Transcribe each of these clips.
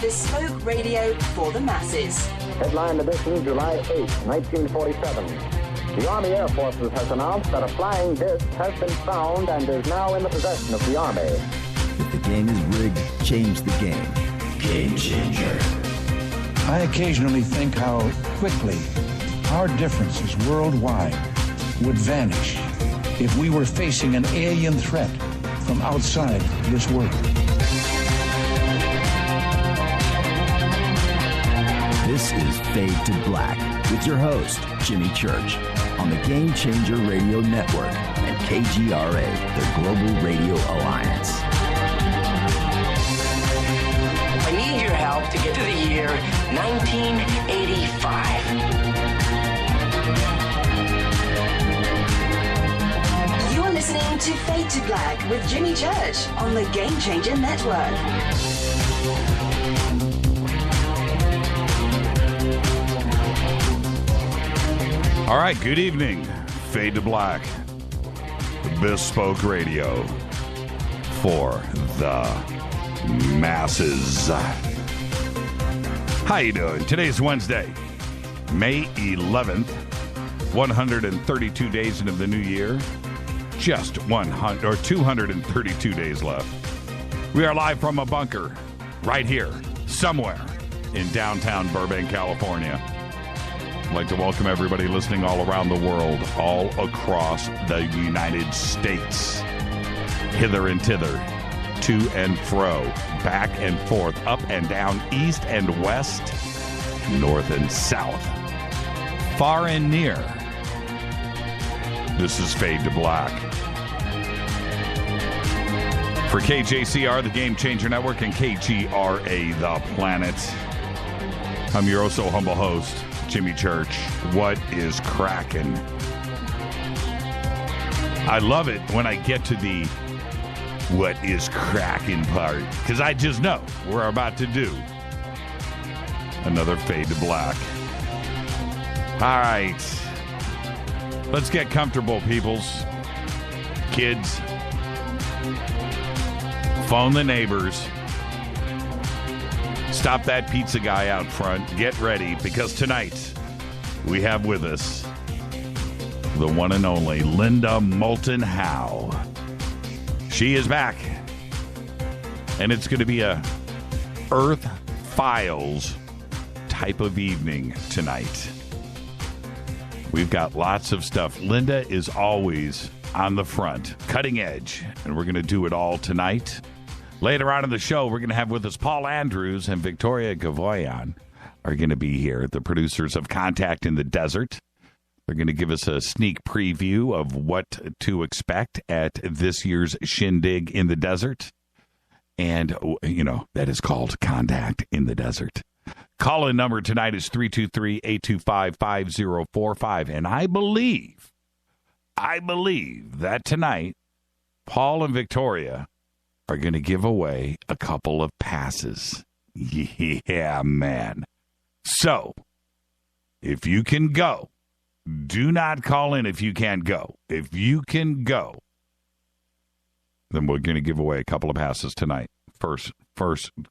bespoke radio for the masses. Headline edition, July 8, 1947. The Army Air Forces has announced that a flying disc has been found and is now in the possession of the Army. If the game is rigged, change the game. Game changer. I occasionally think how quickly our differences worldwide would vanish if we were facing an alien threat from outside this world. This is Fade to Black with your host, Jimmy Church, on the Game Changer Radio Network and KGRA, the Global Radio Alliance. I need your help to get to the year 1985. You're listening to Fade to Black with Jimmy Church on the Game Changer Network. All right, good evening. Fade to Black, bespoke radio for the masses. How you doing? Today's Wednesday, May 11th, 132 days into the new year. Just 232 days left. We are live from a bunker right here, somewhere in downtown Burbank, California. I'd like to welcome everybody listening all around the world, all across the United States, hither and thither, to and fro, back and forth, up and down, east and west, north and south, far and near. This is Fade to Black. For KJCR, the Game Changer Network, and KGRA, the Planet, I'm your oh-so humble host, Jimmy Church. What is cracking? I love it when I get to the what is cracking part, because I just know we're about to do another Fade to Black. All right. Let's get comfortable, peoples. Kids, phone the neighbors. Stop that pizza guy out front. Get ready, because tonight we have with us the one and only Linda Moulton Howe. She is back, and it's going to be a Earth Files type of evening tonight. We've got lots of stuff. Linda is always on the front, cutting edge, and we're going to do it all tonight. Later on in the show, we're going to have with us Paul Andrews and Victoria Gavoian are going to be here, the producers of Contact in the Desert. They're going to give us a sneak preview of what to expect at this year's Shindig in the Desert. And, you know, that is called Contact in the Desert. Call-in number tonight is 323-825-5045. And I believe that tonight, Paul and Victoria are going to give away a couple of passes. Yeah, man. So, if you can go, do not call in if you can't go. If you can go, then we're going to give away a couple of passes tonight. First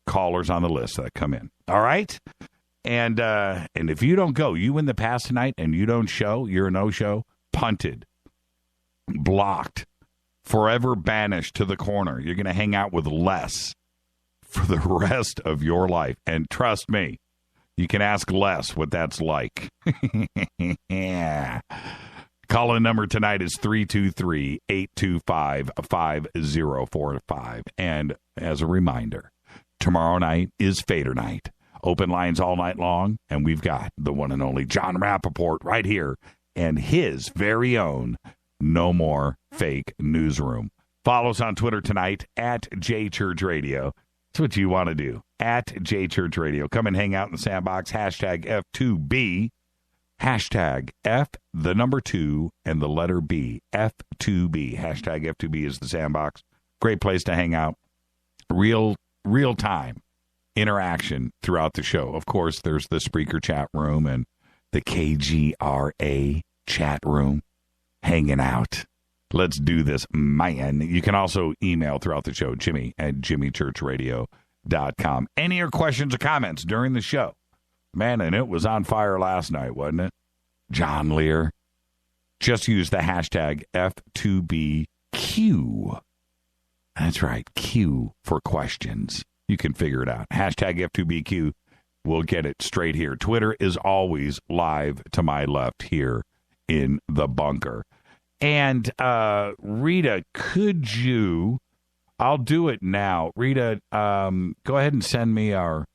callers on the list that come in. All right? And if you don't go, you win the pass tonight and you don't show, you're a no-show, punted, blocked, forever banished to the corner. You're going to hang out with Les for the rest of your life. And trust me, you can ask Les what that's like. Yeah. Call-in number tonight is 323-825-5045. And as a reminder, tomorrow night is Fader Night. Open lines all night long, and we've got the one and only John Rappaport right here and his very own No More Fake Newsroom. Follow us on Twitter tonight at JChurchRadio. That's what you want to do, at JChurchRadio. Come and hang out in the sandbox, hashtag F2B, hashtag F, the number 2, and the letter B, F2B. Hashtag F2B is the sandbox. Great place to hang out. Real-time interaction throughout the show. Of course, there's the Spreaker chat room and the KGRA chat room. Hanging out. Let's do this, man. You can also email throughout the show, Jimmy at jimmychurchradio.com. CITD.com. Any of your questions or comments during the show? Man, and it was on fire last night, wasn't it? John Lear. Just use the hashtag F2BQ. That's right, Q for questions. You can figure it out. Hashtag F2BQ. We'll get it straight here. Twitter is always live to my left here in the bunker. And Rita, could you, I'll do it now. Rita, go ahead and send me our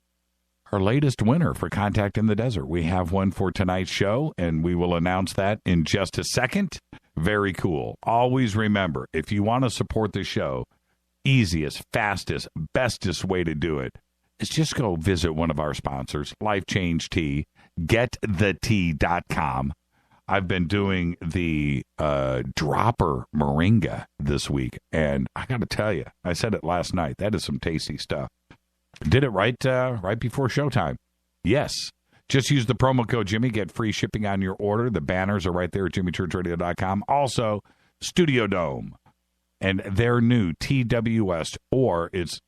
latest winner for Contact in the Desert. We have one for tonight's show, and we will announce that in just a second. Very cool. Always remember, if you want to support the show, easiest, fastest, bestest way to do it is just go visit one of our sponsors, Life Change Tea, getthetea.com. I've been doing the dropper moringa this week, and I got to tell you, I said it last night, that is some tasty stuff. Did it right before showtime. Yes. Just use the promo code Jimmy, get free shipping on your order. The banners are right there at jimmychurchradio.com. Also, Studio Dome and their new TWS, or it's,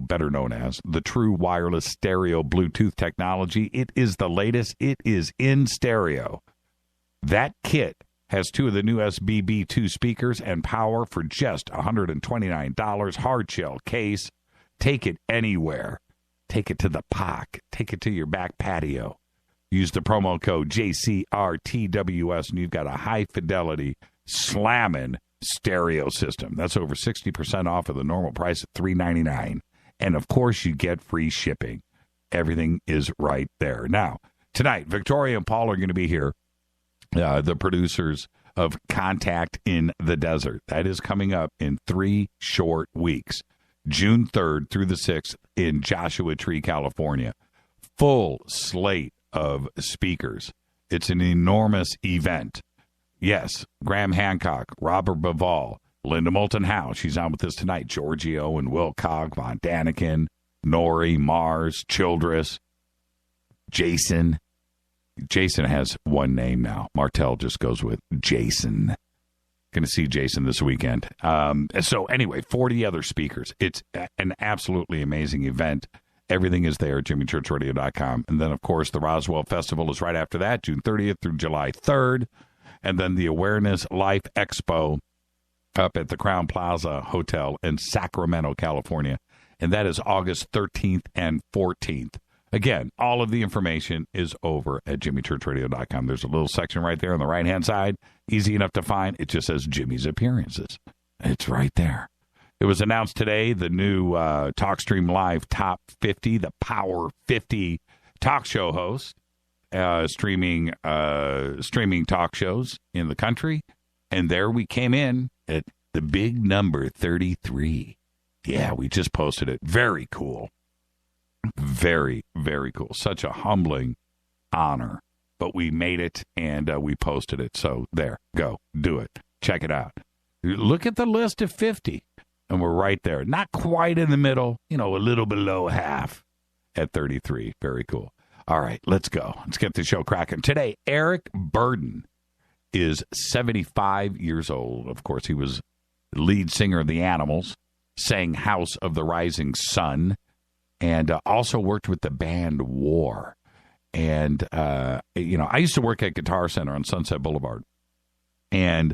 better known as the True Wireless Stereo Bluetooth technology. It is the latest. It is in stereo. That kit has two of the new SBB2 speakers and power for just $129. Hard shell case. Take it anywhere. Take it to the park. Take it to your back patio. Use the promo code JCRTWS, and you've got a high-fidelity, slamming stereo system. That's over 60% off of the normal price at $399. And, of course, you get free shipping. Everything is right there. Now, tonight, Victoria and Paul are going to be here, the producers of Contact in the Desert. That is coming up in 3 short weeks. June 3rd through the 6th in Joshua Tree, California. Full slate of speakers. It's an enormous event. Yes, Graham Hancock, Robert Bivall, Linda Moulton Howe, she's on with us tonight, Giorgio and Wilcock, Von Daniken, Nori, Mars, Childress, Jason. Jason has one name now. Martell just goes with Jason. Going to see Jason this weekend. So anyway, 40 other speakers. It's an absolutely amazing event. Everything is there at jimmychurchradio.com. And then, of course, the Roswell Festival is right after that, June 30th through July 3rd. And then the Awareness Life Expo up at the Crown Plaza Hotel in Sacramento, California. And that is August 13th and 14th. Again, all of the information is over at jimmychurchradio.com. There's a little section right there on the right-hand side. Easy enough to find. It just says Jimmy's Appearances. It's right there. It was announced today, the new TalkStream Live Top 50, the Power 50 talk show host, streaming talk shows in the country. And there we came in at the big number 33. Yeah, we just posted it. Very cool. Very, very cool. Such a humbling honor. But we made it, and we posted it. So there, go. Do it. Check it out. Look at the list of 50, and we're right there. Not quite in the middle, a little below half at 33. Very cool. All right, let's go. Let's get the show cracking. Today, Eric Burden is 75 years old. Of course, he was lead singer of the Animals, sang House of the Rising Sun, and also worked with the band War. And, I used to work at Guitar Center on Sunset Boulevard, and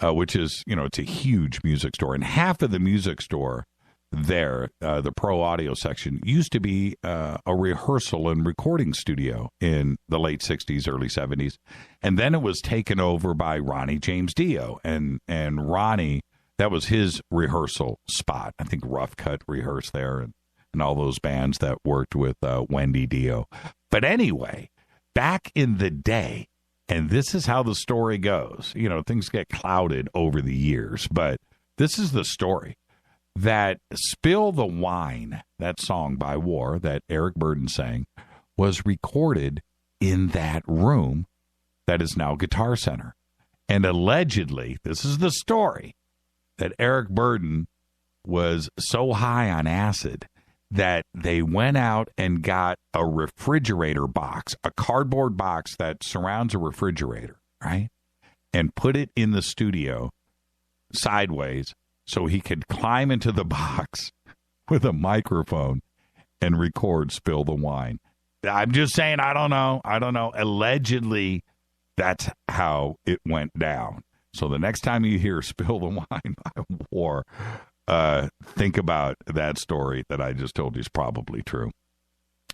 which is, it's a huge music store. And half of the music store there, the pro audio section, used to be a rehearsal and recording studio in the late 60s, early 70s. And then it was taken over by Ronnie James Dio. And Ronnie, that was his rehearsal spot. I think Rough Cut rehearsed there, and all those bands that worked with Wendy Dio. But anyway, back in the day, and this is how the story goes. Things get clouded over the years, but this is the story. That Spill the Wine, that song by War that Eric Burden sang, was recorded in that room that is now Guitar Center. And allegedly, this is the story, that Eric Burden was so high on acid that they went out and got a refrigerator box, a cardboard box that surrounds a refrigerator, right? And put it in the studio sideways so he could climb into the box with a microphone and record Spill the Wine. I'm just saying, I don't know. Allegedly, that's how it went down. So the next time you hear Spill the Wine by War, think about that story that I just told you is probably true.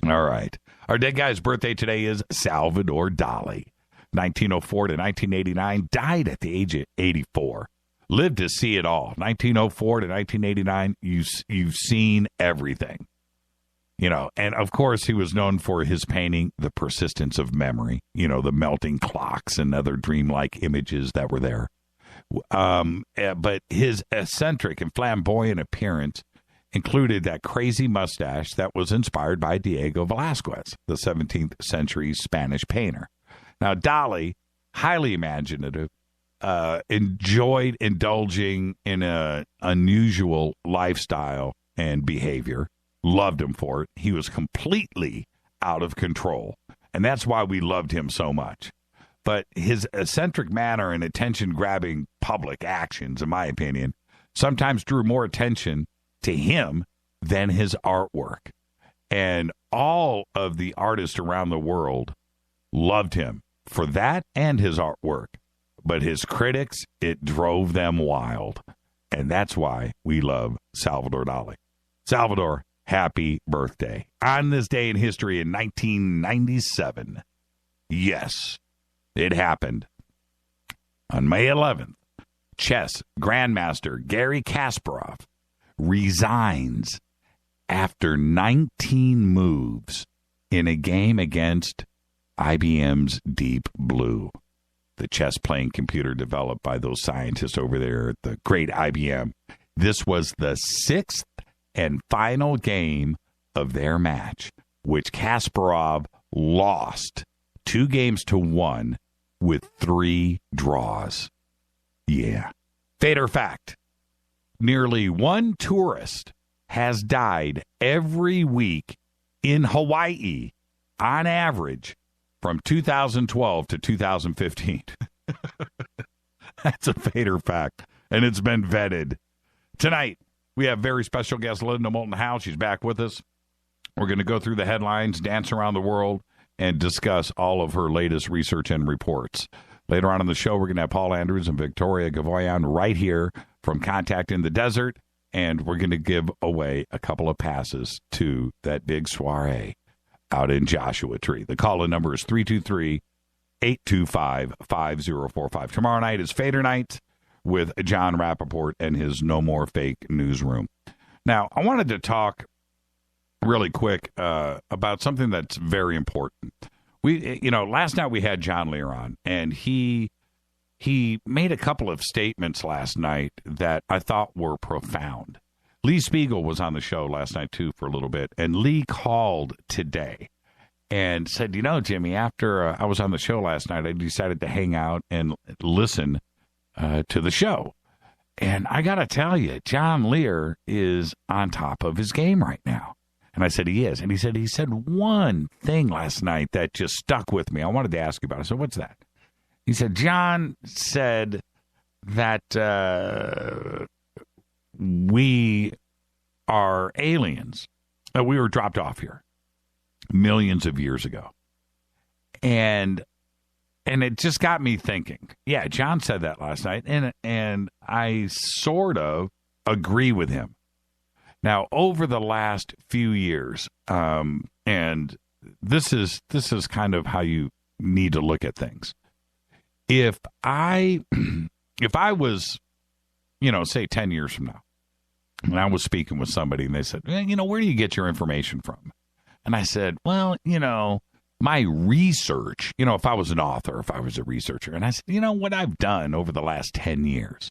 All right. Our dead guy's birthday today is Salvador Dali. 1904 to 1989, died at the age of 84. Lived to see it all. 1904 to 1989, you've seen everything. You know, and of course he was known for his painting, The Persistence of Memory, you know, the melting clocks and other dreamlike images that were there. But his eccentric and flamboyant appearance included that crazy mustache that was inspired by Diego Velázquez, the 17th century Spanish painter. Now, Dali, highly imaginative, enjoyed indulging in an unusual lifestyle and behavior. Loved him for it. He was completely out of control, and that's why we loved him so much. But his eccentric manner and attention-grabbing public actions, in my opinion, sometimes drew more attention to him than his artwork. And all of the artists around the world loved him for that and his artwork. But his critics, it drove them wild. And that's why we love Salvador Dali. Salvador, happy birthday. On this day in history in 1997, yes, it happened. On May 11th, chess grandmaster Garry Kasparov resigns after 19 moves in a game against IBM's Deep Blue, the chess-playing computer developed by those scientists over there at the great IBM. This was the sixth and final game of their match, which Kasparov lost 2-1 with 3 draws. Yeah. Fate or fact, nearly 1 tourist has died every week in Hawaii on average from 2012 to 2015. That's a fate or fact, and it's been vetted. Tonight, we have very special guest Linda Moulton Howe. She's back with us. We're going to go through the headlines, dance around the world, and discuss all of her latest research and reports. Later on in the show, we're going to have Paul Andrews and Victoria Gavoian right here from Contact in the Desert, and we're going to give away a couple of passes to that big soiree out in Joshua Tree. The call-in number is 323-825-5045. Tomorrow night is Fader Night with John Rappaport and his No More Fake newsroom. Now, I wanted to talk really quick about something that's very important. Last night we had John Lear on, and he made a couple of statements last night that I thought were profound. Lee Spiegel was on the show last night, too, for a little bit, and Lee called today and said, Jimmy, after I was on the show last night, I decided to hang out and listen to the show. And I got to tell you, John Lear is on top of his game right now. And I said, he is. And he said one thing last night that just stuck with me. I wanted to ask you about it. So what's that? He said, John said that we are aliens. We were dropped off here millions of years ago. And it just got me thinking. Yeah, John said that last night, and I sort of agree with him. Now, over the last few years, and this is kind of how you need to look at things. If I was, say 10 years from now, and I was speaking with somebody, and they said, where do you get your information from? And I said, well, my research, if I was an author, if I was a researcher, and I said, what I've done over the last 10 years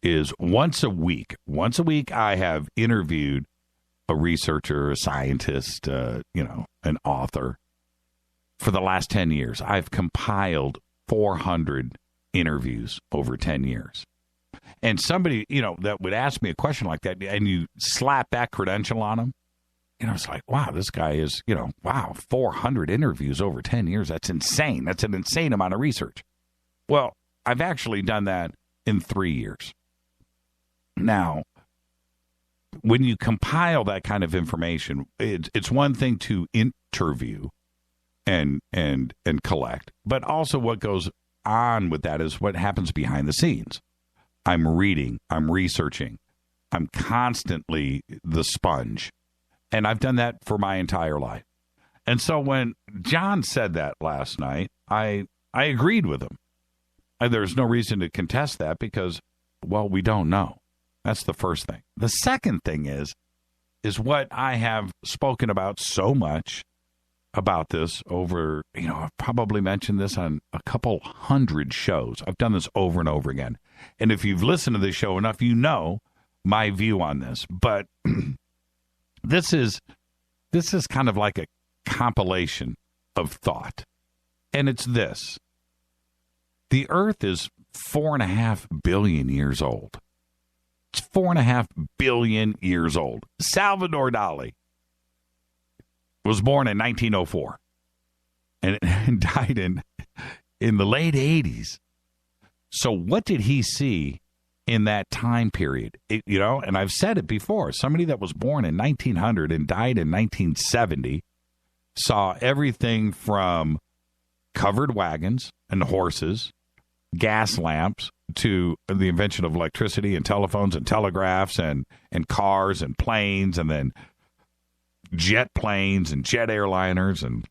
is once a week I have interviewed a researcher, a scientist, an author. For the last 10 years, I've compiled 400 interviews over 10 years. And somebody, that would ask me a question like that, and you slap that credential on them, it's like, wow, this guy is, 400 interviews over 10 years. That's insane. That's an insane amount of research. Well, I've actually done that in 3 years. Now, when you compile that kind of information, it's one thing to interview and collect, but also what goes on with that is what happens behind the scenes. I'm reading, I'm researching, I'm constantly the sponge, and I've done that for my entire life. And so when John said that last night, I agreed with him. There's no reason to contest that because, well, we don't know. That's the first thing. The second thing is what I have spoken about so much about this over, I've probably mentioned this on a couple hundred shows. I've done this over and over again. And if you've listened to this show enough, you know my view on this. But this is kind of like a compilation of thought. And it's this. The Earth is 4.5 billion years old. It's 4.5 billion years old. Salvador Dali was born in 1904 and died in the late 80s. So what did he see in that time period? And I've said it before, somebody that was born in 1900 and died in 1970 saw everything from covered wagons and horses, gas lamps, to the invention of electricity and telephones and telegraphs and cars and planes, and then jet planes and jet airliners and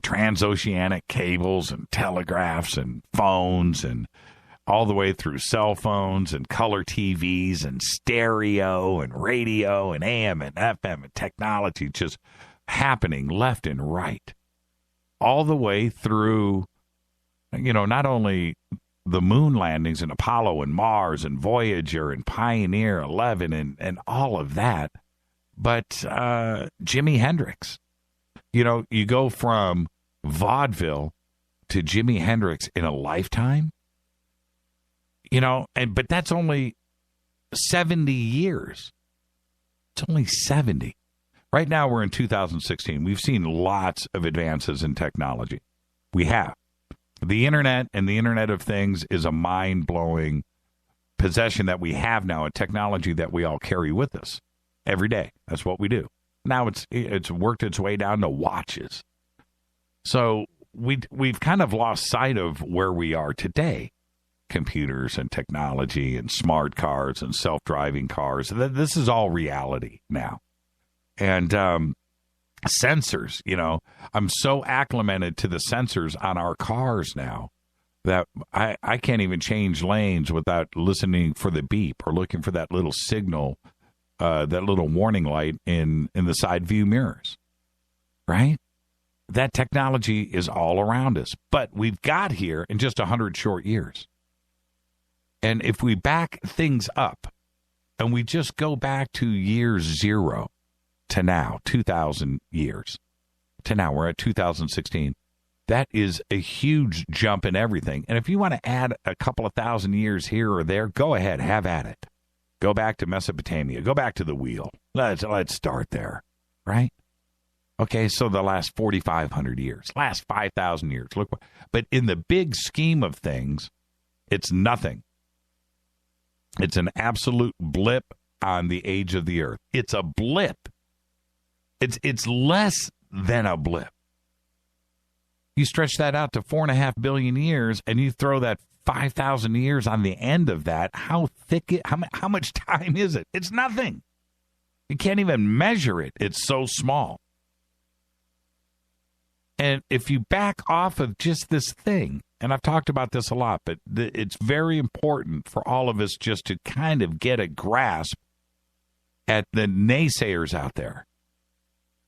transoceanic cables and telegraphs and phones, and all the way through cell phones and color TVs and stereo and radio and AM and FM and technology just happening left and right. All the way through, not only the moon landings and Apollo and Mars and Voyager and Pioneer 11 and all of that, but Jimi Hendrix. You go from vaudeville to Jimi Hendrix in a lifetime, but that's only 70 years. It's only 70. Right now we're in 2016. We've seen lots of advances in technology. We have. The internet and the Internet of Things is a mind-blowing possession that we have now, a technology that we all carry with us every day. That's what we do. Now it's worked its way down to watches. So we've kind of lost sight of where we are today. Computers and technology and smart cars and self-driving cars. This is all reality now. And sensors, I'm so acclimated to the sensors on our cars now that I can't even change lanes without listening for the beep or looking for that little signal, that little warning light in the side view mirrors, right? That technology is all around us, but we've got here in just 100 short years. And if we back things up and we just go back to year zero to now, 2,000 years to now, we're at 2016. That is a huge jump in everything. And if you want to add a couple of thousand years here or there, go ahead, have at it. Go back to Mesopotamia. Go back to the wheel. Let's start there, right? Okay, so the last 4,500 years, last 5,000 years. But in the big scheme of things, it's nothing. It's an absolute blip on the age of the Earth. It's a blip. It's less than a blip. You stretch that out to 4.5 billion years, and you throw that 5,000 years on the end of that. How much time is it? It's nothing. You can't even measure it. It's so small. And if you back off of just this thing, and I've talked about this a lot, but it's very important for all of us just to kind of get a grasp at the naysayers out there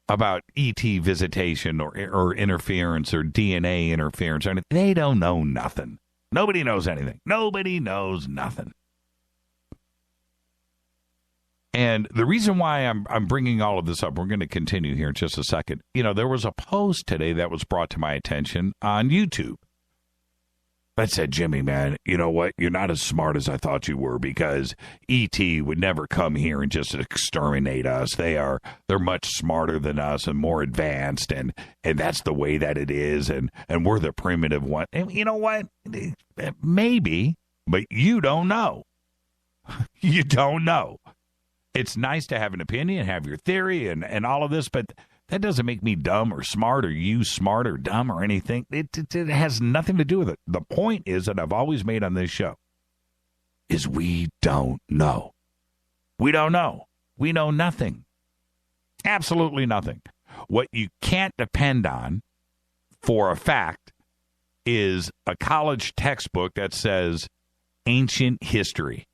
about ET visitation or interference or DNA interference. They don't know nothing. Nobody knows anything. Nobody knows nothing. And the reason why I'm bringing all of this up, we're going to continue here in just a second. There was a post today that was brought to my attention on YouTube that said, Jimmy, man, you know what? You're not as smart as I thought you were, because E.T. would never come here and just exterminate us. They're much smarter than us and more advanced, and that's the way that it is, and we're the primitive one. And you know what? Maybe, but you don't know. You don't know. It's nice to have an opinion, have your theory, and all of this, but that doesn't make me dumb or smart or you smart or dumb or anything. It has nothing to do with it. The point is that I've always made on this show is we don't know. We don't know. We know nothing. Absolutely nothing. What you can't depend on for a fact is a college textbook that says ancient history.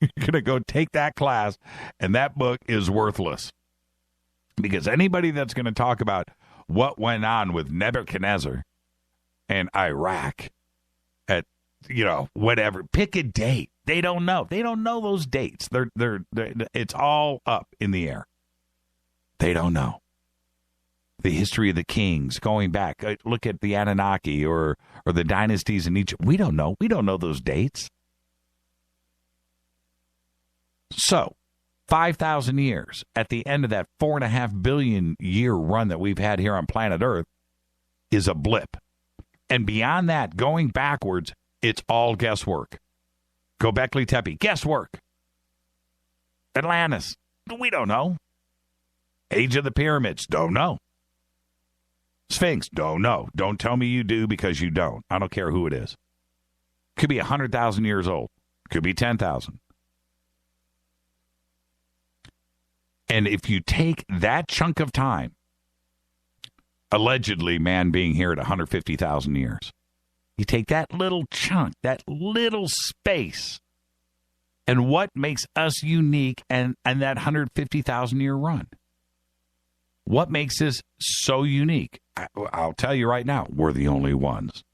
You're going to go take that class, and that book is worthless. Because anybody that's going to talk about what went on with Nebuchadnezzar and Iraq at, whatever, pick a date. They don't know. They don't know those dates. They're it's all up in the air. They don't know. The history of the kings going back. Look at the Anunnaki or the dynasties in Egypt. We don't know. We don't know those dates. So, 5,000 years at the end of that 4.5 billion year run that we've had here on planet Earth is a blip. And beyond that, going backwards, it's all guesswork. Göbekli Tepe, guesswork. Atlantis, we don't know. Age of the Pyramids, don't know. Sphinx, don't know. Don't tell me you do because you don't. I don't care who it is. Could be 100,000 years old. Could be 10,000. And if you take that chunk of time, allegedly man being here at 150,000 years, you take that little chunk, that little space, and what makes us unique and that 150,000 year run? What makes this so unique? I'll tell you right now, we're the only ones.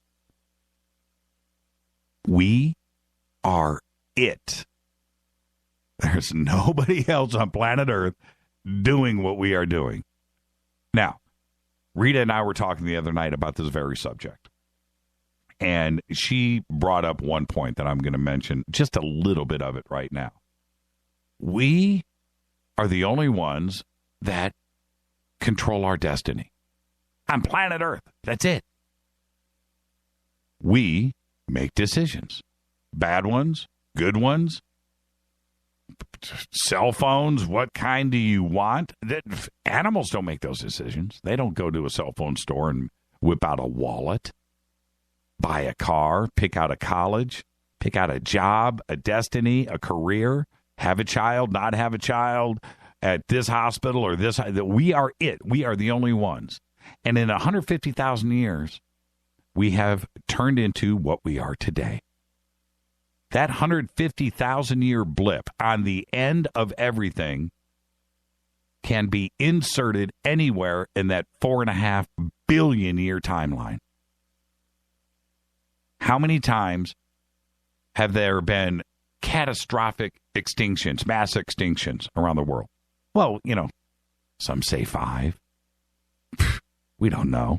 We are it. There's nobody else on planet Earth doing what we are doing. Now, Rita and I were talking the other night about this very subject. And she brought up one point that I'm going to mention, just a little bit of it right now. We are the only ones that control our destiny. On planet Earth, that's it. We make decisions. Bad ones, good ones. Cell phones, what kind do you want? Animals don't make those decisions. They don't go to a cell phone store and whip out a wallet, buy a car, pick out a college, pick out a job, a destiny, a career, have a child, not have a child, at this hospital or this. We are it. We are the only ones. And in 150,000 years, we have turned into what we are today. That 150,000-year blip on the end of everything can be inserted anywhere in that 4.5 billion-year timeline. How many times have there been catastrophic extinctions, mass extinctions around the world? Well, some say 5. We don't know.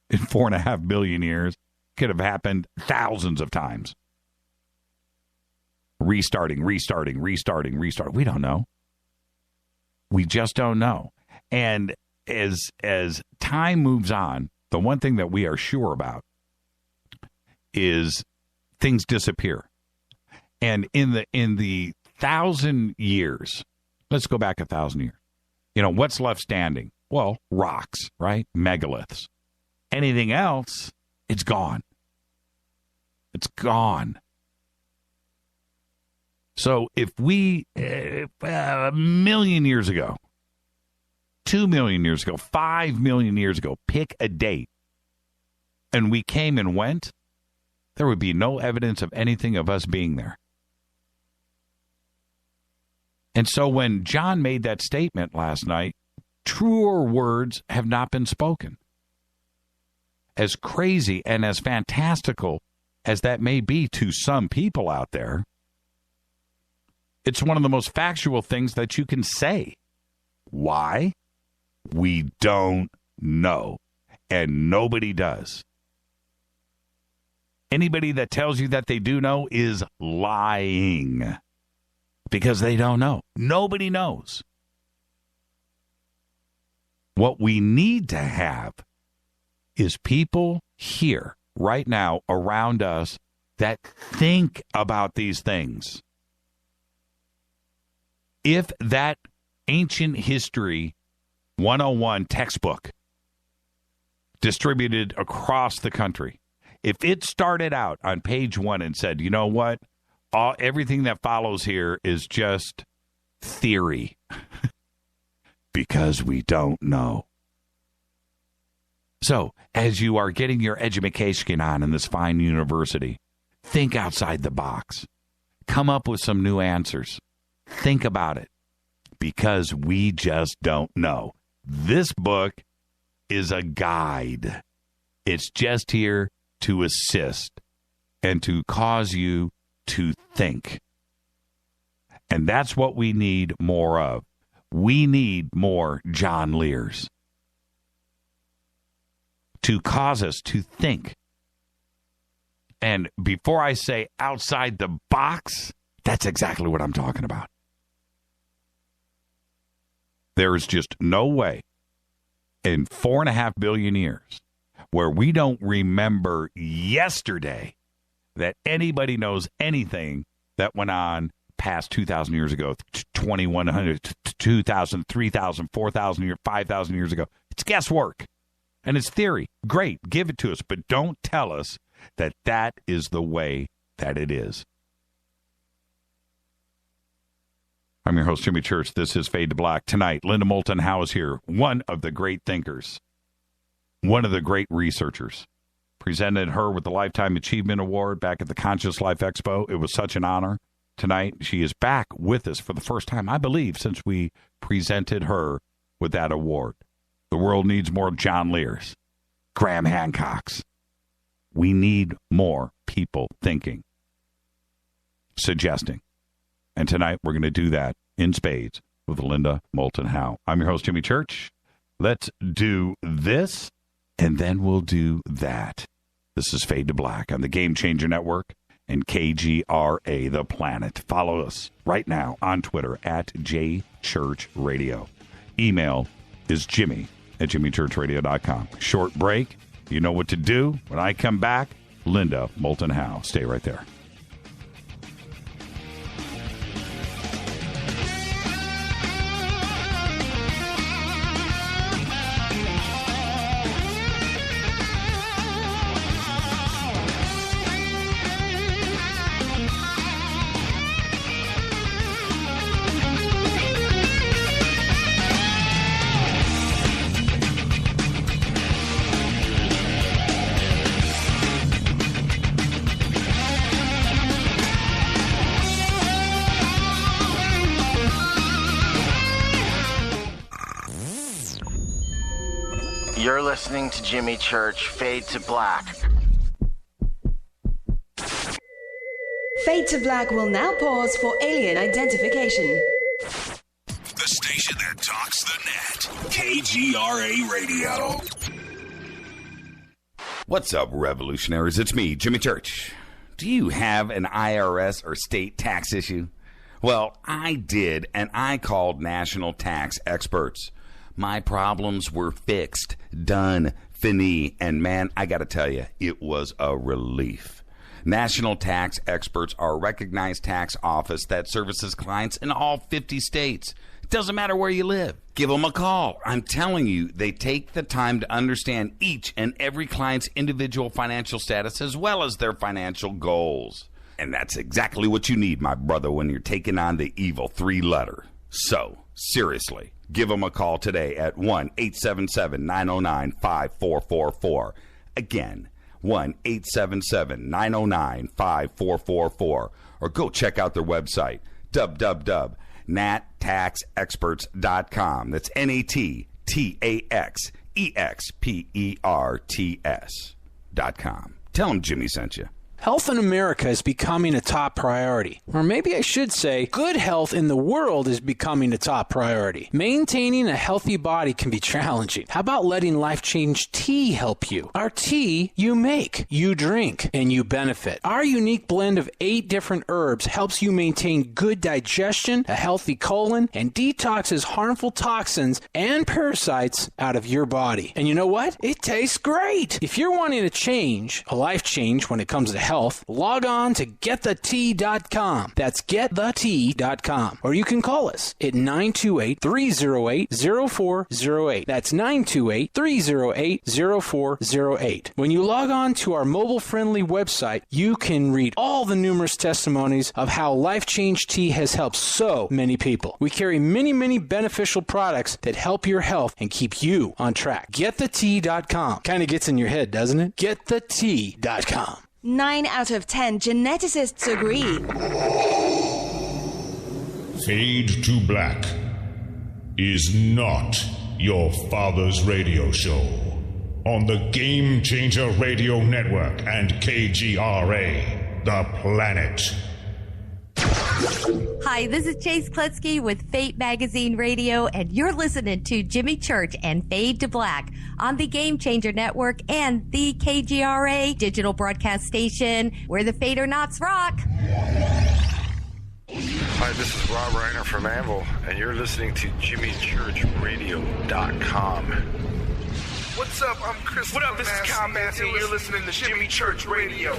In 4.5 billion years, could have happened thousands of times. Restarting. We don't know. We just don't know. And as time moves on, the one thing that we are sure about is things disappear. And in the 1,000 years, let's go back 1,000 years. What's left standing? Well, rocks, right? Megaliths. Anything else, it's gone. It's gone. So if we, 1 million years ago, 2 million years ago, 5 million years ago, pick a date, and we came and went, there would be no evidence of anything of us being there. And so when John made that statement last night, truer words have not been spoken. As crazy and as fantastical as that may be to some people out there, it's one of the most factual things that you can say. Why? We don't know. And nobody does. Anybody that tells you that they do know is lying. Because they don't know. Nobody knows. What we need to have is people here, right now, around us, that think about these things. If that ancient history 101 textbook distributed across the country, if it started out on page 1 and said, you know what, everything that follows here is just theory, because we don't know. So, as you are getting your education on in this fine university, think outside the box. Come up with some new answers. Think about it, because we just don't know. This book is a guide. It's just here to assist and to cause you to think. And that's what we need more of. We need more John Lears to cause us to think. And before I say outside the box, that's exactly what I'm talking about. There is just no way in 4.5 billion years where we don't remember yesterday that anybody knows anything that went on past 2,000 years ago, 2,100, 2,000, 3,000, 4,000, 5,000 years ago. It's guesswork. And it's theory. Great. Give it to us. But don't tell us that that is the way that it is. I'm your host, Jimmy Church. This is Fade to Black. Tonight, Linda Moulton Howe is here. One of the great thinkers. One of the great researchers. Presented her with the Lifetime Achievement Award back at the Conscious Life Expo. It was such an honor. Tonight, she is back with us for the first time, I believe, since we presented her with that award. The world needs more John Lears, Graham Hancocks. We need more people thinking, suggesting. And tonight, we're going to do that in spades with Linda Moulton Howe. I'm your host, Jimmy Church. Let's do this, and then we'll do that. This is Fade to Black on the Game Changer Network and KGRA, The Planet. Follow us right now on Twitter at JChurchRadio. Email is jimmy@jimmychurchradio.com. Short break. You know what to do. When I come back, Linda Moulton Howe. Stay right there. You're listening to Jimmy Church, Fade to Black. Fade to Black will now pause for alien identification. The station that talks the net. KGRA Radio. What's up, revolutionaries? It's me, Jimmy Church. Do you have an IRS or state tax issue? Well, I did, and I called national tax experts. My problems were fixed, done, fini, and man, I got to tell you, it was a relief. National Tax Experts are a recognized tax office that services clients in all 50 states. It doesn't matter where you live. Give them a call. I'm telling you, they take the time to understand each and every client's individual financial status as well as their financial goals. And that's exactly what you need, my brother, when you're taking on the evil 3-letter. So, seriously. Give them a call today at 1-877-909-5444. Again, 1-877-909-5444. Or go check out their website, www.nattaxexperts.com. That's NATTAXEXPERTS.com. Tell them Jimmy sent you. Health in America is becoming a top priority. Or maybe I should say, good health in the world is becoming a top priority. Maintaining a healthy body can be challenging. How about letting Life Change Tea help you? Our tea you make, you drink, and you benefit. Our unique blend of 8 different herbs helps you maintain good digestion, a healthy colon, and detoxes harmful toxins and parasites out of your body. And you know what? It tastes great. If you're wanting a change, a life change when it comes to health health, log on to getthetea.com. That's getthetea.com. Or you can call us at 928-308-0408. That's 928-308-0408. When you log on to our mobile-friendly website, you can read all the numerous testimonies of how Life Change Tea has helped so many people. We carry many, many beneficial products that help your health and keep you on track. GetTheTea.com. Kind of gets in your head, doesn't it? GetTheTea.com. 9 out of 10 geneticists agree. Fade to Black is not your father's radio show on the Game Changer Radio Network and KGRA, The Planet. Hi, this is Chase Kletsky with Fate Magazine Radio, and you're listening to Jimmy Church and Fade to Black on the Game Changer Network and the KGRA digital broadcast station, where the Fade or Nots rock. Hi, this is Rob Reiner from Anvil, and you're listening to JimmyChurchRadio.com. What's up? I'm Chris. What up? This is Kyle Massey, and you're listening to Jimmy Church Radio.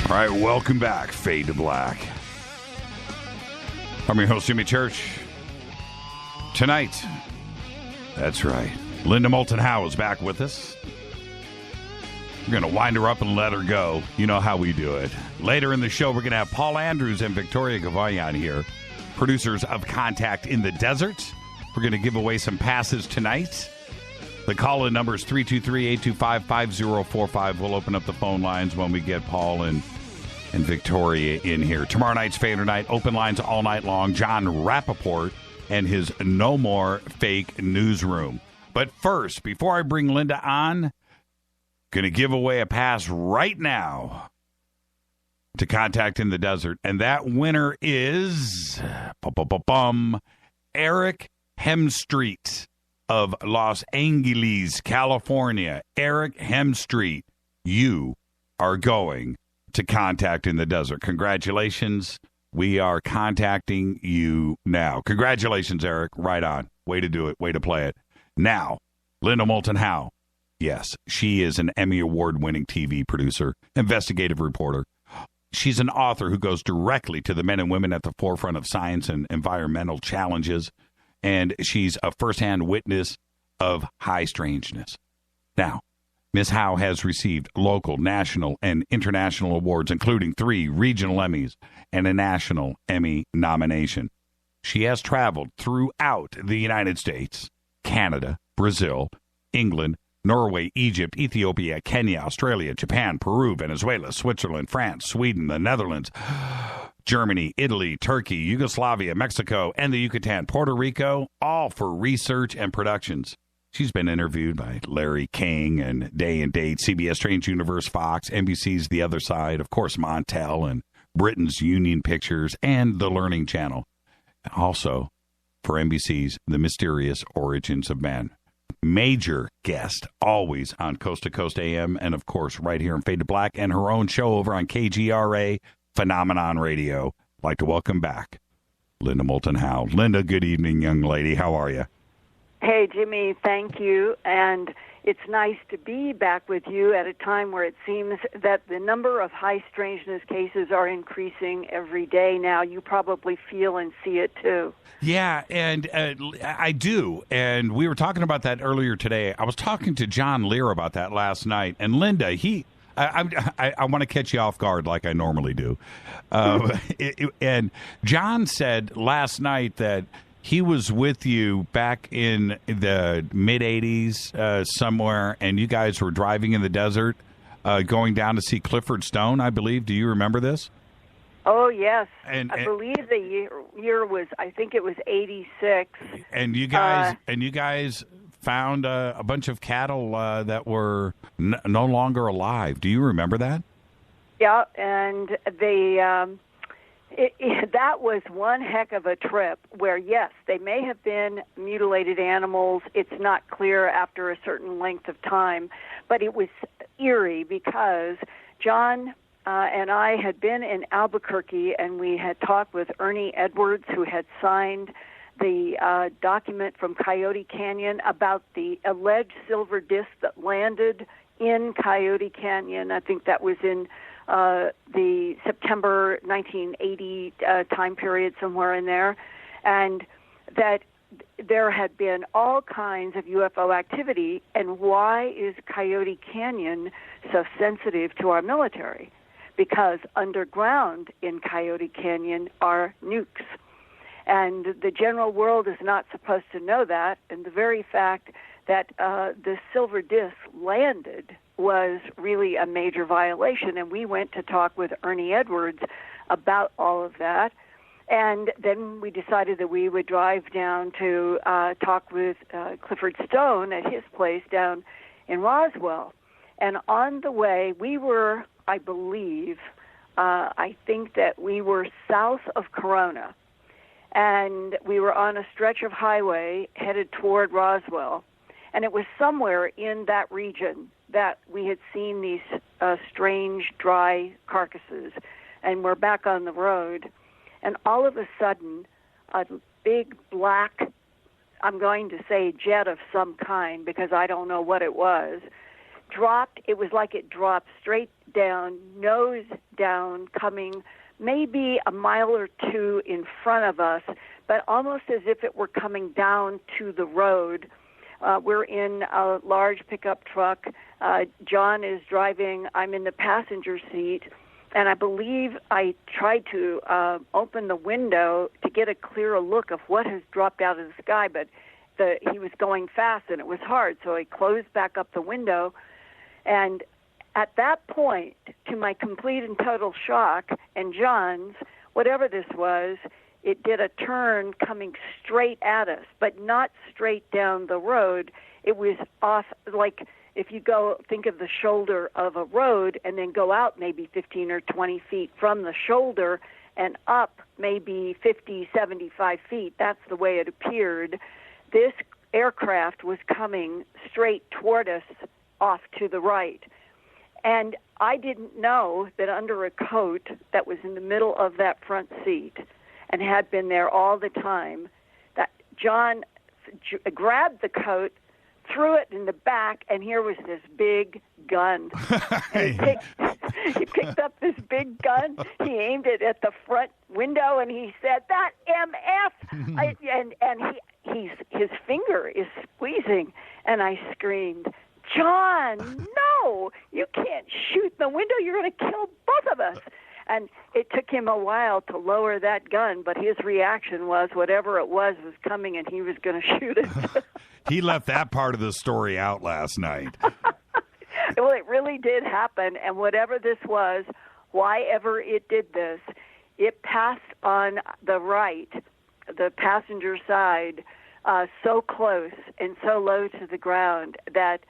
All right, welcome back, Fade to Black. I'm your host, Jimmy Church. Tonight, that's right, Linda Moulton Howe is back with us. We're going to wind her up and let her go. You know how we do it. Later in the show, we're going to have Paul Andrews and Victoria Gavoian here, producers of Contact in the Desert. We're going to give away some passes tonight. The call-in number is 323-825-5045. We'll open up the phone lines when we get Paul and Victoria in here. Tomorrow night's Fader Night. Open lines all night long. John Rappaport and his No More Fake Newsroom. But first, before I bring Linda on, going to give away a pass right now to Contact in the Desert. And that winner is Eric Hemstreet of Los Angeles, California. Eric Hemstreet, you are going to Contact in the Desert. Congratulations. We are contacting you now. Congratulations, Eric. Right on. Way to do it. Way to play it. Now, Linda Moulton Howe. Yes, she is an Emmy Award-winning TV producer, investigative reporter. She's an author who goes directly to the men and women at the forefront of science and environmental challenges, and she's a firsthand witness of high strangeness. Now, Ms. Howe has received local, national, and international awards, including 3 regional Emmys and a national Emmy nomination. She has traveled throughout the United States, Canada, Brazil, England, Norway, Egypt, Ethiopia, Kenya, Australia, Japan, Peru, Venezuela, Switzerland, France, Sweden, the Netherlands, Germany, Italy, Turkey, Yugoslavia, Mexico, and the Yucatan, Puerto Rico, all for research and productions. She's been interviewed by Larry King and Day and Date, CBS Strange Universe, Fox, NBC's The Other Side, of course, Montel, and Britain's Union Pictures, and The Learning Channel. Also, for NBC's The Mysterious Origins of Man. Major guest, always on Coast to Coast AM, and of course, right here in Fade to Black, and her own show over on KGRA, Phenomenon Radio. I'd like to welcome back Linda Moulton Howe. Linda, good evening, young lady. How are you? Hey, Jimmy, thank you. And it's nice to be back with you at a time where it seems that the number of high strangeness cases are increasing every day now. You probably feel and see it, too. Yeah, and I do. And we were talking about that earlier today. I was talking to John Lear about that last night. And Linda, I want to catch you off guard like I normally do. And John said last night that he was with you back in the mid-'80s somewhere, and you guys were driving in the desert, going down to see Clifford Stone, I believe. Do you remember this? Oh, yes. I believe the year was, I think it was 86. And you guys found a bunch of cattle that were no longer alive. Do you remember that? Yeah, and that was one heck of a trip where, yes, they may have been mutilated animals. It's not clear after a certain length of time, but it was eerie because John and I had been in Albuquerque, and we had talked with Ernie Edwards, who had signed the document from Coyote Canyon about the alleged silver disc that landed in Coyote Canyon. I think that was in the September 1980 time period, somewhere in there, and that there had been all kinds of UFO activity. And why is Coyote Canyon so sensitive to our military? Because underground in Coyote Canyon are nukes. And the general world is not supposed to know that. And the very fact that the silver disc landed was really a major violation. And we went to talk with Ernie Edwards about all of that. And then we decided that we would drive down to talk with Clifford Stone at his place down in Roswell. And on the way, we were, I believe, I think that we were south of Corona. And we were on a stretch of highway headed toward Roswell. And it was somewhere in that region that we had seen these strange, dry carcasses. And we're back on the road. And all of a sudden, a big black, I'm going to say jet of some kind, because I don't know what it was, dropped. It was like it dropped straight down, nose down, coming maybe a mile or two in front of us, but almost as if it were coming down to the road. We're in a large pickup truck. John is driving. I'm in the passenger seat. And I believe I tried to open the window to get a clearer look of what has dropped out of the sky, but he was going fast and it was hard, so I closed back up the window. And at that point, to my complete and total shock, and John's, whatever this was, it did a turn coming straight at us, but not straight down the road. It was off, like if you go think of the shoulder of a road and then go out maybe 15 or 20 feet from the shoulder and up maybe 50, 75 feet. That's the way it appeared. This aircraft was coming straight toward us off to the right. And I didn't know that under a coat that was in the middle of that front seat and had been there all the time, that John grabbed the coat, threw it in the back, and here was this big gun. And he picked up this big gun, he aimed it at the front window, and he said, "That MF!" And his finger is squeezing, and I screamed, "John, no! You can't shoot the window. You're going to kill both of us." And it took him a while to lower that gun, but his reaction was whatever it was coming, and he was going to shoot it. He left that part of the story out last night. Well, it really did happen, and whatever this was, why ever it did this, it passed on the right, the passenger side, so close and so low to the ground that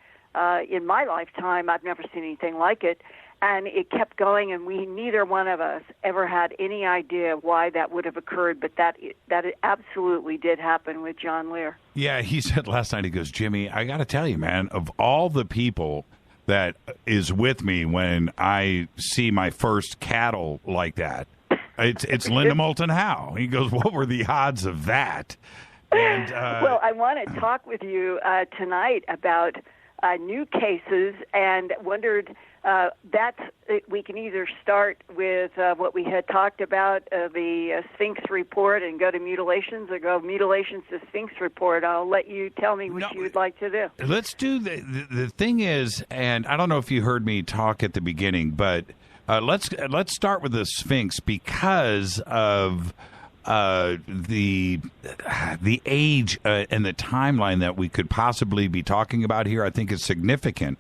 in my lifetime I've never seen anything like it. And it kept going, and neither one of us ever had any idea why that would have occurred, but that it absolutely did happen with John Lear. Yeah, he said last night, he goes, "Jimmy, I got to tell you, man, of all the people that is with me when I see my first cattle like that, it's Linda Moulton Howe." He goes, "What were the odds of that?" And, well, I want to talk with you tonight about new cases, and wondered we can either start with what we had talked about, the Sphinx report, and go to mutilations, or go mutilations to Sphinx report. I'll let you tell me what you would like to do. Let's do the thing is, and I don't know if you heard me talk at the beginning, but let's start with the Sphinx because of the age and the timeline that we could possibly be talking about here. I think is significant.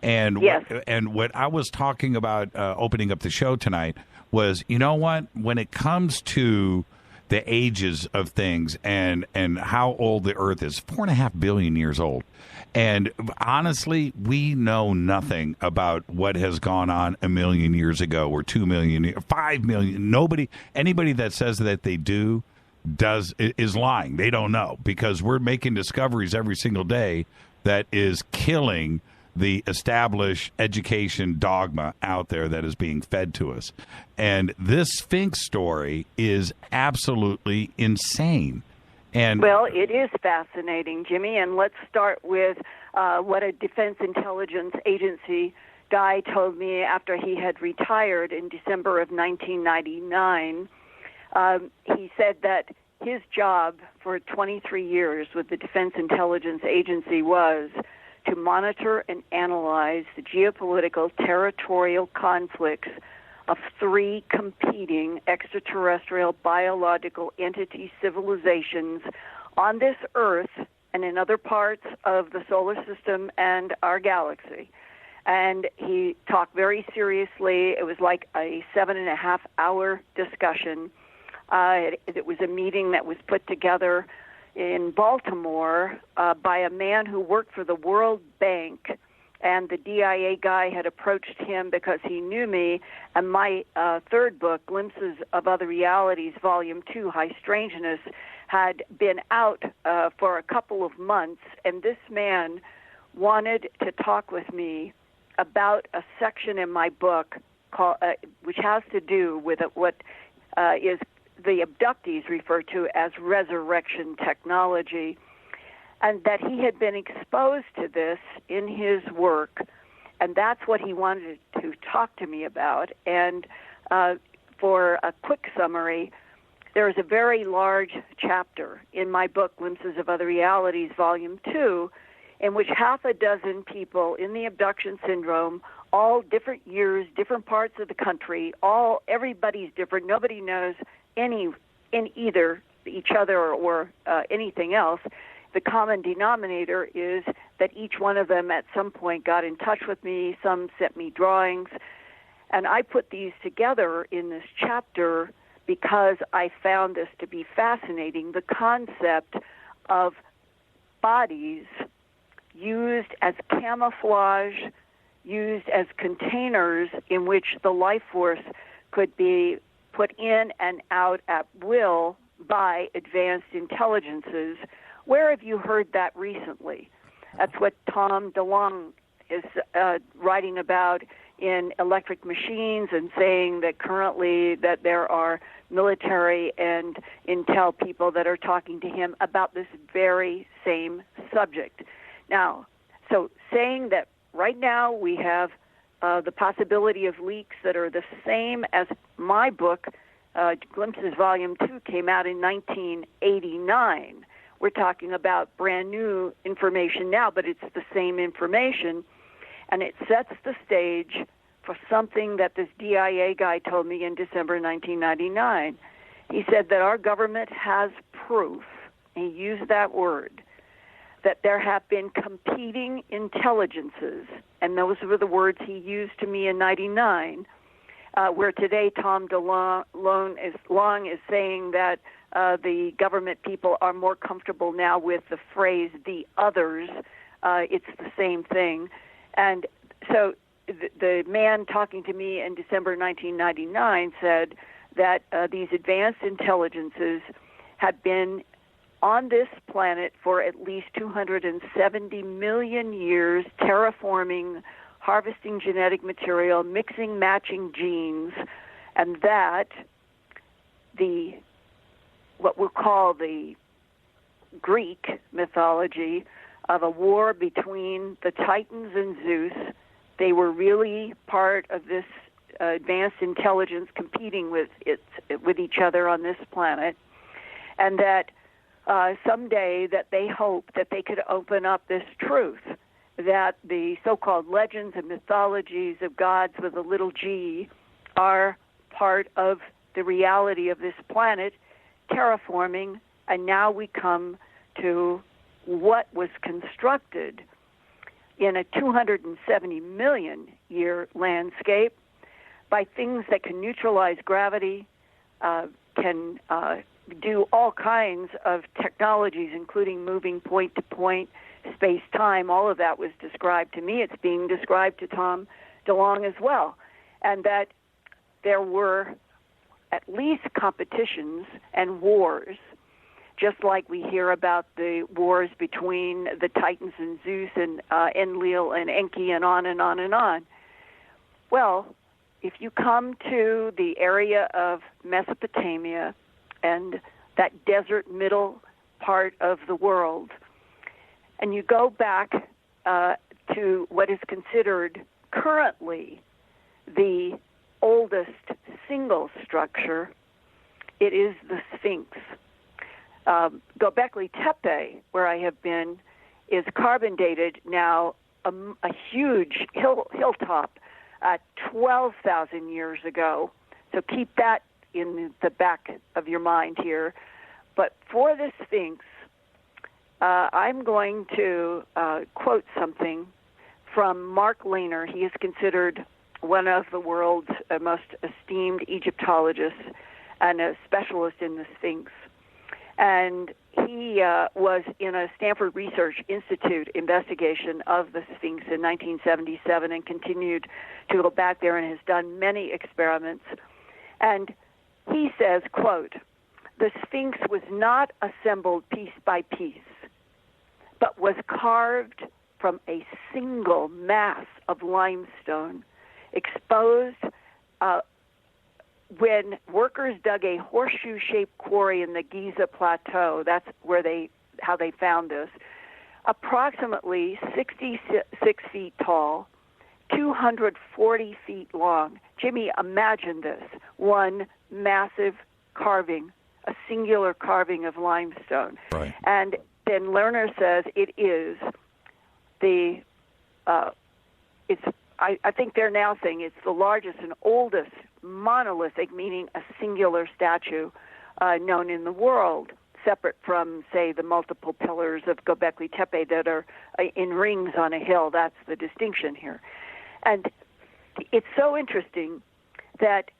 And yes. What I was talking about opening up the show tonight was, you know what, when it comes to the ages of things and how old the Earth is, 4.5 billion years old. And honestly, we know nothing about what has gone on 1 million years ago, or 2 million, 5 million. Anybody that says that they do is lying. They don't know, because we're making discoveries every single day that is killing the established education dogma out there that is being fed to us. And this Sphinx story is absolutely insane. And well, it is fascinating, Jimmy, and let's start with what a Defense Intelligence Agency guy told me after he had retired in December of 1999. He said that his job for 23 years with the Defense Intelligence Agency was to monitor and analyze the geopolitical territorial conflicts of 3 competing extraterrestrial biological entity civilizations on this Earth and in other parts of the solar system and our galaxy. And he talked very seriously. It was like a 7.5-hour discussion. It was a meeting that was put together in Baltimore by a man who worked for the World Bank, and the DIA guy had approached him because he knew me, and my third book, Glimpses of Other Realities, Volume 2, High Strangeness, had been out for a couple of months, and this man wanted to talk with me about a section in my book called, which has to do with what is the abductees refer to as resurrection technology, and that he had been exposed to this in his work, and that's what he wanted to talk to me about. And for a quick summary, there is a very large chapter in my book, Glimpses of Other Realities, Volume 2, in which 6 people in the abduction syndrome, all different years, different parts of the country, everybody's different, nobody knows any in either each other or anything else. The common denominator is that each one of them at some point got in touch with me, some sent me drawings, and I put these together in this chapter because I found this to be fascinating, the concept of bodies used as camouflage, used as containers in which the life force could be put in and out at will by advanced intelligences. Where have you heard that recently? That's what Tom DeLonge is writing about in Electric Machines, and saying that currently that there are military and intel people that are talking to him about this very same subject. Now, so saying that right now we have the possibility of leaks that are the same as my book, Glimpses Volume 2, came out in 1989. We're talking about brand new information now, but it's the same information, and it sets the stage for something that this DIA guy told me in December 1999. He said that our government has proof, and he used that word, that there have been competing intelligences, and those were the words he used to me in 99, where today Tom DeLonge is saying that the government people are more comfortable now with the phrase the others. It's the same thing. And so the man talking to me in December 1999 said that these advanced intelligences had been on this planet for at least 270 million years, terraforming, harvesting genetic material, mixing, matching genes, and that what we'll call the Greek mythology of a war between the Titans and Zeus, they were really part of this advanced intelligence competing with each other on this planet, and that someday that they hoped that they could open up this truth, that the so-called legends and mythologies of gods with a little g are part of the reality of this planet, terraforming, and now we come to what was constructed in a 270 million year landscape by things that can neutralize gravity, can do all kinds of technologies, including moving point-to-point, space-time. All of that was described to me. It's being described to Tom DeLonge as well. And that there were at least competitions and wars just like we hear about the wars between the Titans and Zeus and Enlil and Enki and on and on and on. Well, if you come to the area of Mesopotamia and that desert middle part of the world, and you go back to what is considered currently the oldest single structure, it is the Sphinx. Göbekli Tepe, where I have been, is carbon dated now a huge hilltop 12,000 years ago. So keep that in the back of your mind here. But for the Sphinx, I'm going to quote something from Mark Lehner. He is considered one of the world's most esteemed Egyptologists and a specialist in the Sphinx. And he was in a Stanford Research Institute investigation of the Sphinx in 1977 and continued to go back there and has done many experiments. And he says, quote, "The Sphinx was not assembled piece by piece, but was carved from a single mass of limestone, exposed when workers dug a horseshoe-shaped quarry in the Giza Plateau. That's how they found this. Approximately 66 feet tall, 240 feet long. Jimmy, imagine this: one massive carving, a singular carving of limestone. Right. And then Lerner says it is the. I think they're now saying it's the largest and oldest monolithic, meaning a singular statue, known in the world, separate from, say, the multiple pillars of Göbekli Tepe that are in rings on a hill. That's the distinction here. And it's so interesting that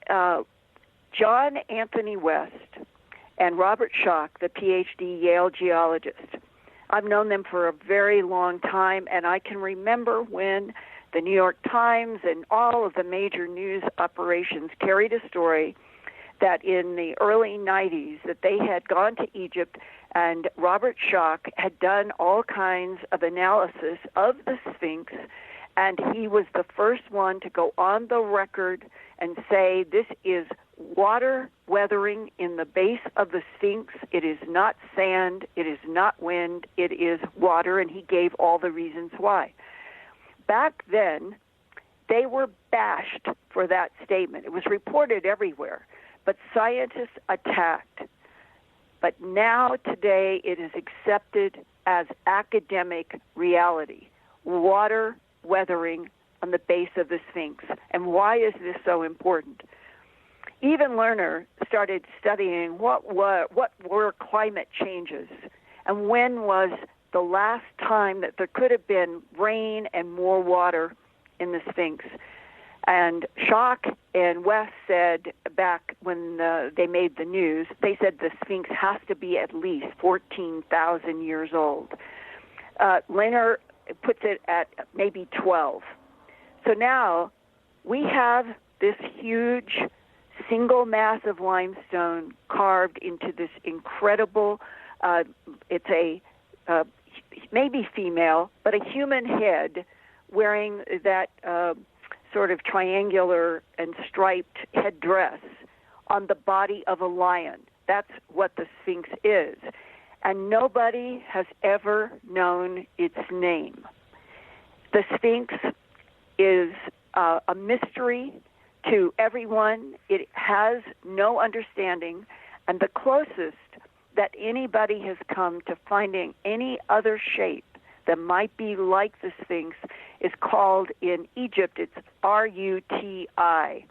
John Anthony West and Robert Schoch, the PhD Yale geologist, I've known them for a very long time, and I can remember when the New York Times and all of the major news operations carried a story that in the early 90s that they had gone to Egypt, and Robert Schoch had done all kinds of analysis of the Sphinx, and he was the first one to go on the record and say this is water weathering in the base of the Sphinx. It is not sand, it is not wind, it is water, and he gave all the reasons why. Back then, they were bashed for that statement. It was reported everywhere, but scientists attacked. But now, today, it is accepted as academic reality. Water weathering on the base of the Sphinx. And why is this so important? Even Lerner started studying what were climate changes and when was the last time that there could have been rain and more water in the Sphinx. And Schoch and West said back when they made the news, they said the Sphinx has to be at least 14,000 years old. Lehner puts it at maybe 12. So now we have this huge single mass of limestone carved into this incredible, it's a maybe female, but a human head wearing that sort of triangular and striped headdress on the body of a lion. That's what the Sphinx is. And nobody has ever known its name. The Sphinx is a mystery to everyone. It has no understanding, and the closest that anybody has come to finding any other shape that might be like the Sphinx is called in Egypt, it's R-U-T-I.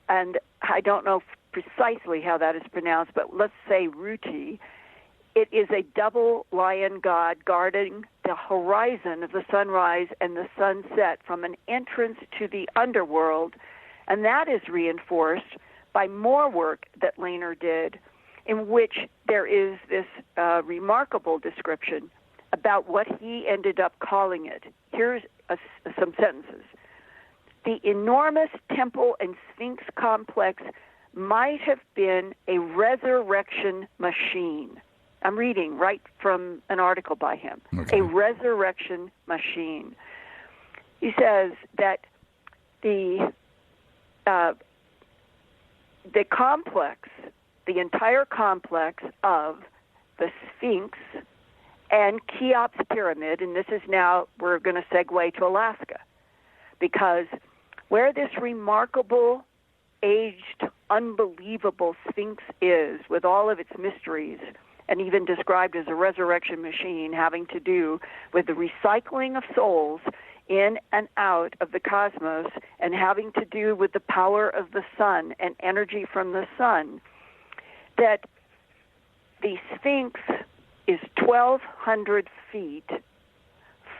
And I don't know precisely how that is pronounced, but let's say Ruti. It is a double lion god guarding the horizon of the sunrise and the sunset from an entrance to the underworld, and that is reinforced by more work that Lehner did, in which there is this remarkable description about what he ended up calling it. Here's some sentences. The enormous temple and Sphinx complex might have been a resurrection machine. I'm reading right from an article by him. Okay. A resurrection machine. He says that the complex, the entire complex of the Sphinx and Cheops Pyramid, and this is now, we're going to segue to Alaska, because where this remarkable, aged, unbelievable Sphinx is, with all of its mysteries, and even described as a resurrection machine having to do with the recycling of souls in and out of the cosmos, and having to do with the power of the sun and energy from the sun, that the Sphinx is 1,200 feet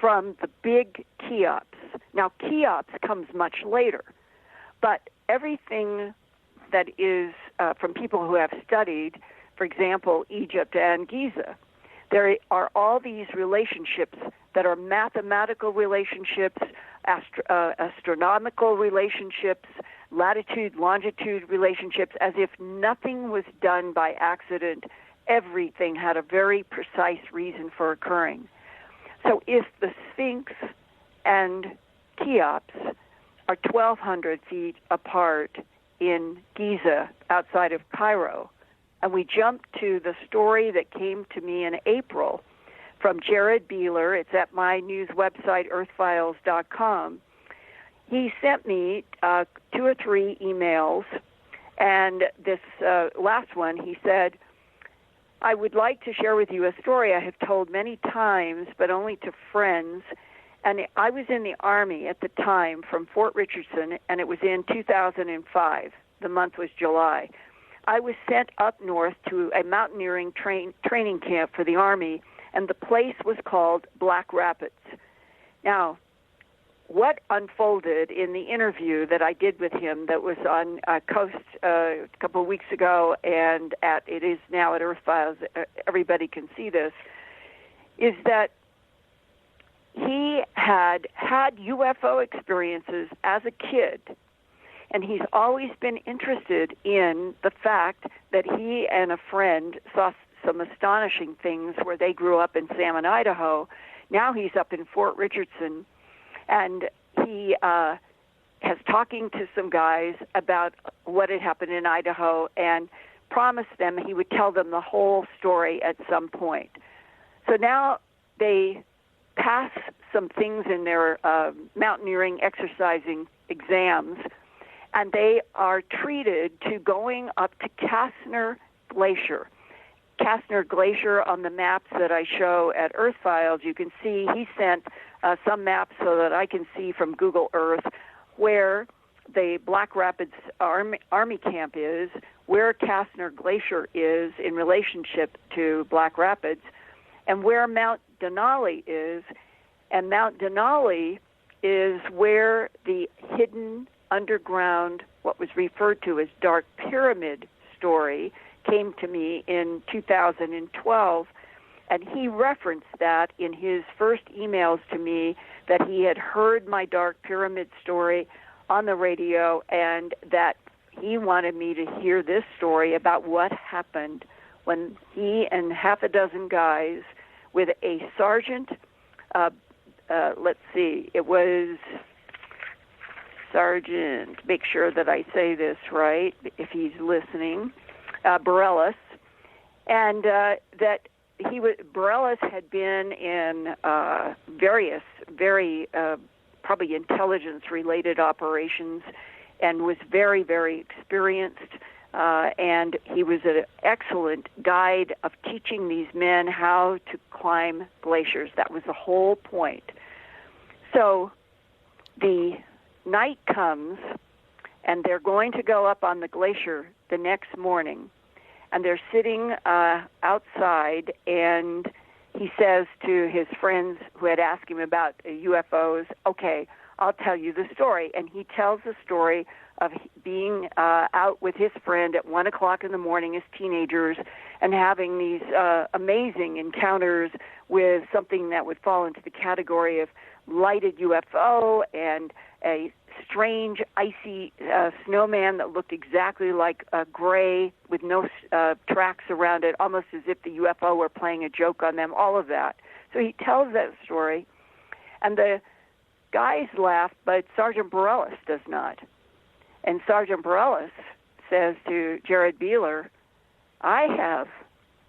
from the big Cheops. Now, Cheops comes much later, but everything that is from people who have studied, for example, Egypt and Giza, there are all these relationships that are mathematical relationships, astronomical relationships, latitude, longitude relationships, as if nothing was done by accident. Everything had a very precise reason for occurring. So if the Sphinx and Cheops are 1,200 feet apart in Giza, outside of Cairo, and we jump to the story that came to me in April from Jared Beeler, it's at my news website, earthfiles.com. He sent me 2 or 3 emails, and this last one, he said, I would like to share with you a story I have told many times, but only to friends. And I was in the Army at the time from Fort Richardson, and it was in 2005. The month was July. I was sent up north to a mountaineering training camp for the Army, and the place was called Black Rapids. Now, what unfolded in the interview that I did with him that was on Coast a couple of weeks ago, and it is now at Earth Files, everybody can see this, is that he had UFO experiences as a kid, and he's always been interested in the fact that he and a friend saw some astonishing things where they grew up in Salmon, Idaho. Now he's up in Fort Richardson, and he has talking to some guys about what had happened in Idaho and promised them he would tell them the whole story at some point. So now they pass some things in their mountaineering exercising exams, and they are treated to going up to Kastner Glacier. Kastner Glacier on the maps that I show at Earth Files, you can see he sent some maps so that I can see from Google Earth where the Black Rapids Army camp is, where Kastner Glacier is in relationship to Black Rapids, and where Mount Denali is. And Mount Denali is where the hidden underground, what was referred to as Dark Pyramid story, came to me in 2012, and he referenced that in his first emails to me, that he had heard my Dark Pyramid story on the radio, and that he wanted me to hear this story about what happened when he and half a dozen guys with a sergeant, let's see, it was Sergeant, make sure that I say this right, if he's listening, Borellis, and that Borellis had been in various, very probably intelligence-related operations, and was very, very experienced. And he was an excellent guide of teaching these men how to climb glaciers. That was the whole point. So the night comes, and they're going to go up on the glacier the next morning, and they're sitting outside, and he says to his friends who had asked him about UFOs, okay, I'll tell you the story. And he tells the story of being out with his friend at 1 o'clock in the morning as teenagers and having these amazing encounters with something that would fall into the category of lighted UFO and a strange, icy snowman that looked exactly like gray with no tracks around it, almost as if the UFO were playing a joke on them, all of that. So he tells that story, and the guys laugh, but Sergeant Bareilles does not. And Sergeant Bareilles says to Jared Beeler, I have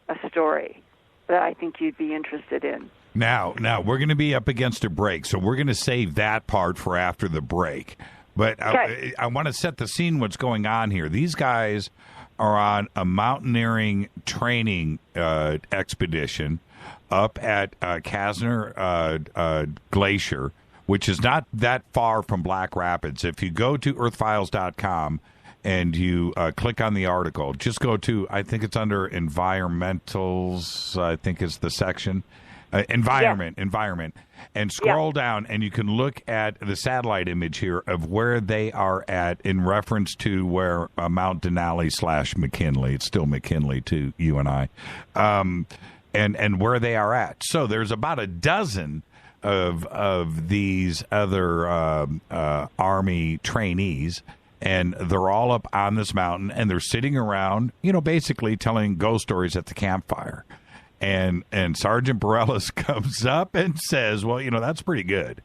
a story that I think you'd be interested in. Now, we're going to be up against a break, so we're going to save that part for after the break. But okay. I want to set the scene what's going on here. These guys are on a mountaineering training expedition up at Kasner Glacier, which is not that far from Black Rapids. If you go to earthfiles.com and you click on the article, just go to, I think it's under environmentals, I think is the section. Environment, and scroll down, and you can look at the satellite image here of where they are at in reference to where Mount Denali / McKinley. It's still McKinley to you and I, and where they are at. So there's about a dozen of these other Army trainees, and they're all up on this mountain, and they're sitting around, basically telling ghost stories at the campfire. And Sergeant Bareilles comes up and says, well, that's pretty good.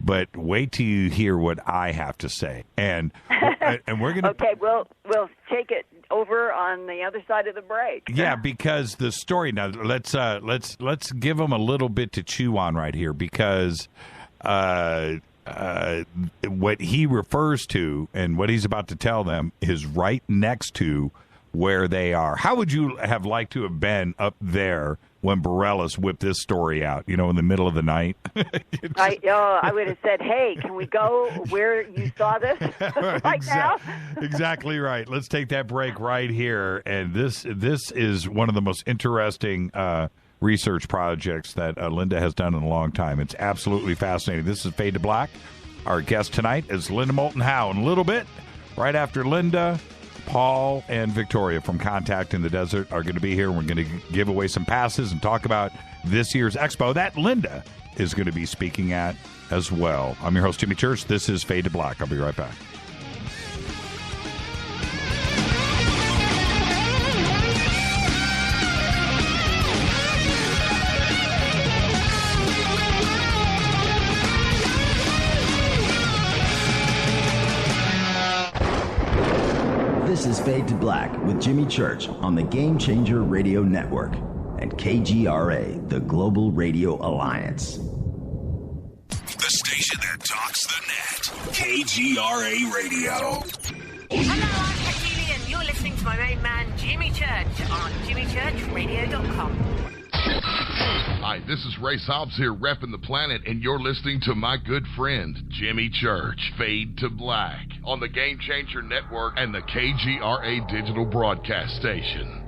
But wait till you hear what I have to say. And we're going to... Okay, we'll take it over on the other side of the break. Yeah, because the story... Now, let's give them a little bit to chew on right here, because what he refers to and what he's about to tell them is right next to where they are. How would you have liked to have been up there when Bareilles whipped this story out, in the middle of the night? I would have said, hey, can we go where you saw this right now? Exactly right. Let's take that break right here. And this is one of the most interesting research projects that Linda has done in a long time. It's absolutely fascinating. This is Fade to Black. Our guest tonight is Linda Moulton Howe. In a little bit, right after Linda, Paul and Victoria from Contact in the Desert are going to be here. We're going to give away some passes and talk about this year's expo that Linda is going to be speaking at as well. I'm your host, Jimmy Church. This is Fade to Black. I'll be right back. This is Fade to Black with Jimmy Church on the Game Changer Radio Network and KGRA, the Global Radio Alliance. The station that talks the net. KGRA Radio. Hello, I'm Katie, and you're listening to my main man, Jimmy Church, on jimmychurchradio.com. Hi, this is Ray Hobbs here, repping the planet, and you're listening to my good friend, Jimmy Church, Fade to Black, on the Game Changer Network and the KGRA Digital Broadcast Station.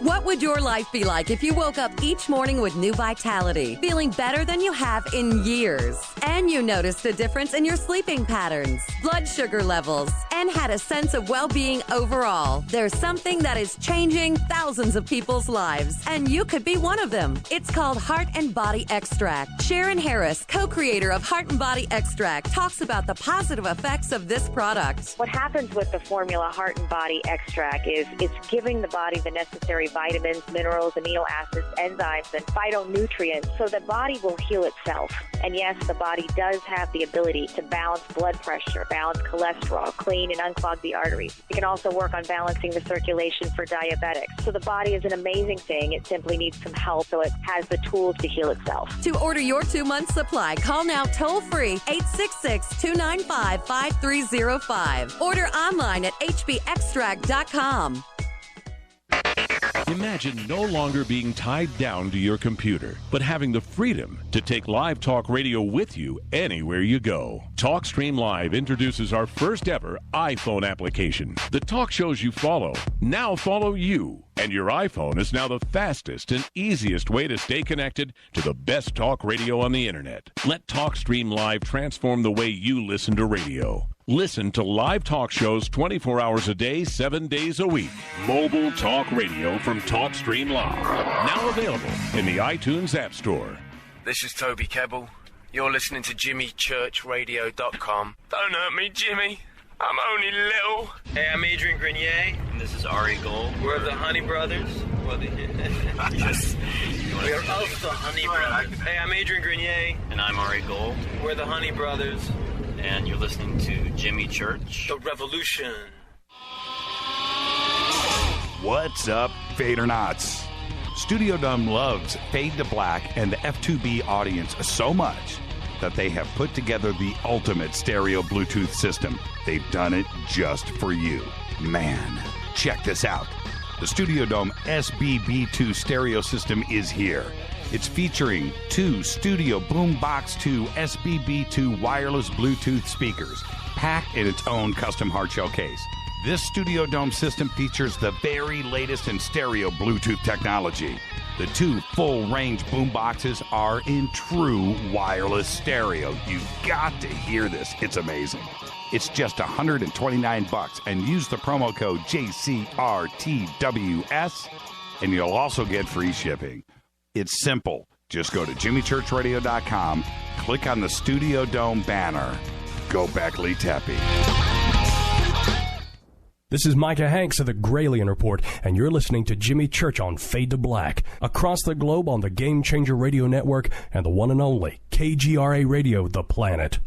What would your life be like if you woke up each morning with new vitality, feeling better than you have in years, and you noticed a difference in your sleeping patterns, blood sugar levels, and had a sense of well-being overall? There's something that is changing thousands of people's lives, and you could be one of them. It's called Heart and Body Extract. Sharon Harris, co-creator of Heart and Body Extract, talks about the positive effects of this product. What happens with the formula Heart and Body Extract is it's giving the body the necessary vitamins, minerals, amino acids, enzymes, and phytonutrients so the body will heal itself. And yes, the body does have the ability to balance blood pressure, balance cholesterol, clean and unclog the arteries. It can also work on balancing the circulation for diabetics. So the body is an amazing thing. It simply needs some help so it has the tools to heal itself. To order your 2-month supply, call now toll-free 866-295-5305. Order online at hbextract.com. Imagine no longer being tied down to your computer, but having the freedom to take live talk radio with you anywhere you go. TalkStream Live introduces our first ever iPhone application. The talk shows you follow now follow you, and your iPhone is now the fastest and easiest way to stay connected to the best talk radio on the internet. Let TalkStream Live transform the way you listen to radio. Listen to live talk shows 24 hours a day, 7 days a week. Mobile talk radio from TalkStream Live. Now available in the iTunes App Store. this is Toby Kebbell. You're listening to JimmyChurchRadio.com. Don't hurt me, Jimmy. I'm only little. Hey, I'm Adrian Grenier. And this is Ari Gold. We're the Honey Brothers. Yes. We're of the Honey Brothers. Hey, I'm Adrian Grenier. And I'm Ari Gold. We're the Honey Brothers. And you're listening to Jimmy Church. The Revolution. What's up, Fadernauts? Studio Dome loves Fade to Black and the F2B audience so much that they have put together the ultimate stereo Bluetooth system. They've done it just for you. Man, check this out. The Studio Dome SBB2 stereo system is here. It's featuring 2 Studio Boombox 2 SBB2 wireless Bluetooth speakers, packed in its own custom hardshell case. This Studio Dome system features the very latest in stereo Bluetooth technology. The 2 full-range boomboxes are in true wireless stereo. You've got to hear this. It's amazing. It's just $129 and use the promo code JCRTWS and you'll also get free shipping. It's simple. Just go to JimmyChurchRadio.com, click on the Studio Dome banner. Go Beckley Teppy. This is Micah Hanks of the Gralien Report, and you're listening to Jimmy Church on Fade to Black, across the globe on the Game Changer Radio Network and the one and only KGRA Radio, The Planet.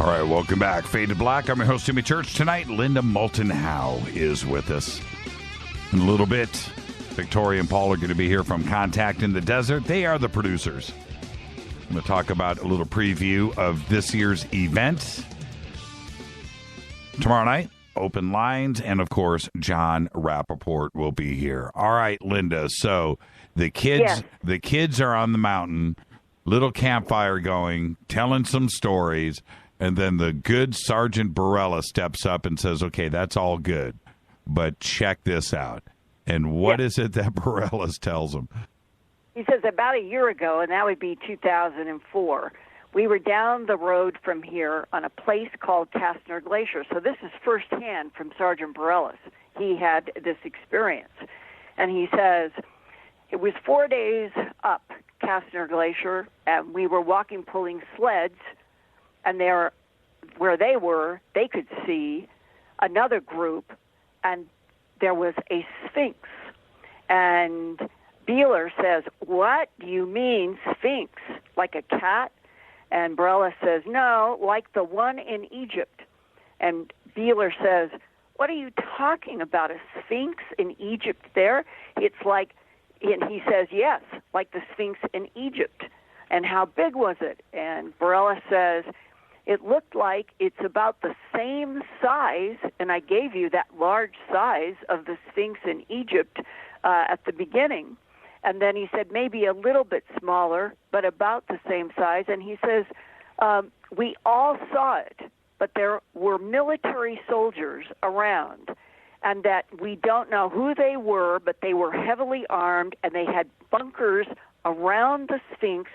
All right, welcome back. Fade to Black. I'm your host, Jimmy Church. Tonight, Linda Moulton Howe is with us. In a little bit, Victoria and Paul are going to be here from Contact in the Desert. They are the producers. I'm going to talk about a little preview of this year's event. Tomorrow night, open lines, and of course, John Rappaport will be here. All right, Linda. So the kids are on the mountain, little campfire going, telling some stories. And then the good Sergeant Barella steps up and says, okay, that's all good, but check this out. And what is it that Barella tells him? He says about a year ago, and that would be 2004, we were down the road from here on a place called Kastner Glacier. So this is firsthand from Sergeant Barella. He had this experience. And he says, it was 4 days up Kastner Glacier, and we were walking, pulling sleds, and there, where they were, they could see another group, and there was a Sphinx. And Beeler says, what do you mean Sphinx? Like a cat? And Barella says, no, like the one in Egypt. And Beeler says, what are you talking about, a Sphinx in Egypt there? It's like, and he says, yes, like the Sphinx in Egypt. And how big was it? And Barella says, it looked like it's about the same size, and I gave you that large size of the Sphinx in Egypt at the beginning. And then he said maybe a little bit smaller, but about the same size. And he says, we all saw it, but there were military soldiers around, and that we don't know who they were, but they were heavily armed, and they had bunkers around the Sphinx,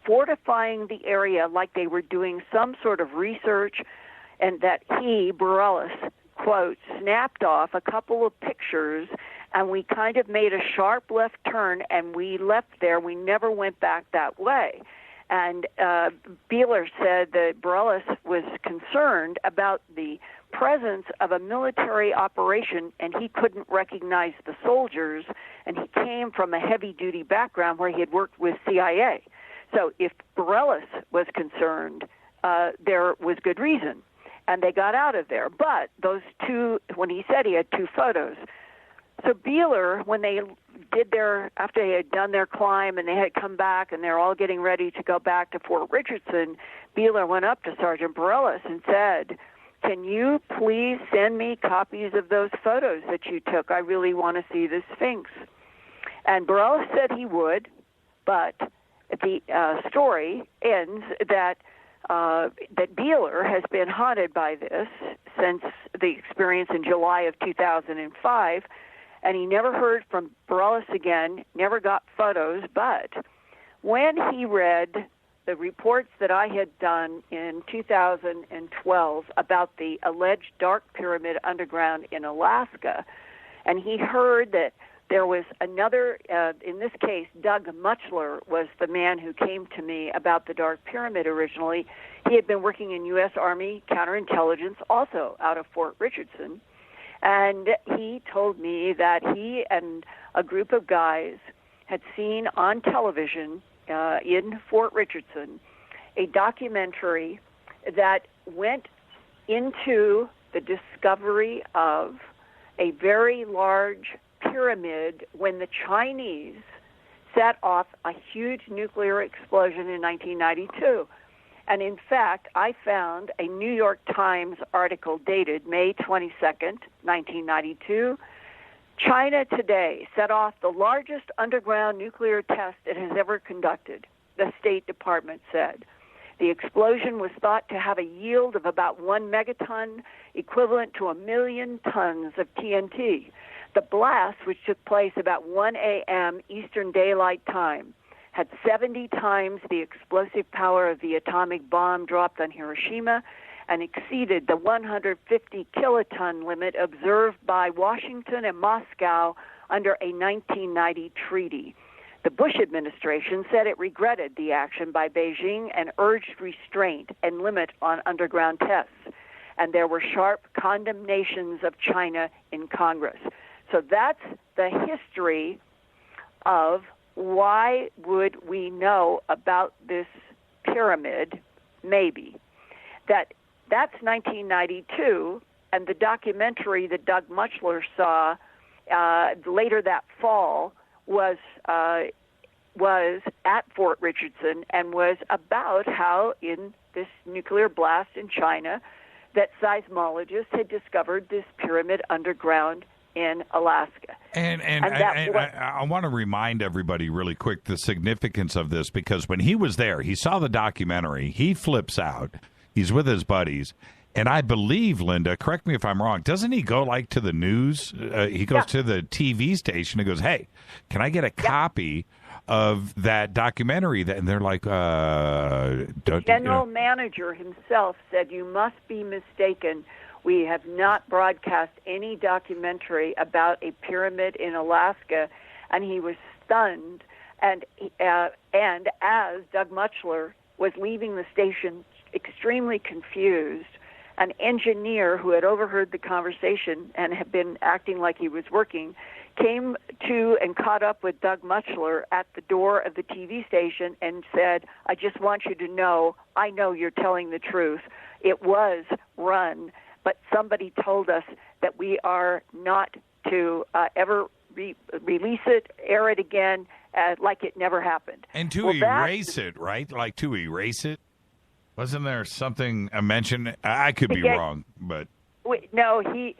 fortifying the area like they were doing some sort of research, and that he, Borellis, quote, snapped off a couple of pictures, and we kind of made a sharp left turn, and we left there. We never went back that way. And Beeler said that Borellis was concerned about the presence of a military operation, and he couldn't recognize the soldiers, and he came from a heavy-duty background where he had worked with CIA. So if Borellis was concerned, there was good reason, and they got out of there. But those two, when he said he had 2 photos, so Beeler, when they did after they had done their climb and they had come back and they're all getting ready to go back to Fort Richardson, Beeler went up to Sergeant Borellis and said, can you please send me copies of those photos that you took? I really want to see the Sphinx. And Borellis said he would, but the story ends that Beeler has been haunted by this since the experience in July of 2005, and he never heard from Borellus again, never got photos. But when he read the reports that I had done in 2012 about the alleged Dark Pyramid underground in Alaska, and he heard that there was another, in this case, Doug Muchler was the man who came to me about the Dark Pyramid originally. He had been working in U.S. Army counterintelligence, also out of Fort Richardson. And he told me that he and a group of guys had seen on television in Fort Richardson a documentary that went into the discovery of a very large pyramid when the Chinese set off a huge nuclear explosion in 1992. And in fact, I found a New York Times article dated May 22nd, 1992. China today set off the largest underground nuclear test it has ever conducted, the State Department said. The explosion was thought to have a yield of about 1 megaton, equivalent to 1 million tons of TNT. The blast, which took place about 1 a.m. Eastern Daylight Time, had 70 times the explosive power of the atomic bomb dropped on Hiroshima and exceeded the 150 kiloton limit observed by Washington and Moscow under a 1990 treaty. The Bush administration said it regretted the action by Beijing and urged restraint and limit on underground tests. And there were sharp condemnations of China in Congress. So that's the history of why would we know about this pyramid, maybe. That's 1992, and the documentary that Doug Muchler saw later that fall was at Fort Richardson and was about how in this nuclear blast in China that seismologists had discovered this pyramid underground in Alaska. And I want to remind everybody really quick the significance of this, because when he was there, he saw the documentary, he flips out, he's with his buddies, and I believe, Linda, correct me if I'm wrong, doesn't he go like to the news? He goes to the TV station and goes, hey, can I get a copy of that documentary? And they're like, the general manager himself said, you must be mistaken. We have not broadcast any documentary about a pyramid in Alaska, and he was stunned. And as Doug Muchler was leaving the station extremely confused, an engineer who had overheard the conversation and had been acting like he was working came to and caught up with Doug Muchler at the door of the TV station and said, I just want you to know, I know you're telling the truth. It was run, but somebody told us that we are not to ever release it, air it again, like it never happened. And to erase it, right? Like to erase it? Wasn't there something mentioned? I could be wrong, but... No, he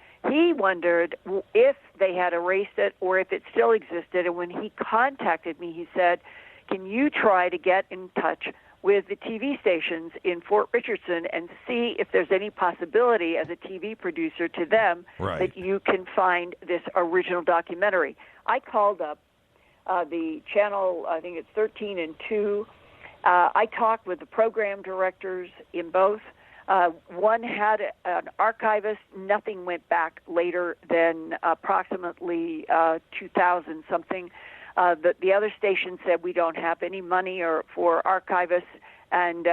wondered if they had erased it or if it still existed. And when he contacted me, he said, can you try to get in touch with the TV stations in Fort Richardson and see if there's any possibility as a TV producer to them that you can find this original documentary. I called up the channel, I think it's 13 and 2. I talked with the program directors in both. One had an archivist. Nothing went back later than approximately 2000-something. The other station said we don't have any money for archivists, and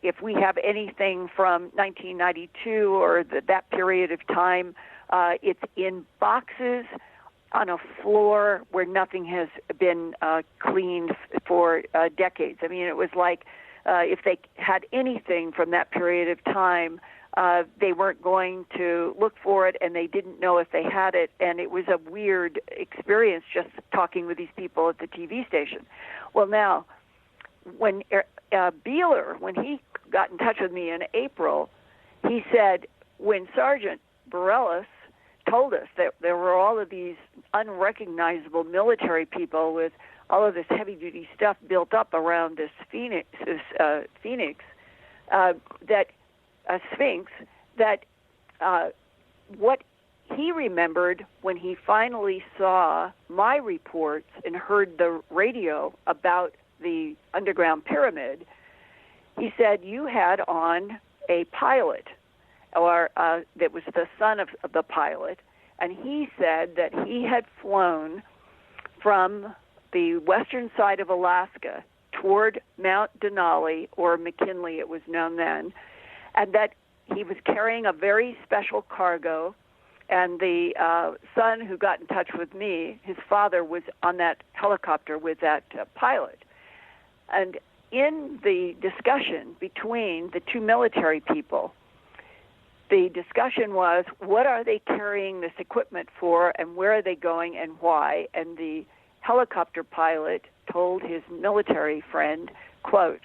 if we have anything from 1992 or that period of time, it's in boxes on a floor where nothing has been cleaned for decades. I mean, it was like if they had anything from that period of time, they weren't going to look for it, and they didn't know if they had it, and it was a weird experience just talking with these people at the TV station. Well, now, when Beeler, when he got in touch with me in April, he said when Sergeant Borellus told us that there were all of these unrecognizable military people with all of this heavy-duty stuff built up around this Sphinx, that Sphinx, that what he remembered when he finally saw my reports and heard the radio about the underground pyramid, he said, you had on a pilot, or that was the son of the pilot, and he said that he had flown from the western side of Alaska toward Mount Denali, or McKinley it was known then, and that he was carrying a very special cargo, and the son who got in touch with me, his father was on that helicopter with that pilot. And in the discussion between the two military people, the discussion was, what are they carrying this equipment for, and where are they going, and why? And the helicopter pilot told his military friend, quote,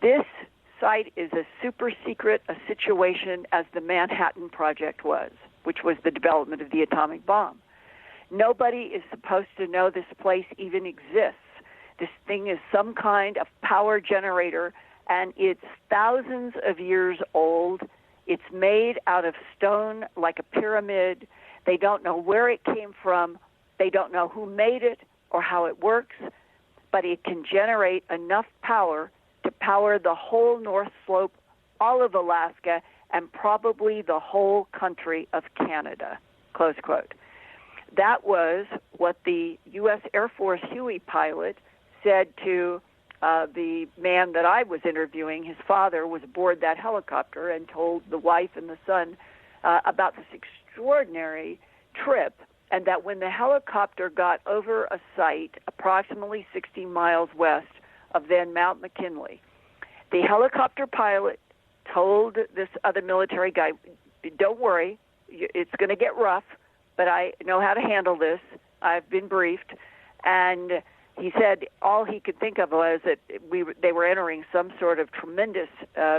this site is as super secret a situation as the Manhattan Project was, which was the development of the atomic bomb. Nobody is supposed to know this place even exists. This thing is some kind of power generator, and it's thousands of years old. It's made out of stone like a pyramid. They don't know where it came from. They don't know who made it or how it works, but it can generate enough power to power the whole North Slope, all of Alaska, and probably the whole country of Canada, close quote. That was what the U.S. Air Force Huey pilot said to the man that I was interviewing. His father was aboard that helicopter and told the wife and the son about this extraordinary trip, and that when the helicopter got over a site approximately 60 miles west of then Mount McKinley, the helicopter pilot told this other military guy, don't worry, it's going to get rough, but I know how to handle this. I've been briefed. And he said all he could think of was that they were entering some sort of tremendous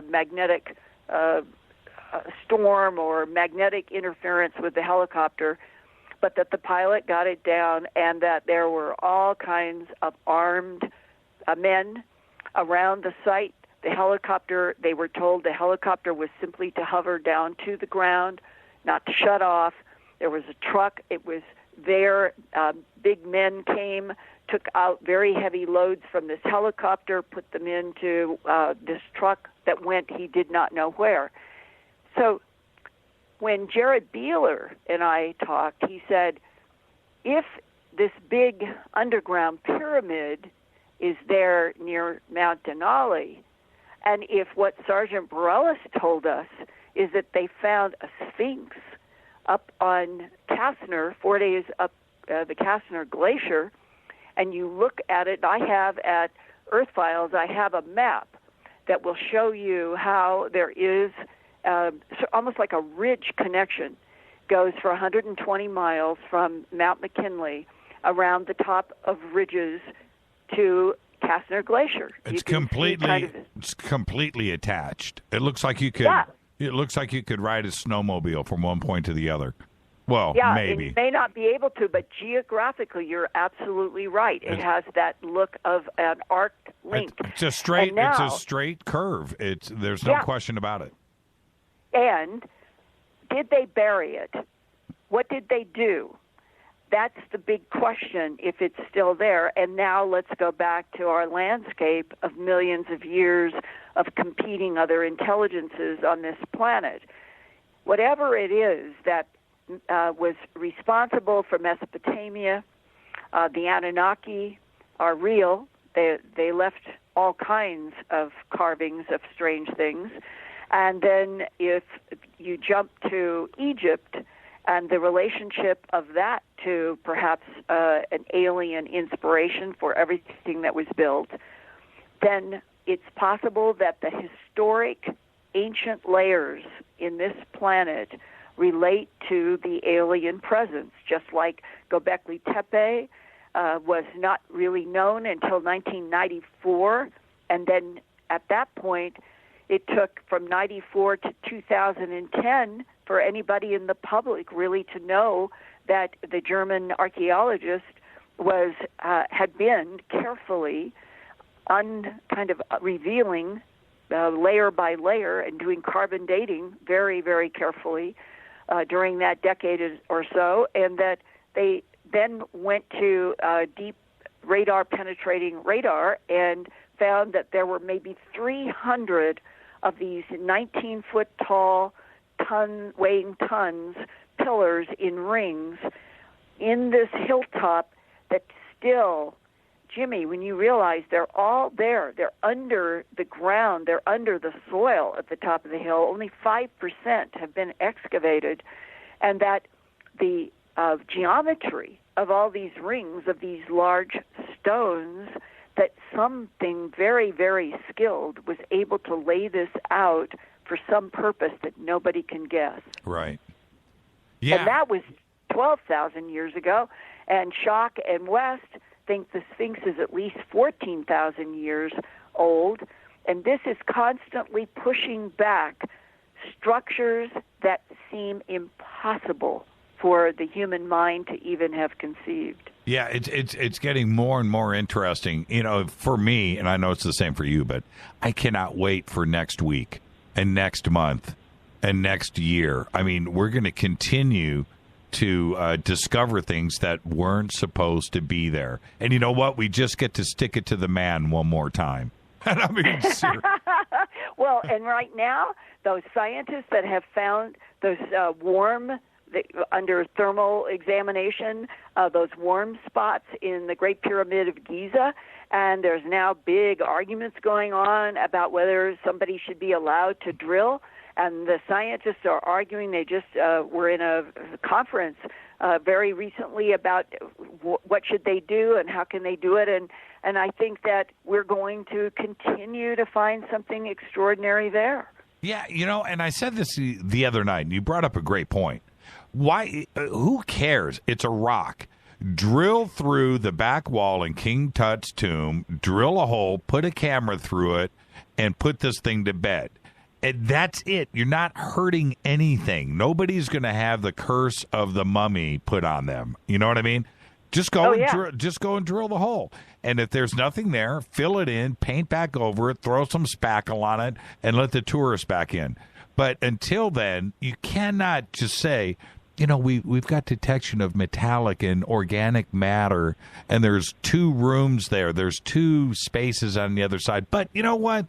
magnetic storm or magnetic interference with the helicopter, but that the pilot got it down, and that there were all kinds of armed men around the site. The helicopter, they were told the helicopter was simply to hover down to the ground, not to shut off. There was a truck. It was there. Big men came, took out very heavy loads from this helicopter, put them into this truck that went he did not know where. So when Jared Beeler and I talked, he said, if this big underground pyramid is there near Mount Denali, and if what Sergeant Bareilles told us is that they found a Sphinx up on Kastner, 4 days up the Kastner Glacier, and you look at it, I have at Earth Files, I have a map that will show you how there is almost like a ridge connection, goes for 120 miles from Mount McKinley around the top of ridges to Kastner Glacier. It's completely attached. It looks like you could. Yeah. It looks like you could ride a snowmobile from one point to the other. Well, yeah, maybe. You may not be able to, but geographically, you're absolutely right. It has that look of an arced link. It's a straight. Now, it's a straight curve. There's no question about it. And did they bury it? What did they do? That's the big question, if it's still there. And now let's go back to our landscape of millions of years of competing other intelligences on this planet. Whatever it is that was responsible for Mesopotamia, the Anunnaki are real. They left all kinds of carvings of strange things. And then if you jump to Egypt and the relationship of that to perhaps an alien inspiration for everything that was built, then it's possible that the historic ancient layers in this planet relate to the alien presence, just like Göbekli Tepe was not really known until 1994, and then at that point it took from 94 to 2010 for anybody in the public really to know that the German archaeologist had been carefully revealing layer by layer and doing carbon dating very, very carefully during that decade or so, and that they then went to deep radar-penetrating radar and found that there were maybe 300 of these 19-foot-tall, weighing tons, pillars in rings in this hilltop that still, Jimmy, when you realize they're all there, they're under the ground, they're under the soil at the top of the hill, only 5% have been excavated, and that the geometry of all these rings, of these large stones, that something very, very skilled was able to lay this out for some purpose that nobody can guess. Right. Yeah. And that was 12,000 years ago, and Schock and West think the Sphinx is at least 14,000 years old, and this is constantly pushing back structures that seem impossible for the human mind to even have conceived. Yeah, it's getting more and more interesting. You know, for me, and I know it's the same for you, but I cannot wait for next week and next month and next year. I mean, we're going to continue to discover things that weren't supposed to be there. And you know what? We just get to stick it to the man one more time. And I mean, well, and right now, those scientists that have found those under thermal examination, those warm spots in the Great Pyramid of Giza, and there's now big arguments going on about whether somebody should be allowed to drill. And the scientists are arguing. They just were in a conference very recently about what should they do and how can they do it. And I think that we're going to continue to find something extraordinary there. Yeah, you know, and I said this the other night, and you brought up a great point. Why? Who cares? It's a rock. Drill through the back wall in King Tut's tomb, drill a hole, put a camera through it, and put this thing to bed. And that's it. You're not hurting anything. Nobody's going to have the curse of the mummy put on them. You know what I mean? Just go and drill the hole. And if there's nothing there, fill it in, paint back over it, throw some spackle on it, and let the tourists back in. But until then, you cannot just say, you know, we've got detection of metallic and organic matter, and there's 2 rooms there. There's 2 spaces on the other side. But you know what?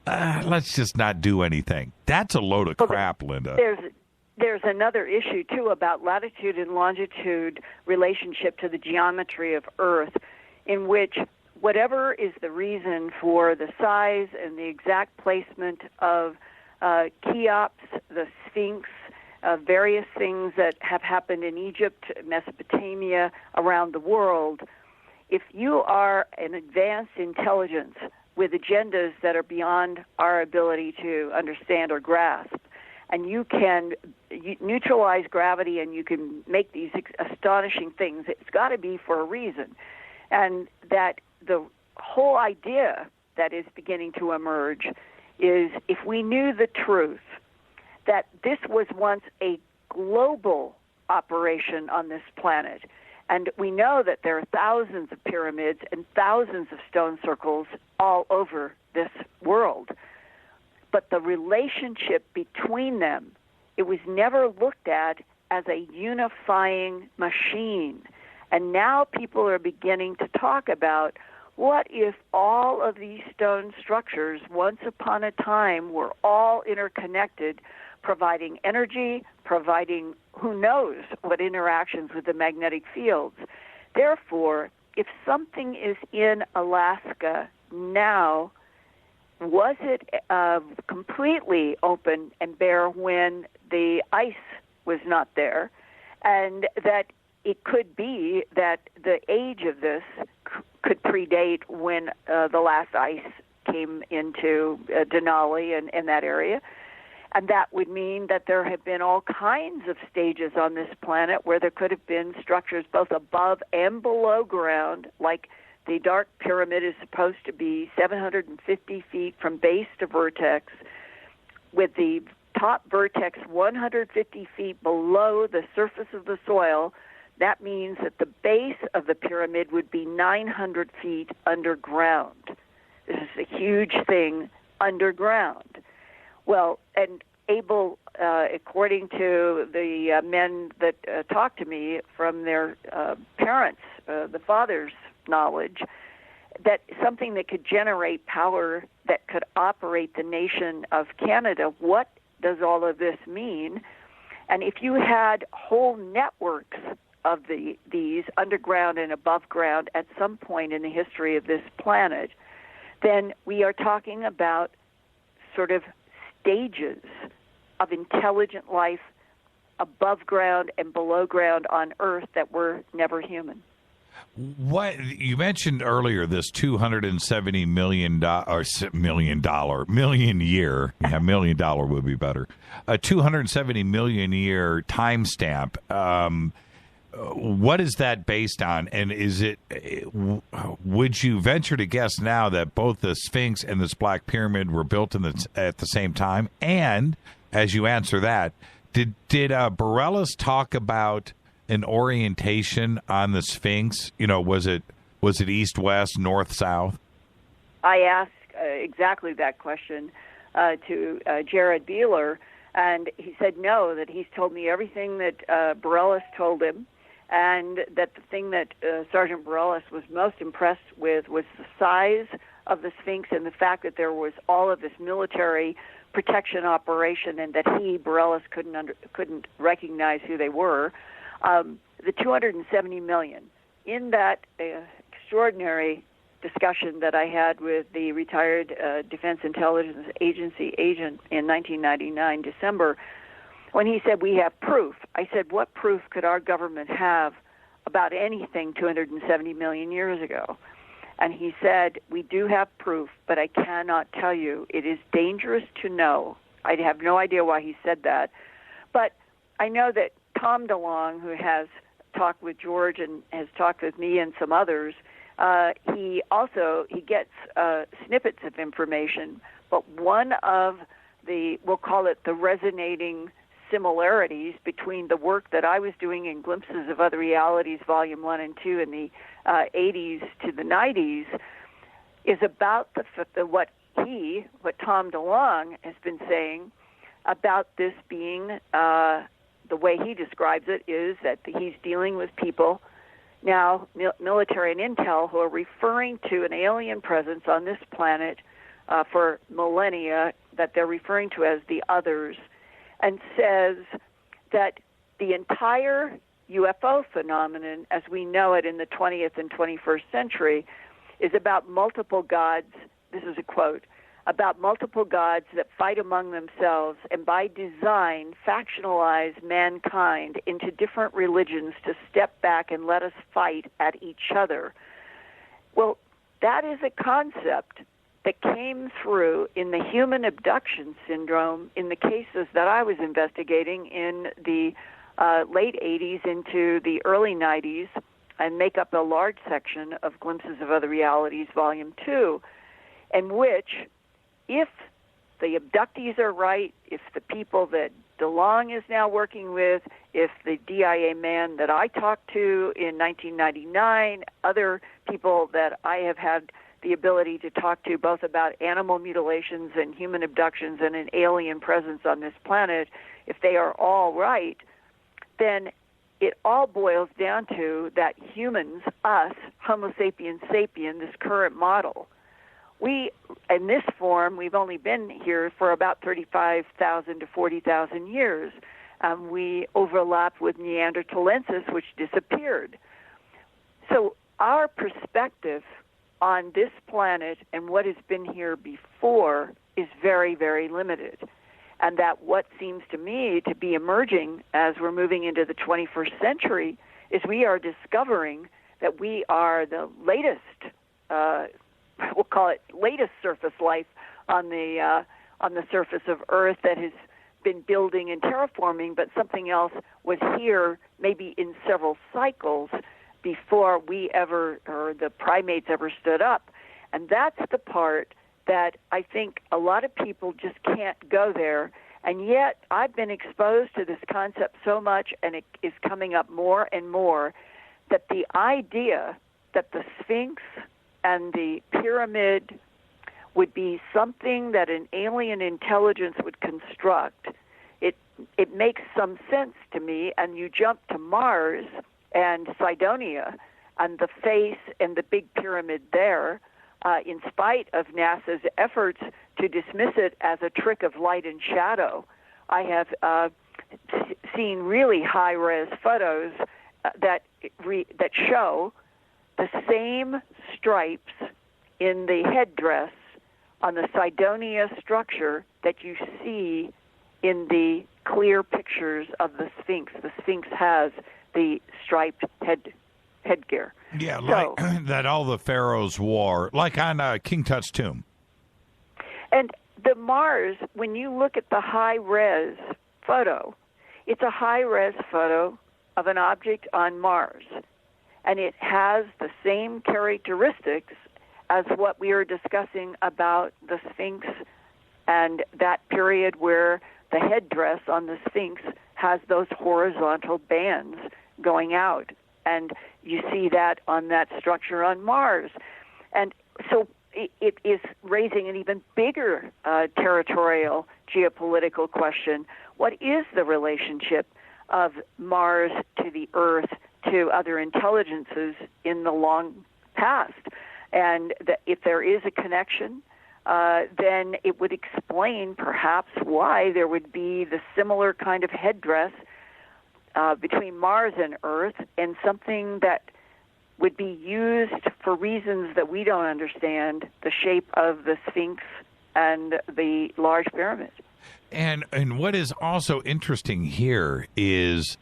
Let's just not do anything. That's a load of crap, Linda. There's another issue, too, about latitude and longitude relationship to the geometry of Earth, in which whatever is the reason for the size and the exact placement of Cheops, the Sphinx, various things that have happened in Egypt, Mesopotamia, around the world, if you are an advanced intelligence with agendas that are beyond our ability to understand or grasp, and you can neutralize gravity and you can make these astonishing things, it's got to be for a reason. And that the whole idea that is beginning to emerge is, if we knew the truth, that this was once a global operation on this planet, and we know that there are thousands of pyramids and thousands of stone circles all over this world. But the relationship between them, it was never looked at as a unifying machine. And now people are beginning to talk about, what if all of these stone structures, once upon a time, were all interconnected, providing energy, providing who knows what interactions with the magnetic fields. Therefore, if something is in Alaska now, was it completely open and bare when the ice was not there? And that it could be that the age of this could predate when the last ice came into Denali and that area. And that would mean that there have been all kinds of stages on this planet where there could have been structures both above and below ground, like the Dark Pyramid is supposed to be 750 feet from base to vertex, with the top vertex 150 feet below the surface of the soil. That means that the base of the pyramid would be 900 feet underground. This is a huge thing underground. Well, and able, according to the men that talked to me from their parents, the father's knowledge, that something that could generate power that could operate the nation of Canada. What does all of this mean? And if you had whole networks of these underground and above ground at some point in the history of this planet, then we are talking about sort of stages of intelligent life above ground and below ground on Earth that were never human. What you mentioned earlier, this $270 million year, $1 million would be better, a 270 million year timestamp. What is that based on? And is it? Would you venture to guess now that both the Sphinx and this Black Pyramid were built at the same time? And as you answer that, did Borellus talk about an orientation on the Sphinx? You know, was it east, west, north, south? I asked exactly that question to Jared Beeler, and he said no, that he's told me everything that Borellus told him, and that the thing that Sergeant Borellus was most impressed with was the size of the Sphinx and the fact that there was all of this military protection operation, and that Borellus couldn't recognize who they were. The 270 million. In that extraordinary discussion that I had with the retired Defense Intelligence Agency agent in 1999, December, when he said, we have proof, I said, what proof could our government have about anything 270 million years ago? And he said, we do have proof, but I cannot tell you. It is dangerous to know. I have no idea why he said that. But I know that Tom DeLong, who has talked with George and has talked with me and some others, he gets snippets of information. But one of we'll call it the resonating similarities between the work that I was doing in Glimpses of Other Realities, Volume 1 and 2 in the 80s to the 90s, is about what Tom DeLong has been saying about this being, the way he describes it is that he's dealing with people now, military and intel, who are referring to an alien presence on this planet for millennia that they're referring to as the others, and says that the entire UFO phenomenon, as we know it in the 20th and 21st century, is about multiple gods. This is a quote, about multiple gods that fight among themselves and by design factionalize mankind into different religions to step back and let us fight at each other. Well, that is a concept that came through in the human abduction syndrome in the cases that I was investigating in the late 80s into the early 90s and make up a large section of Glimpses of Other Realities, Volume 2, in which, if the abductees are right, if the people that DeLong is now working with, if the DIA man that I talked to in 1999, other people that I have had the ability to talk to both about animal mutilations and human abductions and an alien presence on this planet, if they are all right, then it all boils down to that humans, us, Homo sapiens sapien, this current model, we, in this form, we've only been here for about 35,000 to 40,000 years. We overlap with Neanderthalensis, which disappeared. So our perspective on this planet and what has been here before is very, very limited. And that what seems to me to be emerging as we're moving into the 21st century is we are discovering that we are the latest, we'll call it latest surface life on the surface of Earth that has been building and terraforming, but something else was here maybe in several cycles before we ever, or the primates ever stood up. And that's the part that I think a lot of people just can't go there. And yet I've been exposed to this concept so much, and it is coming up more and more, that the idea that the Sphinx and the pyramid would be something that an alien intelligence would construct it makes some sense to me. And you jump to Mars and Cydonia and the face and the big pyramid there, in spite of NASA's efforts to dismiss it as a trick of light and shadow. I have seen really high-res photos that show the same stripes in the headdress on the Cydonia structure that you see in the clear pictures of the Sphinx. The Sphinx has the striped headgear. Yeah, like that all the pharaohs wore, like on King Tut's tomb. And the Mars, when you look at the high-res photo, it's a high-res photo of an object on Mars. And it has the same characteristics as what we are discussing about the Sphinx and that period where the headdress on the Sphinx has those horizontal bands going out. And you see that on that structure on Mars. And so it is raising an even bigger territorial geopolitical question. What is the relationship of Mars to the Earth to other intelligences in the long past? And that if there is a connection, then it would explain perhaps why there would be the similar kind of headdress between Mars and Earth, and something that would be used for reasons that we don't understand, the shape of the Sphinx and the large pyramid. And what is also interesting here is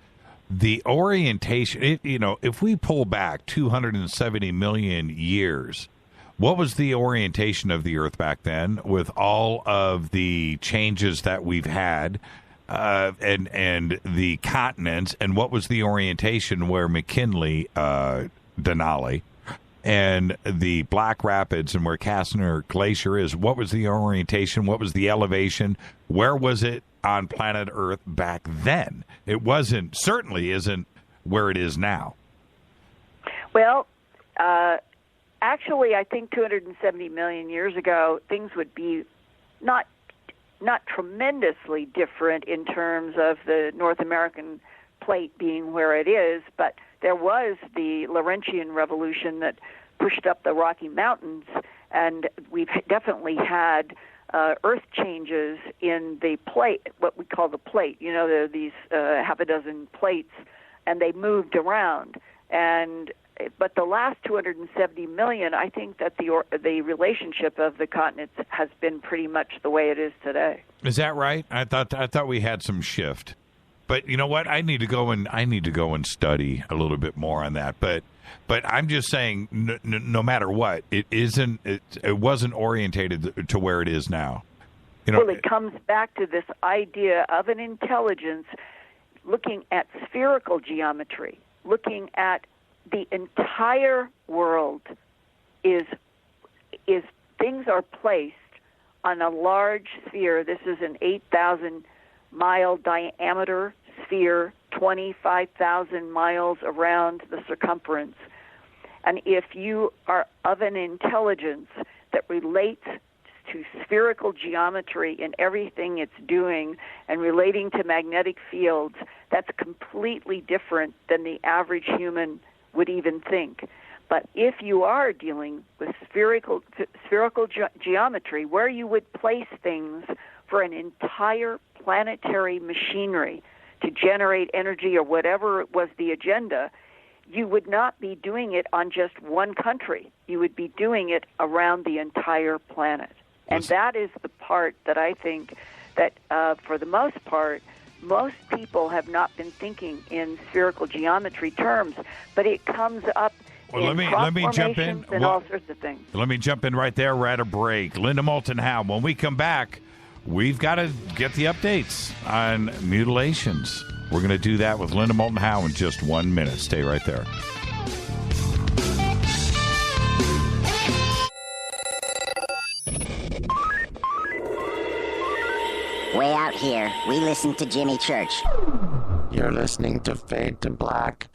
the orientation. If we pull back 270 million years, what was the orientation of the Earth back then with all of the changes that we've had? And the continents, and what was the orientation where McKinley, Denali, and the Black Rapids, and where Kastner Glacier is? What was the orientation? What was the elevation? Where was it on planet Earth back then? It certainly isn't where it is now. Well, actually, I think 270 million years ago, things would be not tremendously different in terms of the North American plate being where it is, but there was the Laurentian Revolution that pushed up the Rocky Mountains, and we've definitely had earth changes in the plate, what we call the plate. There are these half a dozen plates, and they moved around. But the last 270 million, I think that the relationship of the continents has been pretty much the way it is today. Is that right? I thought we had some shift. But you know what? I need to go and study a little bit more on that. But I'm just saying, no matter what, it wasn't orientated to where it is now. Well, it comes back to this idea of an intelligence looking at spherical geometry, looking at the entire world is things are placed on a large sphere. This is an 8,000-mile diameter sphere, 25,000 miles around the circumference. And if you are of an intelligence that relates to spherical geometry in everything it's doing and relating to magnetic fields, that's completely different than the average human would even think. But if you are dealing with spherical geometry, where you would place things for an entire planetary machinery to generate energy or whatever was the agenda, you would not be doing it on just one country. You would be doing it around the entire planet. And that is the part that I think that, for the most part, most people have not been thinking in spherical geometry terms, but it comes up in let me jump in. And all sorts of things. Let me jump in right there. We're at a break. Linda Moulton Howe. When we come back, we've got to get the updates on mutilations. We're going to do that with Linda Moulton Howe in just 1 minute. Stay right there. Way out here, we listen to Jimmy Church. You're listening to Fade to Black.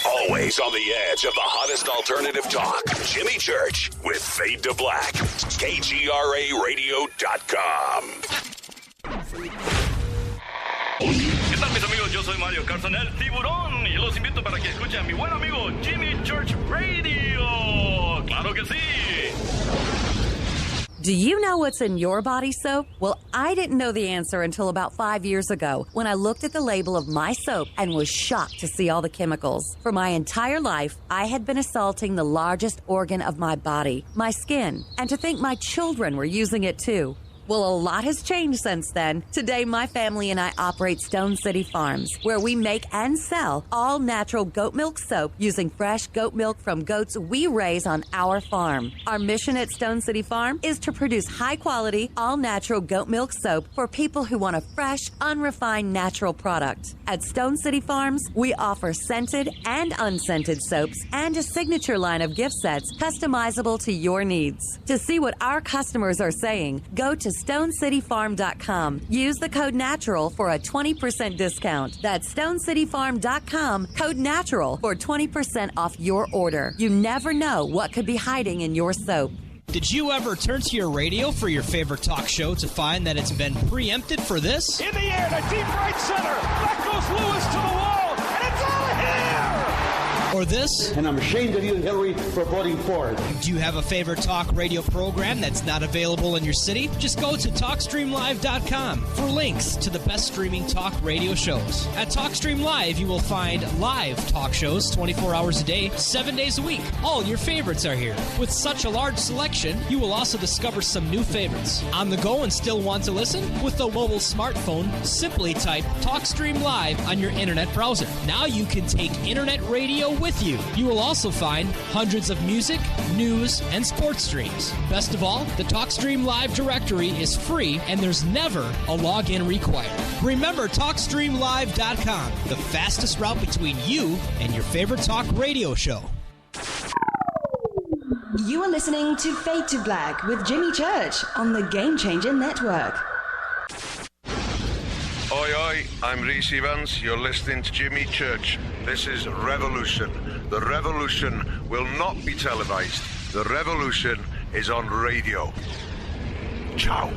Always on the edge of the hottest alternative talk. Jimmy Church with Fade to Black. KGRAradio.com. mis amigos, yo soy Mario Carson, el tiburón, y los invito para que escuchen a mi buen amigo Jimmy Church Radio. ¡Claro que sí! Do you know what's in your body soap? Well, I didn't know the answer until about 5 years ago when I looked at the label of my soap and was shocked to see all the chemicals. For my entire life, I had been assaulting the largest organ of my body, my skin, and to think my children were using it too. Well, a lot has changed since then. Today, my family and I operate Stone City Farms, where we make and sell all-natural goat milk soap using fresh goat milk from goats we raise on our farm. Our mission at Stone City Farm is to produce high-quality, all-natural goat milk soap for people who want a fresh, unrefined, natural product. At Stone City Farms, we offer scented and unscented soaps and a signature line of gift sets customizable to your needs. To see what our customers are saying, go to StoneCityFarm.com. Use the code NATURAL for a 20% discount. That's StoneCityFarm.com, code NATURAL for 20% off your order. You never know what could be hiding in your soap. Did you ever turn to your radio for your favorite talk show to find that it's been preempted for this? In the air to deep right center. Back goes Lewis to the wall, and it's out of here! Or this? And I'm ashamed of you, Hillary, for voting for it. Do you have a favorite talk radio program that's not available in your city? Just go to TalkStreamLive.com for links to the best streaming talk radio shows. At TalkStream Live, you will find live talk shows 24 hours a day, 7 days a week. All your favorites are here. With such a large selection, you will also discover some new favorites. On the go and still want to listen? With a mobile smartphone, simply type TalkStream Live on your internet browser. Now you can take internet radio with you. You will also find hundreds of music, news, and sports streams. Best of all, the TalkStream Live directory is free and there's never a login required. Remember TalkStreamLive.com, the fastest route between you and your favorite talk radio show. You are listening to Fade to Black with Jimmy Church on the Game Changer Network. Oi, oi, I'm Reese Evans. You're listening to Jimmy Church. This is Revolution. The revolution will not be televised. The revolution is on radio. Ciao.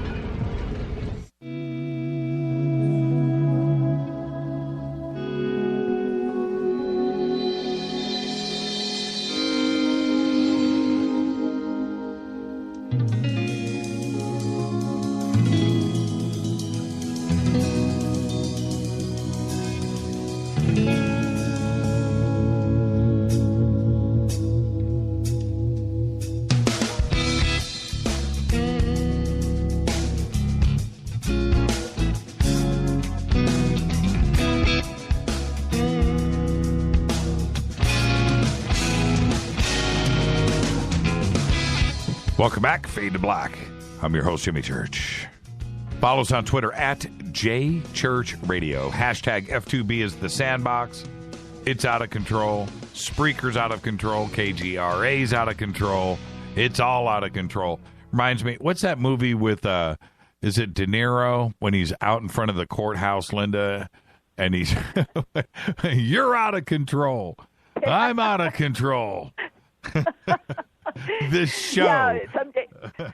Welcome back, Fade to Black. I'm your host, Jimmy Church. Follow us on Twitter at JChurchRadio. Hashtag F2B is the sandbox. It's out of control. Spreaker's out of control. KGRA's out of control. It's all out of control. Reminds me, what's that movie with, is it De Niro when he's out in front of the courthouse, Linda, and he's, you're out of control. I'm out of control. This show. Yeah,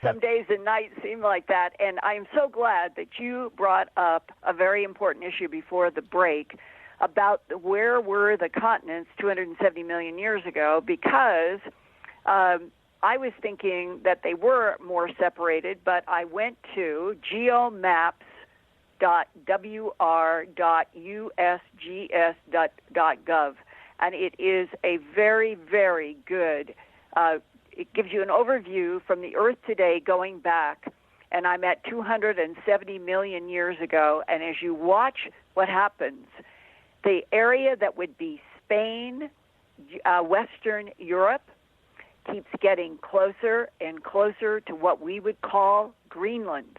some days and nights seem like that. And I'm so glad that you brought up a very important issue before the break about where were the continents 270 million years ago, because I was thinking that they were more separated, but I went to geomaps.wr.usgs.gov, and it is a very, very good it gives you an overview from the Earth today going back, and I'm at 270 million years ago, and as you watch what happens, the area that would be Spain, Western Europe, keeps getting closer and closer to what we would call Greenland.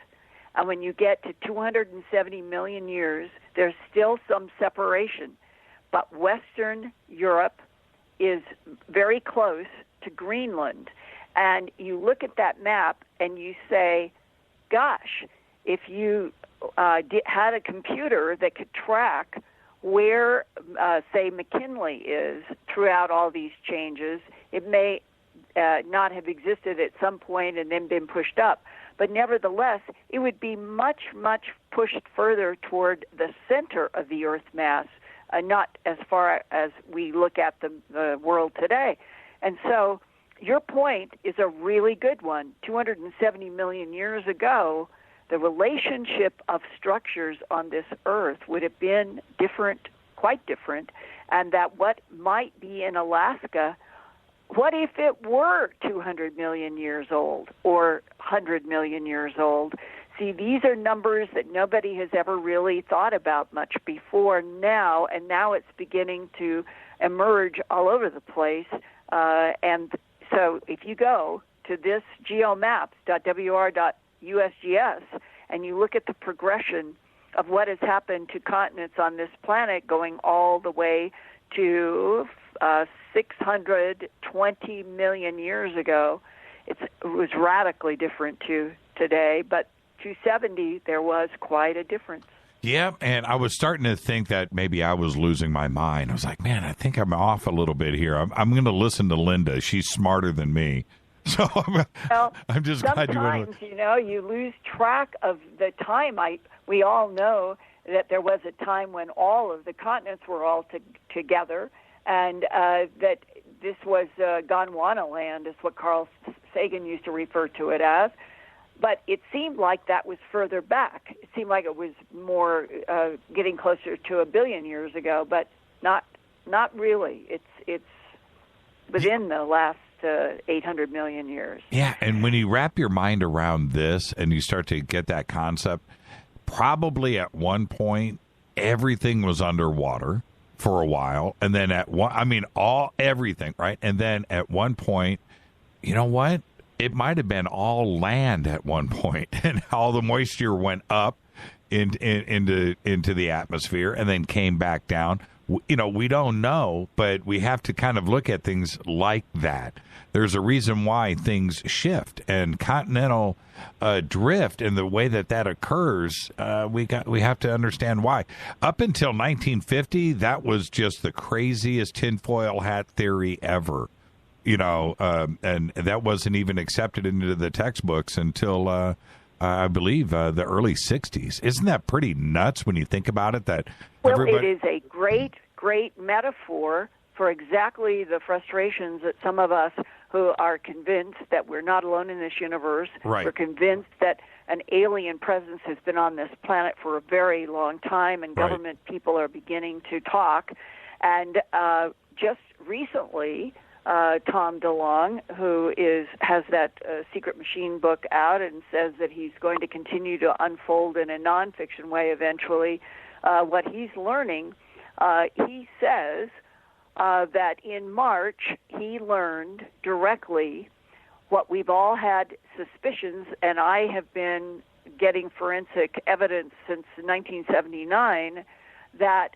And when you get to 270 million years, there's still some separation, but Western Europe is very close to Greenland, and you look at that map and you say, gosh, if you had a computer that could track where, say, McKinley is throughout all these changes, it may not have existed at some point and then been pushed up. But nevertheless, it would be much, much pushed further toward the center of the Earth mass, not as far as we look at the world today. And so your point is a really good one. 270 million years ago, the relationship of structures on this Earth would have been different, quite different, and that what might be in Alaska, what if it were 200 million years old or 100 million years old? See, these are numbers that nobody has ever really thought about much before now, and now it's beginning to emerge all over the place. And so if you go to this geomaps.wr.usgs and you look at the progression of what has happened to continents on this planet going all the way to 620 million years ago, it was radically different to today, but 270, there was quite a difference. Yeah, and I was starting to think that maybe I was losing my mind. I was like, man, I think I'm off a little bit here. I'm going to listen to Linda. She's smarter than me. So I'm just glad you went. Sometimes, you lose track of the time. We all know that there was a time when all of the continents were all together, and that this was Gondwana land, is what Carl Sagan used to refer to it as. But it seemed like that was further back. It seemed like it was more getting closer to 1 billion years ago, but not really. It's within the last 800 million years. Yeah, and when you wrap your mind around this and you start to get that concept, probably at one point everything was underwater for a while, and then everything, right? And then at one point, you know what? It might have been all land at one point, and all the moisture went up into the atmosphere and then came back down. We don't know, but we have to kind of look at things like that. There's a reason why things shift, and continental drift and the way that occurs, we have to understand why. Up until 1950, that was just the craziest tinfoil hat theory ever. And that wasn't even accepted into the textbooks until, I believe, the early 60s. Isn't that pretty nuts when you think about it? It is a great, great metaphor for exactly the frustrations that some of us who are convinced that we're not alone in this universe, right. We're convinced that an alien presence has been on this planet for a very long time, and government people are beginning to talk. And just recently, Tom DeLonge, who has that Secret Machine book out and says that he's going to continue to unfold in a nonfiction way eventually what he's learning. He says that in March he learned directly what we've all had suspicions, and I have been getting forensic evidence since 1979, that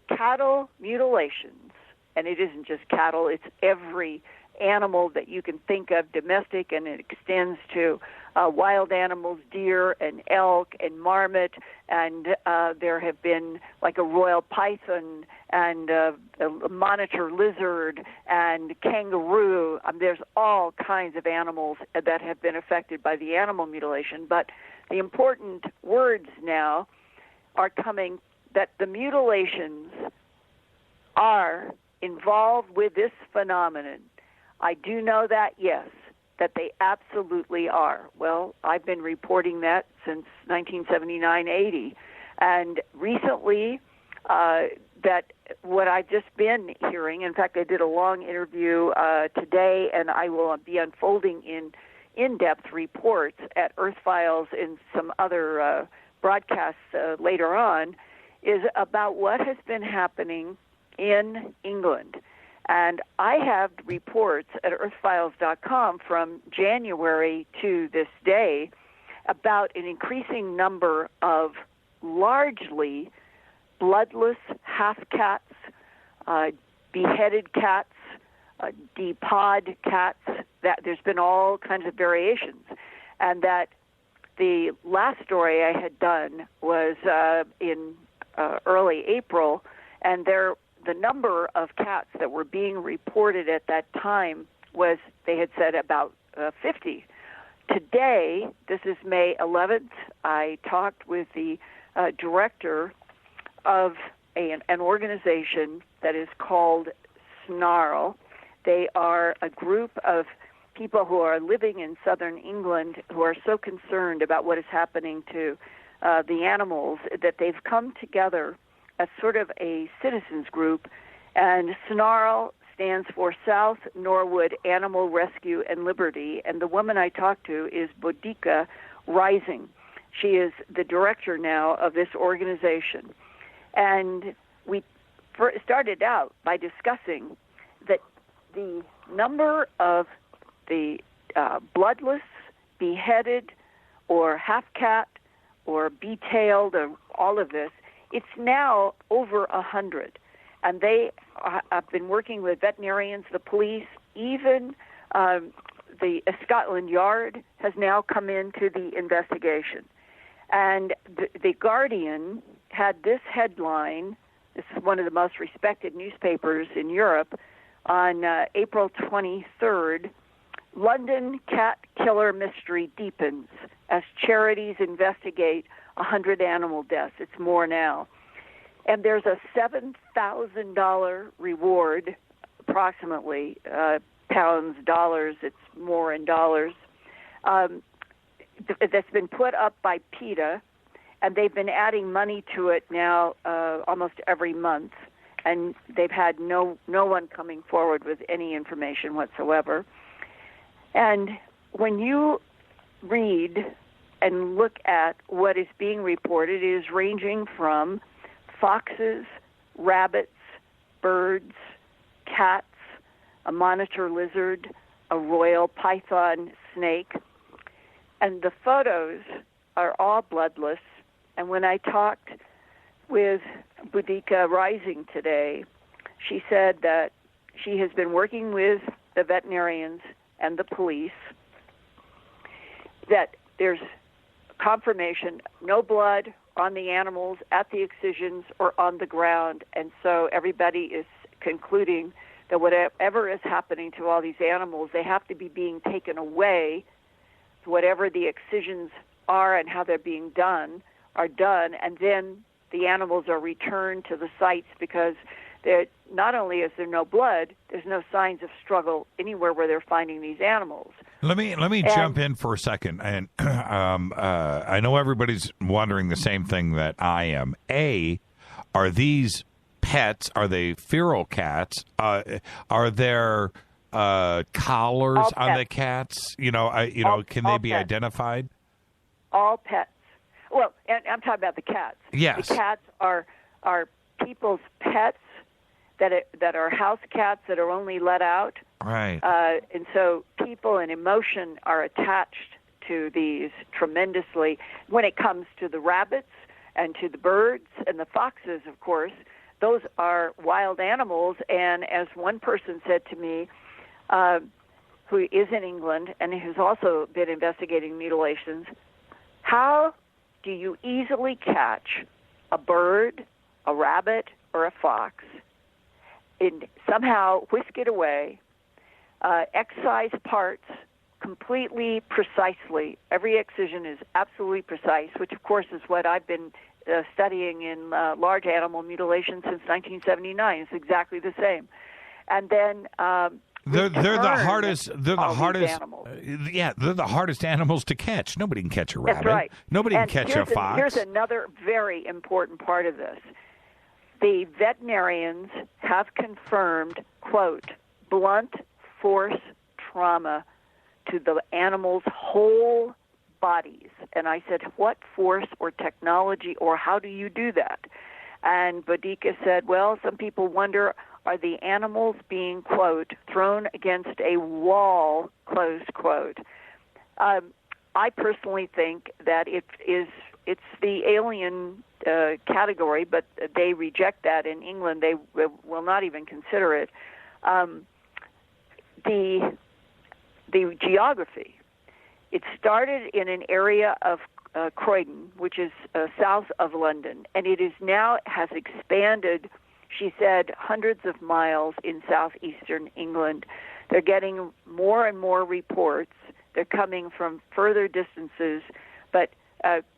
cattle mutilations, and it isn't just cattle, it's every animal that you can think of, domestic, and it extends to wild animals, deer and elk and marmot, and there have been like a royal python and a monitor lizard and kangaroo. There's all kinds of animals that have been affected by the animal mutilation, but the important words now are coming that the mutilations are involved with this phenomenon. I do know that, yes, that they absolutely are. Well, I've been reporting that since 1979-80. And recently, that what I've just been hearing, in fact, I did a long interview today, and I will be unfolding in-depth reports at Earth Files and some other broadcasts later on, is about what has been happening in England. And I have reports at earthfiles.com from January to this day about an increasing number of largely bloodless half-cats, beheaded cats, depawed cats. That there's been all kinds of variations. And that the last story I had done was in early April, and the number of cats that were being reported at that time was, they had said, about 50. Today, this is May 11th, I talked with the director of an organization that is called SNARL. They are a group of people who are living in southern England who are so concerned about what is happening to the animals that they've come together as sort of a citizens group. And SNARL stands for South Norwood Animal Rescue and Liberty, and the woman I talked to is Boudica Rising. She is the director now of this organization. And we started out by discussing that the number of the bloodless, beheaded, or half-cat, or bee-tailed, or all of this, it's now over 100. And they have been working with veterinarians, the police, even the Scotland Yard has now come into the investigation. And the Guardian had this headline, this is one of the most respected newspapers in Europe, on April 23rd, London cat killer mystery deepens as charities investigate 100 animal deaths. It's more now. And there's a $7,000 reward, approximately, pounds, dollars, it's more in dollars, that's been put up by PETA, and they've been adding money to it now almost every month, and they've had no one coming forward with any information whatsoever. And when you read and look at what is being reported, it is ranging from foxes, rabbits, birds, cats, a monitor lizard, a royal python snake. And the photos are all bloodless. And when I talked with Boudica Rising today, she said that she has been working with the veterinarians and the police, that there's confirmation, no blood on the animals, at the excisions, or on the ground. And so everybody is concluding that whatever is happening to all these animals, they have to be being taken away. Whatever the excisions are and how they're being done are done, and then the animals are returned to the sites, because not only is there no blood, there's no signs of struggle anywhere where they're finding these animals. Let me jump in for a second, and I know everybody's wondering the same thing that I am. Are these pets? Are they feral cats? Are there collars on the cats? Can they be pets. Identified? All pets. Well, and I'm talking about the cats. Yes. The cats are people's pets that are house cats that are only let out. Right. And so people and emotion are attached to these tremendously when it comes to the rabbits and to the birds and the foxes, of course. Those are wild animals. And as one person said to me, who is in England and who's also been investigating mutilations, how do you easily catch a bird, a rabbit, or a fox, and somehow whisk it away, excise parts completely precisely? Every excision is absolutely precise, which of course is what I've been studying in large animal mutilation since 1979. It's exactly the same. And then they're the hardest. They're the hardest. Animals. They're the hardest animals to catch. Nobody can catch a rabbit. That's right. Nobody can catch a fox. Here's another very important part of this. The veterinarians have confirmed, quote, blunt force trauma to the animals' whole bodies. And I said, what force or technology, or how do you do that? And Boudica said, well, some people wonder, are the animals being, quote, thrown against a wall, close quote. I personally think that it's the alien category, but they reject that in England. They will not even consider it. The geography, it started in an area of Croydon, which is south of London, and it is now has expanded, she said, hundreds of miles in southeastern England. They're getting more and more reports. They're coming from further distances, but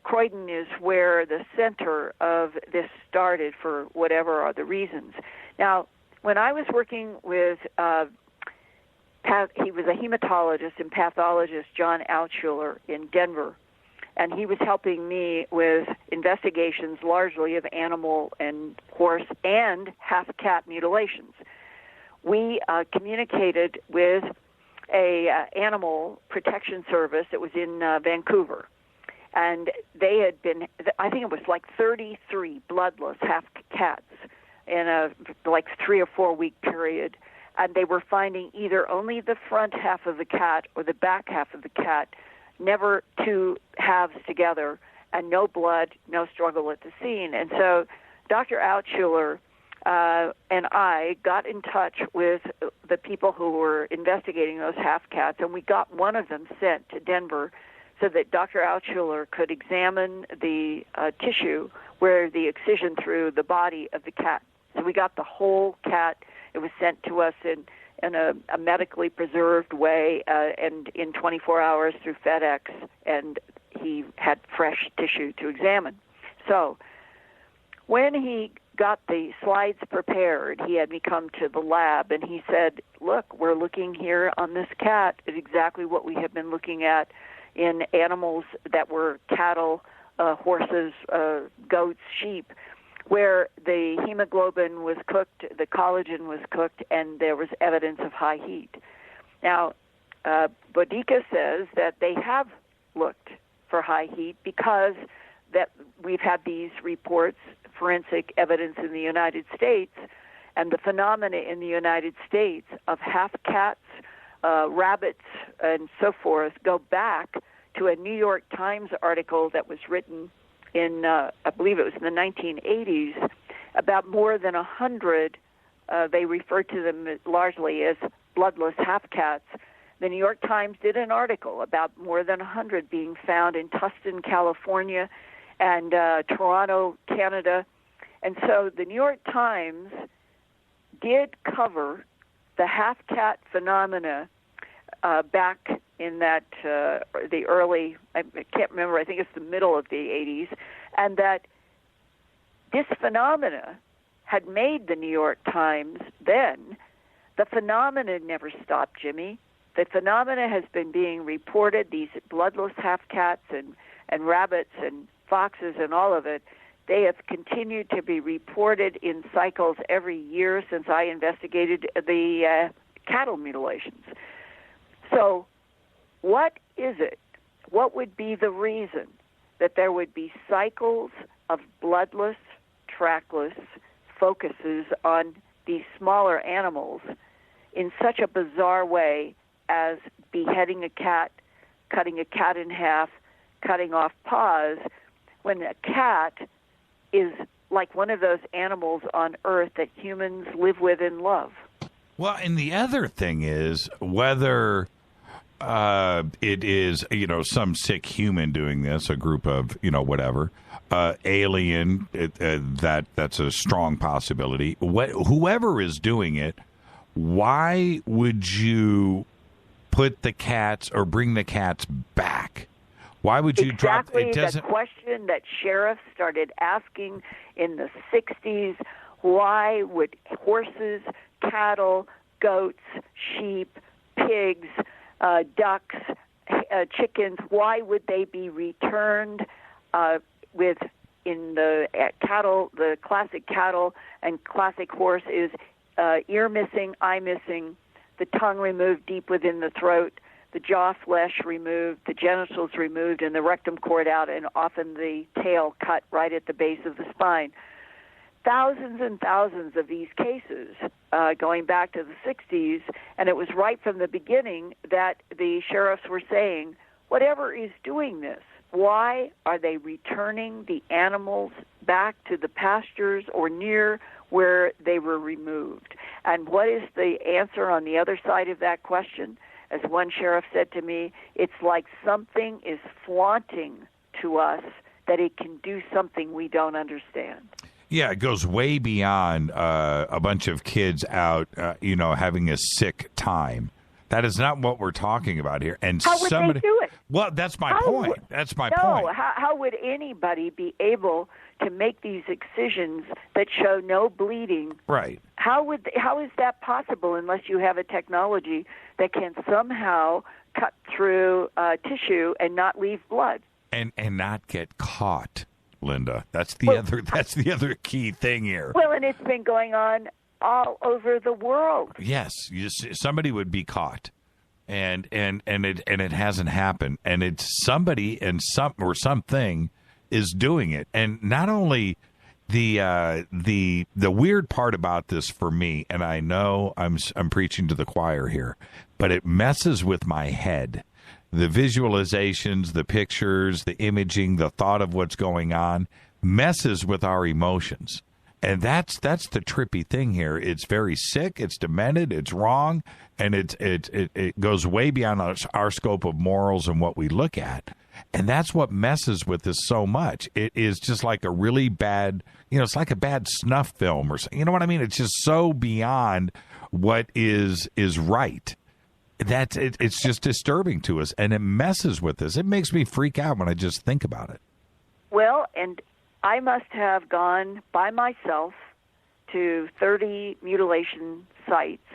Croydon is where the center of this started for whatever are the reasons. Now, when I was working with, he was a hematologist and pathologist, John Altshuler in Denver, and he was helping me with investigations largely of animal and horse and half-cat mutilations. We communicated with a animal protection service that was in Vancouver, and they had been, I think it was like 33 bloodless half-cats in a 3 or 4 week period, and they were finding either only the front half of the cat or the back half of the cat, never two halves together, and no blood, no struggle at the scene. And so Dr. Altshuler and I got in touch with the people who were investigating those half-cats, and we got one of them sent to Denver so that Dr. Altshuler could examine the tissue where the excision through the body of the cat. So we got the whole cat. It was sent to us in a medically preserved way and in 24 hours through FedEx, and he had fresh tissue to examine. So when he got the slides prepared, he had me come to the lab, and he said, look, we're looking here on this cat at exactly what we have been looking at in animals that were cattle, horses, goats, sheep, where the hemoglobin was cooked, the collagen was cooked, and there was evidence of high heat. Now, Bodica says that they have looked for high heat because that we've had these reports, forensic evidence in the United States, and the phenomena in the United States of half-cats, rabbits, and so forth go back to a New York Times article that was written in, I believe it was in the 1980s, about more than 100, they refer to them largely as bloodless half-cats. The New York Times did an article about more than 100 being found in Tustin, California, and Toronto, Canada. And so the New York Times did cover the half-cat phenomena back in that the early, I can't remember, I think it's the middle of the 80s, and that this phenomena had made the New York Times then. The phenomena never stopped, Jimmy. The phenomena has been being reported, these bloodless half-cats and rabbits and foxes and all of it. They have continued to be reported in cycles every year since I investigated the cattle mutilations. So what is it? What would be the reason that there would be cycles of bloodless, trackless focuses on these smaller animals in such a bizarre way as beheading a cat, cutting a cat in half, cutting off paws, when a cat is like one of those animals on Earth that humans live with and love? Well, and the other thing is whether it is, some sick human doing this, a group of, whatever, alien, that's a strong possibility. Whoever is doing it, why would you put the cats or bring the cats back? Why would you drop it? Exactly the question that sheriffs started asking in the 60s. Why would horses, cattle, goats, sheep, pigs, ducks, chickens, why would they be returned in the cattle, the classic cattle and classic horse is ear missing, eye missing, the tongue removed deep within the throat, the jaw flesh removed, the genitals removed, and the rectum cord out, and often the tail cut right at the base of the spine. Thousands and thousands of these cases going back to the 60s, and it was right from the beginning that the sheriffs were saying, whatever is doing this, why are they returning the animals back to the pastures or near where they were removed? And what is the answer on the other side of that question? As one sheriff said to me, it's like something is flaunting to us that it can do something we don't understand. Yeah, it goes way beyond a bunch of kids out, having a sick time. That is not what we're talking about here. And how would they do it? Well, that's my point. That's my point. No, how would anybody be able to make these excisions that show no bleeding? Right. How is that possible unless you have a technology that can somehow cut through tissue and not leave blood? And not get caught, Linda. That's the other key thing here. Well, and it's been going on all over the world. Yes, somebody would be caught, and it hasn't happened, and it's somebody and something is doing it, and not only the weird part about this for me, and I know I'm preaching to the choir here, but it messes with my head. The visualizations, the pictures, the imaging, the thought of what's going on messes with our emotions. And that's the trippy thing here. It's very sick. It's demented. It's wrong, and it goes way beyond our scope of morals and what we look at. And that's what messes with this so much. It is just like a really bad, it's like a bad snuff film or something. You know what I mean? It's just so beyond what is right. It's just disturbing to us, and it messes with us. It makes me freak out when I just think about it. Well, and I must have gone by myself to 30 mutilation sites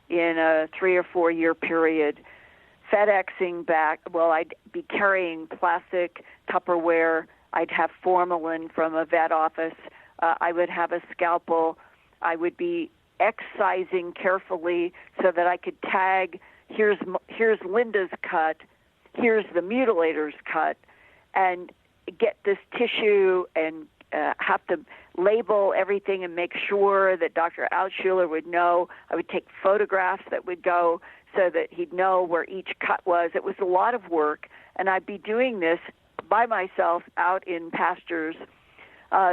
in a 3 or 4 year period, FedExing back. Well, I'd be carrying plastic Tupperware. I'd have formalin from a vet office. I would have a scalpel. I would be excising carefully so that I could tag, here's Linda's cut, here's the mutilator's cut, and get this tissue and have to label everything and make sure that Dr. Altshuler would know. I would take photographs that would go so that he'd know where each cut was. It was a lot of work, and I'd be doing this by myself out in pastures,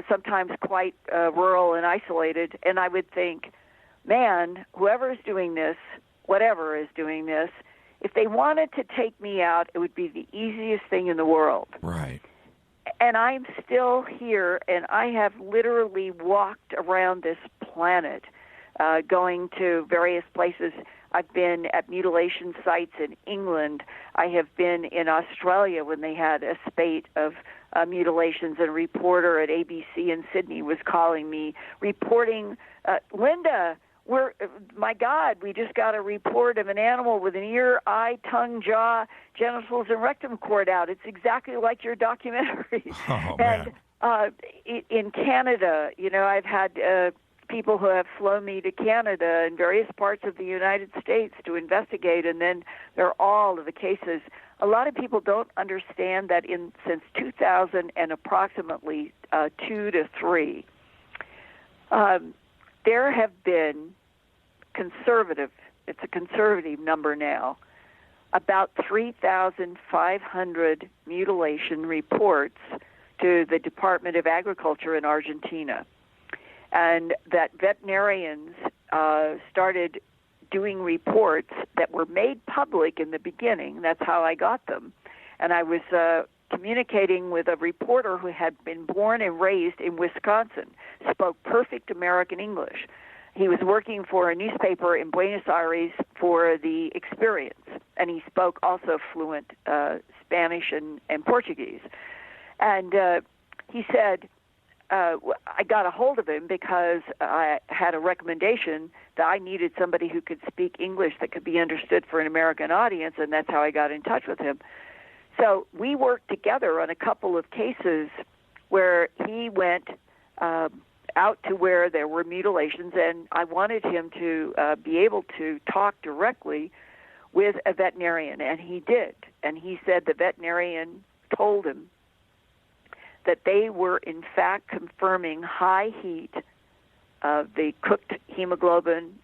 sometimes quite rural and isolated, and I would think, man, whoever is doing this, whatever is doing this, if they wanted to take me out, it would be the easiest thing in the world. Right. And I'm still here, and I have literally walked around this planet, going to various places. I've been at mutilation sites in England. I have been in Australia when they had a spate of mutilations, and a reporter at ABC in Sydney was calling me, reporting, Linda, my God, we just got a report of an animal with an ear, eye, tongue, jaw, genitals, and rectum cord out. It's exactly like your documentary. Oh, and in Canada, I've had people who have flown me to Canada and various parts of the United States to investigate, and then there are all of the cases. A lot of people don't understand that since 2000 and approximately 2 to 3, there have been it's a conservative number now, about 3,500 mutilation reports to the Department of Agriculture in Argentina. And that veterinarians started doing reports that were made public in the beginning. That's how I got them. And I was communicating with a reporter who had been born and raised in Wisconsin, spoke perfect American English. He was working for a newspaper in Buenos Aires for the Experience, and he spoke also fluent Spanish and Portuguese. And he said, I got a hold of him because I had a recommendation that I needed somebody who could speak English that could be understood for an American audience, and that's how I got in touch with him. So we worked together on a couple of cases where he went out to where there were mutilations, and I wanted him to be able to talk directly with a veterinarian, and he did. And he said the veterinarian told him that they were in fact confirming high heat of the cooked hemoglobin,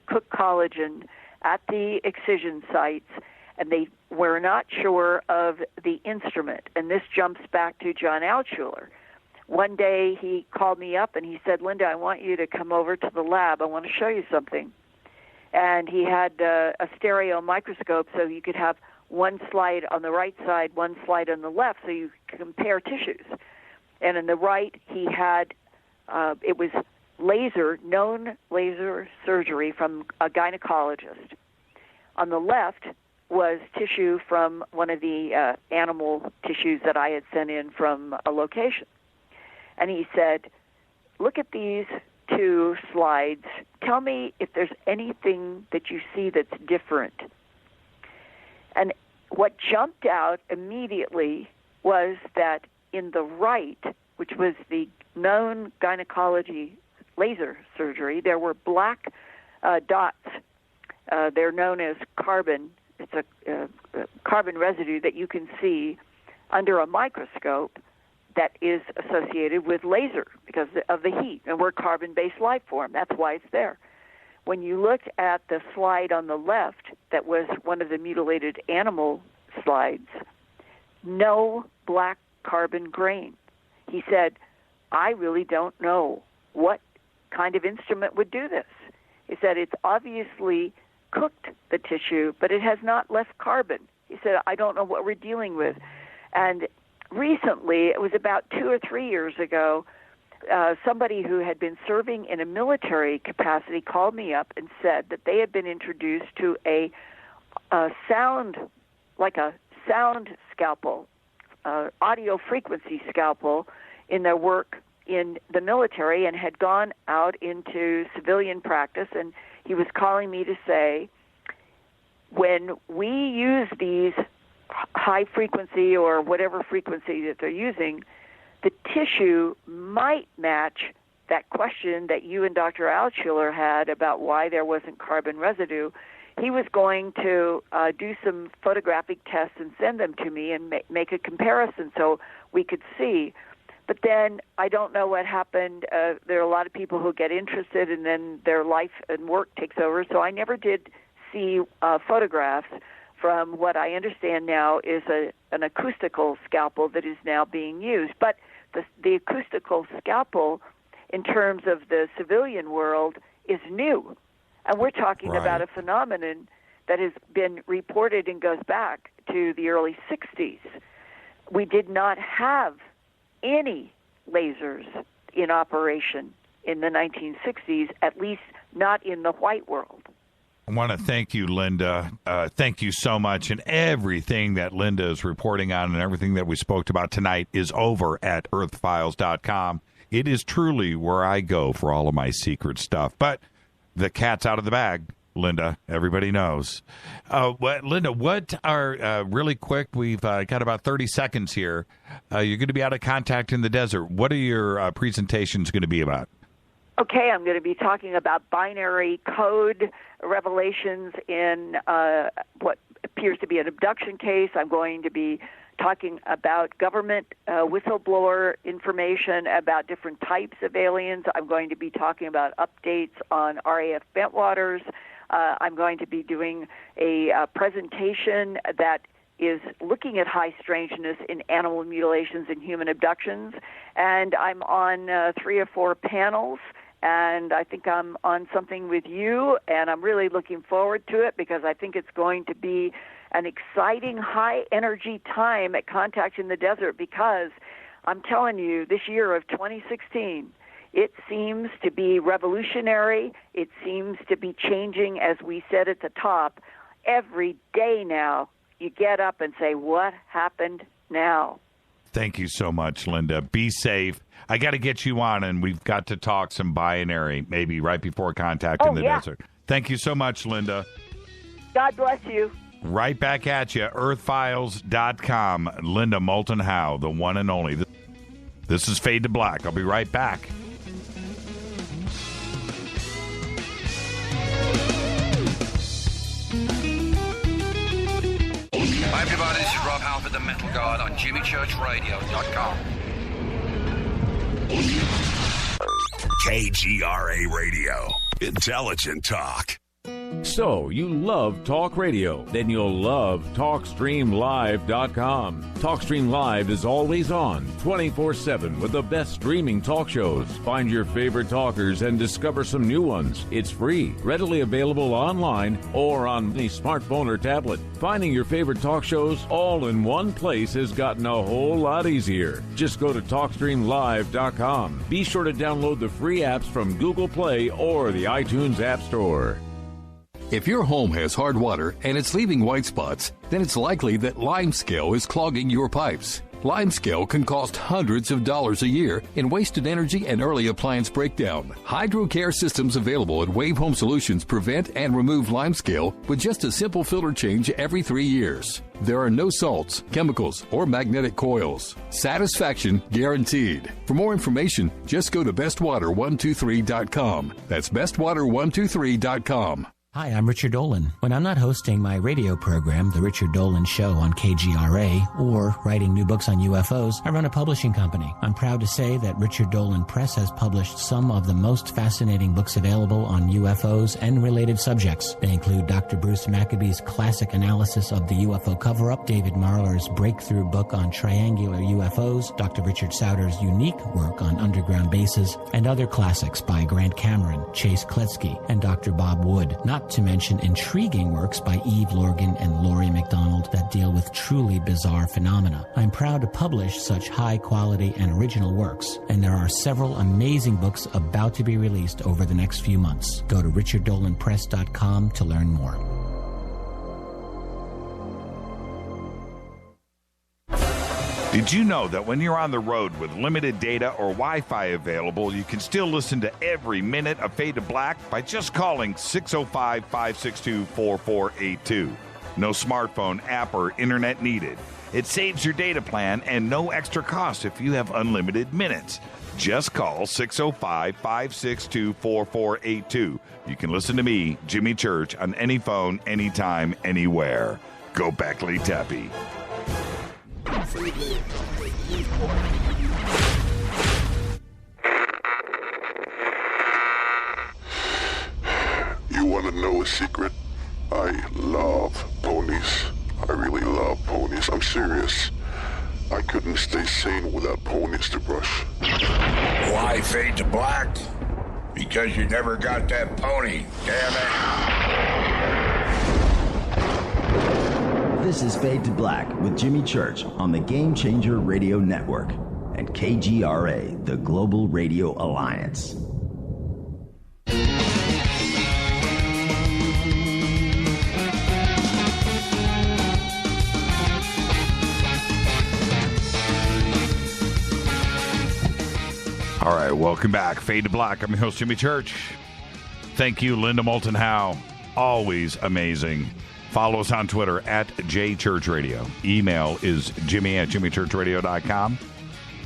cooked collagen at the excision sites, and they were not sure of the instrument. And this jumps back to John Altshuler. One day he called me up and he said, Linda, I want you to come over to the lab. I want to show you something. And he had a stereo microscope so you could have one slide on the right side, one slide on the left, so you could compare tissues. And in the right, he had, it was known laser surgery from a gynecologist. On the left was tissue from one of the animal tissues that I had sent in from a location. And he said, look at these two slides. Tell me if there's anything that you see that's different. And what jumped out immediately was that in the right, which was the known gynecology laser surgery, there were black dots. They're known as carbon. It's a carbon residue that you can see under a microscope that is associated with laser because of the heat. And we're carbon-based life form. That's why it's there. When you looked at the slide on the left that was one of the mutilated animal slides, no black carbon grain. He said, I really don't know what kind of instrument would do this. He said, it's obviously cooked the tissue, but it has not left carbon. He said, I don't know what we're dealing with. And recently, it was about 2 or 3 years ago, somebody who had been serving in a military capacity called me up and said that they had been introduced to a sound, like a sound scalpel, audio frequency scalpel in their work in the military and had gone out into civilian practice. And he was calling me to say, when we use these high frequency or whatever frequency that they're using, the tissue might match that question that you and Dr. Altschuler had about why there wasn't carbon residue. He was going to do some photographic tests and send them to me and make a comparison so we could see. But then I don't know what happened. There are a lot of people who get interested and then their life and work takes over. So I never did see photographs from what I understand now is an acoustical scalpel that is now being used. But the acoustical scalpel, in terms of the civilian world, is new. And we're talking about a phenomenon that has been reported and goes back to the early 60s. We did not have any lasers in operation in the 1960s, at least not in the white world. I want to thank you, Linda. Thank you so much. And everything that Linda is reporting on and everything that we spoke about tonight is over at earthfiles.com. It is truly where I go for all of my secret stuff. But the cat's out of the bag, Linda. Everybody knows. Linda, what are, really quick, we've got about 30 seconds here. You're going to be out of contact in the desert. What are your presentations going to be about? Okay, I'm going to be talking about binary code revelations in what appears to be an abduction case. I'm going to be talking about government whistleblower information about different types of aliens. I'm going to be talking about updates on RAF Bentwaters. I'm going to be doing a presentation that is looking at high strangeness in animal mutilations and human abductions. And I'm on 3 or 4 panels. And I think I'm on something with you, and I'm really looking forward to it because I think it's going to be an exciting, high-energy time at Contact in the Desert because I'm telling you, this year of 2016, it seems to be revolutionary. It seems to be changing, as we said at the top. Every day now, you get up and say, what happened now? Thank you so much, Linda. Be safe. I got to get you on, and we've got to talk some binary, maybe right before Contact in the Desert. Thank you so much, Linda. God bless you. Right back at you, earthfiles.com. Linda Moulton Howe, the one and only. This is Fade to Black. I'll be right back. Hi, everybody. This is Rob Halford, the Metal Guard on JimmyChurchRadio.com. KGRA Radio. Intelligent talk. So, you love talk radio? Then you'll love TalkStreamLive.com. TalkStream Live is always on, 24/7, with the best streaming talk shows. Find your favorite talkers and discover some new ones. It's free, readily available online or on any smartphone or tablet. Finding your favorite talk shows all in one place has gotten a whole lot easier. Just go to TalkStreamLive.com. Be sure to download the free apps from Google Play or the iTunes App Store. If your home has hard water and it's leaving white spots, then it's likely that limescale is clogging your pipes. Limescale can cost hundreds of dollars a year in wasted energy and early appliance breakdown. HydroCare systems available at Wave Home Solutions prevent and remove limescale with just a simple filter change every 3 years. There are no salts, chemicals, or magnetic coils. Satisfaction guaranteed. For more information, just go to bestwater123.com. That's bestwater123.com. Hi, I'm Richard Dolan. When I'm not hosting my radio program, The Richard Dolan Show on KGRA, or writing new books on UFOs, I run a publishing company. I'm proud to say that Richard Dolan Press has published some of the most fascinating books available on UFOs and related subjects. They include Dr. Bruce Maccabee's classic analysis of the UFO cover-up, David Marler's breakthrough book on triangular UFOs, Dr. Richard Sauter's unique work on underground bases, and other classics by Grant Cameron, Chase Kletsky, and Dr. Bob Wood, not to mention intriguing works by Eve Lorgan and Laurie MacDonald that deal with truly bizarre phenomena. I'm proud to publish such high-quality and original works, and there are several amazing books about to be released over the next few months. Go to richarddolanpress.com to learn more. Did you know that when you're on the road with limited data or Wi-Fi available, you can still listen to every minute of Fade to Black by just calling 605-562-4482. No smartphone, app, or internet needed. It saves your data plan and no extra cost if you have unlimited minutes. Just call 605-562-4482. You can listen to me, Jimmy Church, on any phone, anytime, anywhere. Go Beckley Tappy. You want to know a secret? I love ponies. I really love ponies. I'm serious. I couldn't stay sane without ponies to brush. Why Fade to Black? Because you never got that pony. Damn it. This is Fade to Black with Jimmy Church on the Game Changer Radio Network and KGRA, the Global Radio Alliance. All right, welcome back. Fade to Black. I'm your host, Jimmy Church. Thank you, Linda Moulton Howe. Always amazing. Follow us on Twitter at JChurchRadio. Email is jimmy@jimmychurchradio.com.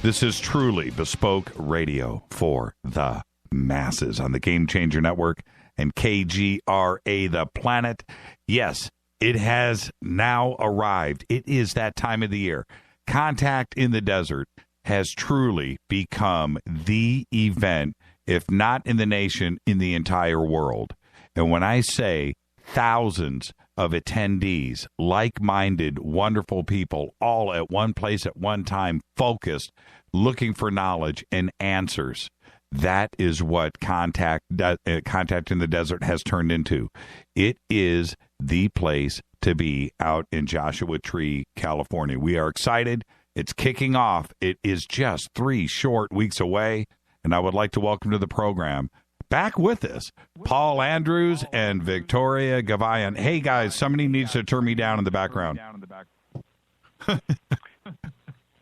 This is truly bespoke radio for the masses on the Game Changer Network and KGRA, the planet. Yes, it has now arrived. It is that time of the year. Contact in the Desert has truly become the event, if not in the nation, in the entire world. And when I say thousands of attendees, like-minded, wonderful people, all at one place at one time, focused, looking for knowledge and answers, that is what Contact in the Desert has turned into. It is the place to be out in Joshua Tree, California. We are excited. It's kicking off. It is just 3 short weeks away, and I would like to welcome to the program, back with us, Paul Andrews and Victoria Gavoian. Hey, guys, somebody needs to turn me down in the background.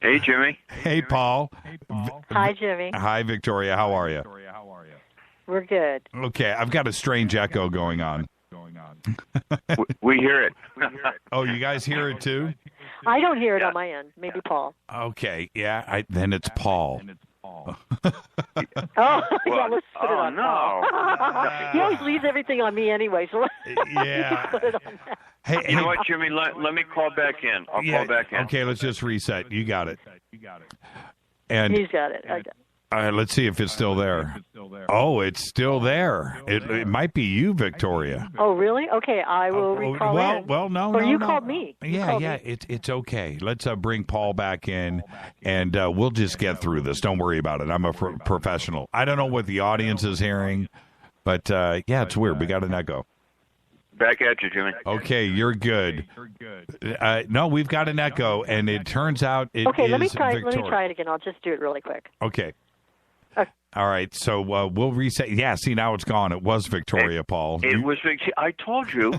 Hey, Jimmy. Hey, Paul. Hi, Jimmy. Hi, Victoria. How are you? We're good. Okay, I've got a strange echo going on. We hear it. Oh, you guys hear it too? I don't hear it on my end. Maybe Paul. Okay, yeah, then it's Paul. Oh, yeah, let's put it on Paul. He always leaves everything on me anyway, so yeah. Put it on that. Hey, you know what, Jimmy? Let me call back in. I'll call back in. Okay, let's just reset. You got it. And he's got it. I got it. All right, let's see if it's still there. Oh, it's still there. It might be you, Victoria. Oh, really? Okay, I will recall in. Well, no, or no, you no. called me. Yeah. It's okay. Let's bring Paul back in, and we'll just get through this. Don't worry about it. I'm a professional. I don't know what the audience is hearing, but yeah, it's weird. We got an echo. Back at you, Jimmy. Okay, you're good. No, we've got an echo, and it turns out it is Okay, let me try Victoria. it again. I'll just do it really quick. Okay. All right, so we'll reset. Yeah, see, now it's gone. It was Victoria, Paul. It was. I told you.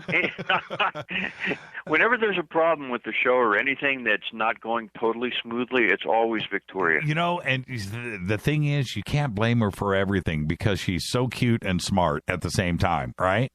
Whenever there's a problem with the show or anything that's not going totally smoothly, it's always Victoria. You know, and the thing is, you can't blame her for everything because she's so cute and smart at the same time, right?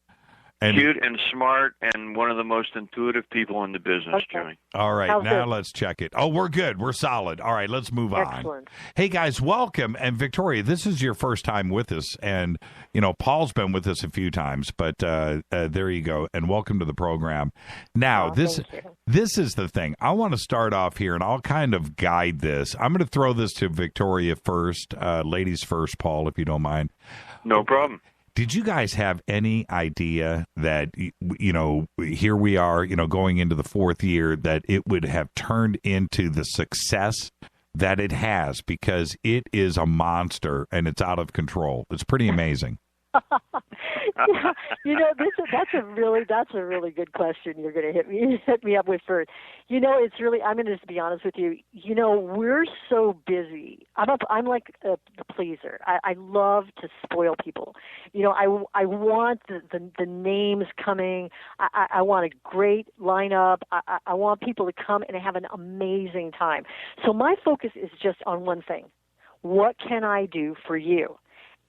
And cute and smart and one of the most intuitive people in the business, Jimmy. All right, How's now it? let's check it. Oh, we're good. We're solid. All right, let's move on. Excellent. Hey, guys, welcome. And Victoria, this is your first time with us. And, you know, Paul's been with us a few times, but there you go. And welcome to the program. Now, this is the thing. I want to start off here, and I'll kind of guide this. I'm going to throw this to Victoria first, ladies first, Paul, if you don't mind. No problem. Did you guys have any idea that, you know, here we are, you know, going into the fourth year, that it would have turned into the success that it has? Because it is a monster and it's out of control. It's pretty amazing. You know, that's a really good question you're going to hit me up with first. You know, it's really, I'm going to just be honest with you. You know, we're so busy. I'm like the pleaser. I love to spoil people. You know, I want the names coming. I want a great lineup. I want people to come and have an amazing time. So my focus is just on one thing. What can I do for you?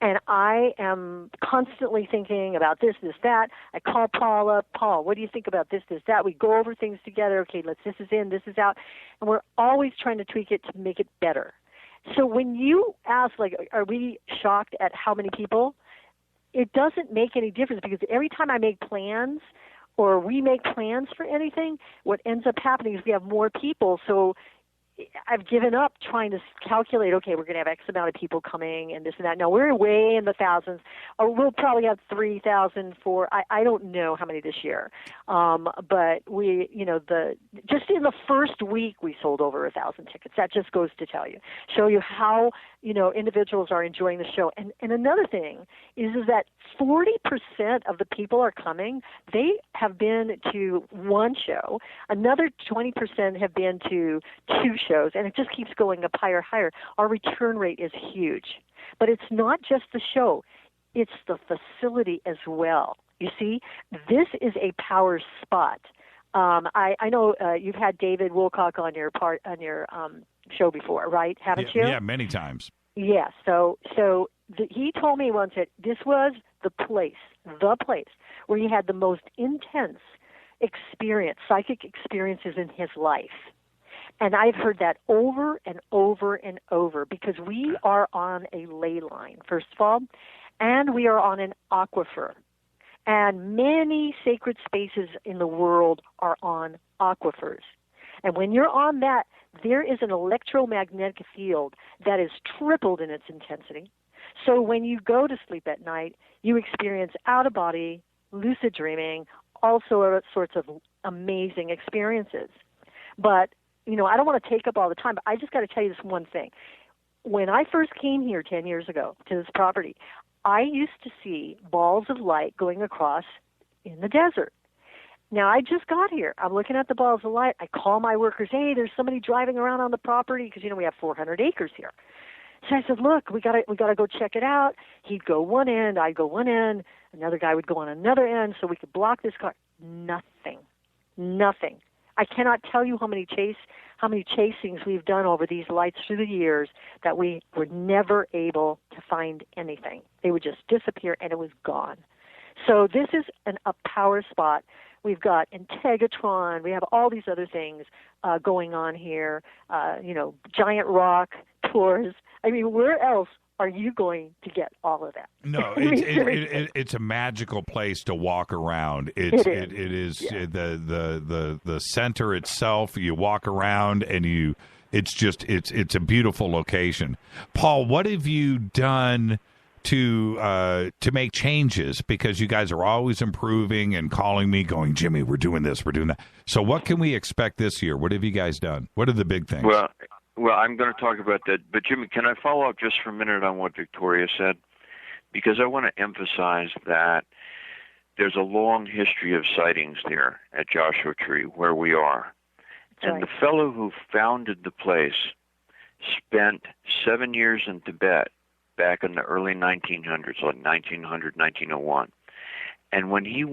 And I am constantly thinking about this, that. I call Paul up. Paul, what do you think about this, that? We go over things together. Okay, this is in, this is out. And we're always trying to tweak it to make it better. So when you ask, like, are we shocked at how many people? It doesn't make any difference because every time I make plans or we make plans for anything, what ends up happening is we have more people. So I've given up trying to calculate, okay, we're going to have X amount of people coming and this and that. Now, we're way in the thousands. We'll probably have 3,000 for, I don't know how many this year. But we, you know, just in the first week, we sold over 1,000 tickets. That just goes to show you how, you know, individuals are enjoying the show. And another thing is that 40% of the people are coming. They have been to one show. Another 20% have been to 2 shows, and it just keeps going up higher. Our return rate is huge. But it's not just the show. It's the facility as well. You see, this is a power spot. I know you've had David Wilcock on your show before, right? Haven't you? Yeah, many times. Yeah. So he told me once that this was the place where he had the most intense psychic experiences in his life. And I've heard that over and over and over because we are on a ley line, first of all, and we are on an aquifer. And many sacred spaces in the world are on aquifers. And when you're on that, there is an electromagnetic field that is tripled in its intensity. So when you go to sleep at night, you experience out-of-body, lucid dreaming, all sorts of amazing experiences. But, you know, I don't want to take up all the time, but I just got to tell you this one thing. When I first came here 10 years ago to this property, I used to see balls of light going across in the desert. Now, I just got here. I'm looking at the balls of light. I call my workers, hey, there's somebody driving around on the property because, you know, we have 400 acres here. So I said, look, we gotta go check it out. He'd go one end, I'd go one end, another guy would go on another end so we could block this car. Nothing. I cannot tell you how many chasings we've done over these lights through the years that we were never able to find anything. They would just disappear and it was gone. So this is a power spot. We've got Integratron. We have all these other things going on here. You know, giant rock tours. I mean, where else are you going to get all of that? No, it's a magical place to walk around. It is yeah. The center itself. You walk around and it's a beautiful location. Paul, what have you done to make changes? Because you guys are always improving and calling me, going, Jimmy, we're doing this, we're doing that. So what can we expect this year? What have you guys done? What are the big things? Well, I'm going to talk about that. But, Jimmy, can I follow up just for a minute on what Victoria said? Because I want to emphasize that there's a long history of sightings there at Joshua Tree, where we are. That's and the fellow who founded the place spent 7 years in Tibet back in the early 1900s, like 1900, 1901. And when he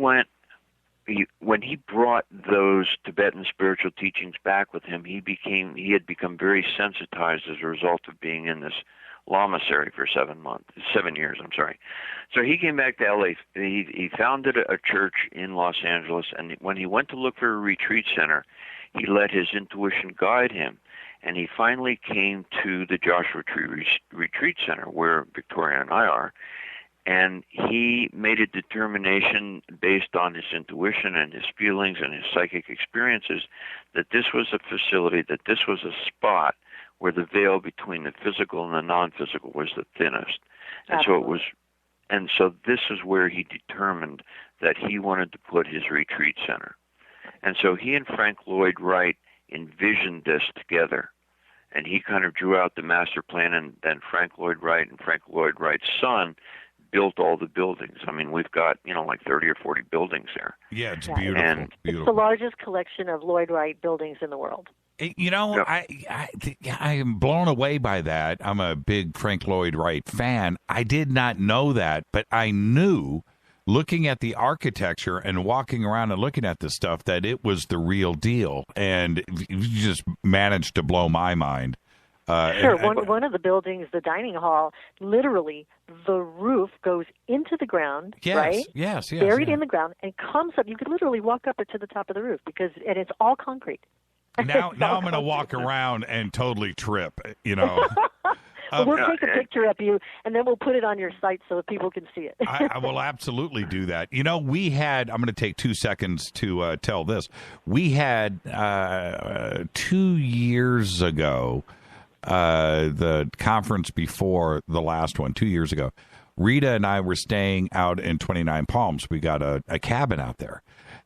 brought those Tibetan spiritual teachings back with him, he had become very sensitized as a result of being in this lamasery for 7 years. So he came back to LA. He founded a church in Los Angeles, and when he went to look for a retreat center, he let his intuition guide him. And he finally came to the Joshua Tree Retreat Center, where Victoria and I are. And he made a determination based on his intuition and his feelings and his psychic experiences that this was a facility, that this was a spot where the veil between the physical and the non-physical was the thinnest. And Absolutely. so this is where he determined that he wanted to put his retreat center. And so he and Frank Lloyd Wright envisioned this together. And he kind of drew out the master plan, and then Frank Lloyd Wright and Frank Lloyd Wright's son built all the buildings. I mean, we've got, like 30 or 40 buildings there. Yeah, it's beautiful. And It's the largest collection of Lloyd Wright buildings in the world. I am blown away by that. I'm a big Frank Lloyd Wright fan. I did not know that, but I knew, looking at the architecture and walking around and looking at this stuff, that it was the real deal. And you just managed to blow my mind. Sure. One of the buildings, the dining hall, literally the roof goes into the ground, right? Yes. Buried in the ground, and comes up. You could literally walk up it to the top of the roof and it's all concrete. Now I'm going to walk around and totally trip, Well, we'll take a picture of you, and then we'll put it on your site so that people can see it. I will absolutely do that. We had, I'm going to take 2 seconds to tell this. We had 2 years ago, the conference before the last one, 2 years ago, Rita and I were staying out in 29 Palms. We got a cabin out there.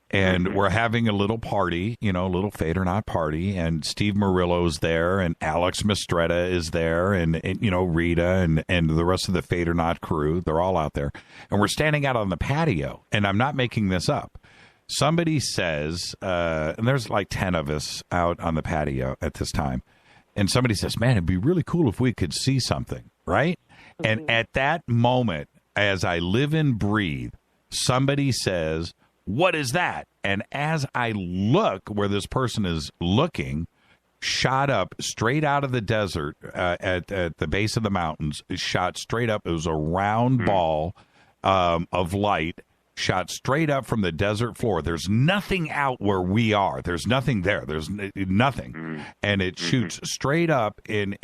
And we're having a little party, a little Fate or Not party, and Steve Murillo's there, and Alex Mistretta is there, and Rita and the rest of the Fate or Not crew. They're all out there. And we're standing out on the patio, and I'm not making this up. Somebody says, and there's like 10 of us out on the patio at this time, and somebody says, man, it'd be really cool if we could see something, right? And at that moment, as I live and breathe, somebody says, what is that? And as I look where this person is looking, shot up straight out of the desert at the base of the mountains, shot straight up. It was a round ball of light, shot straight up from the desert floor. There's nothing out where we are. There's nothing there. There's nothing. And it shoots straight up it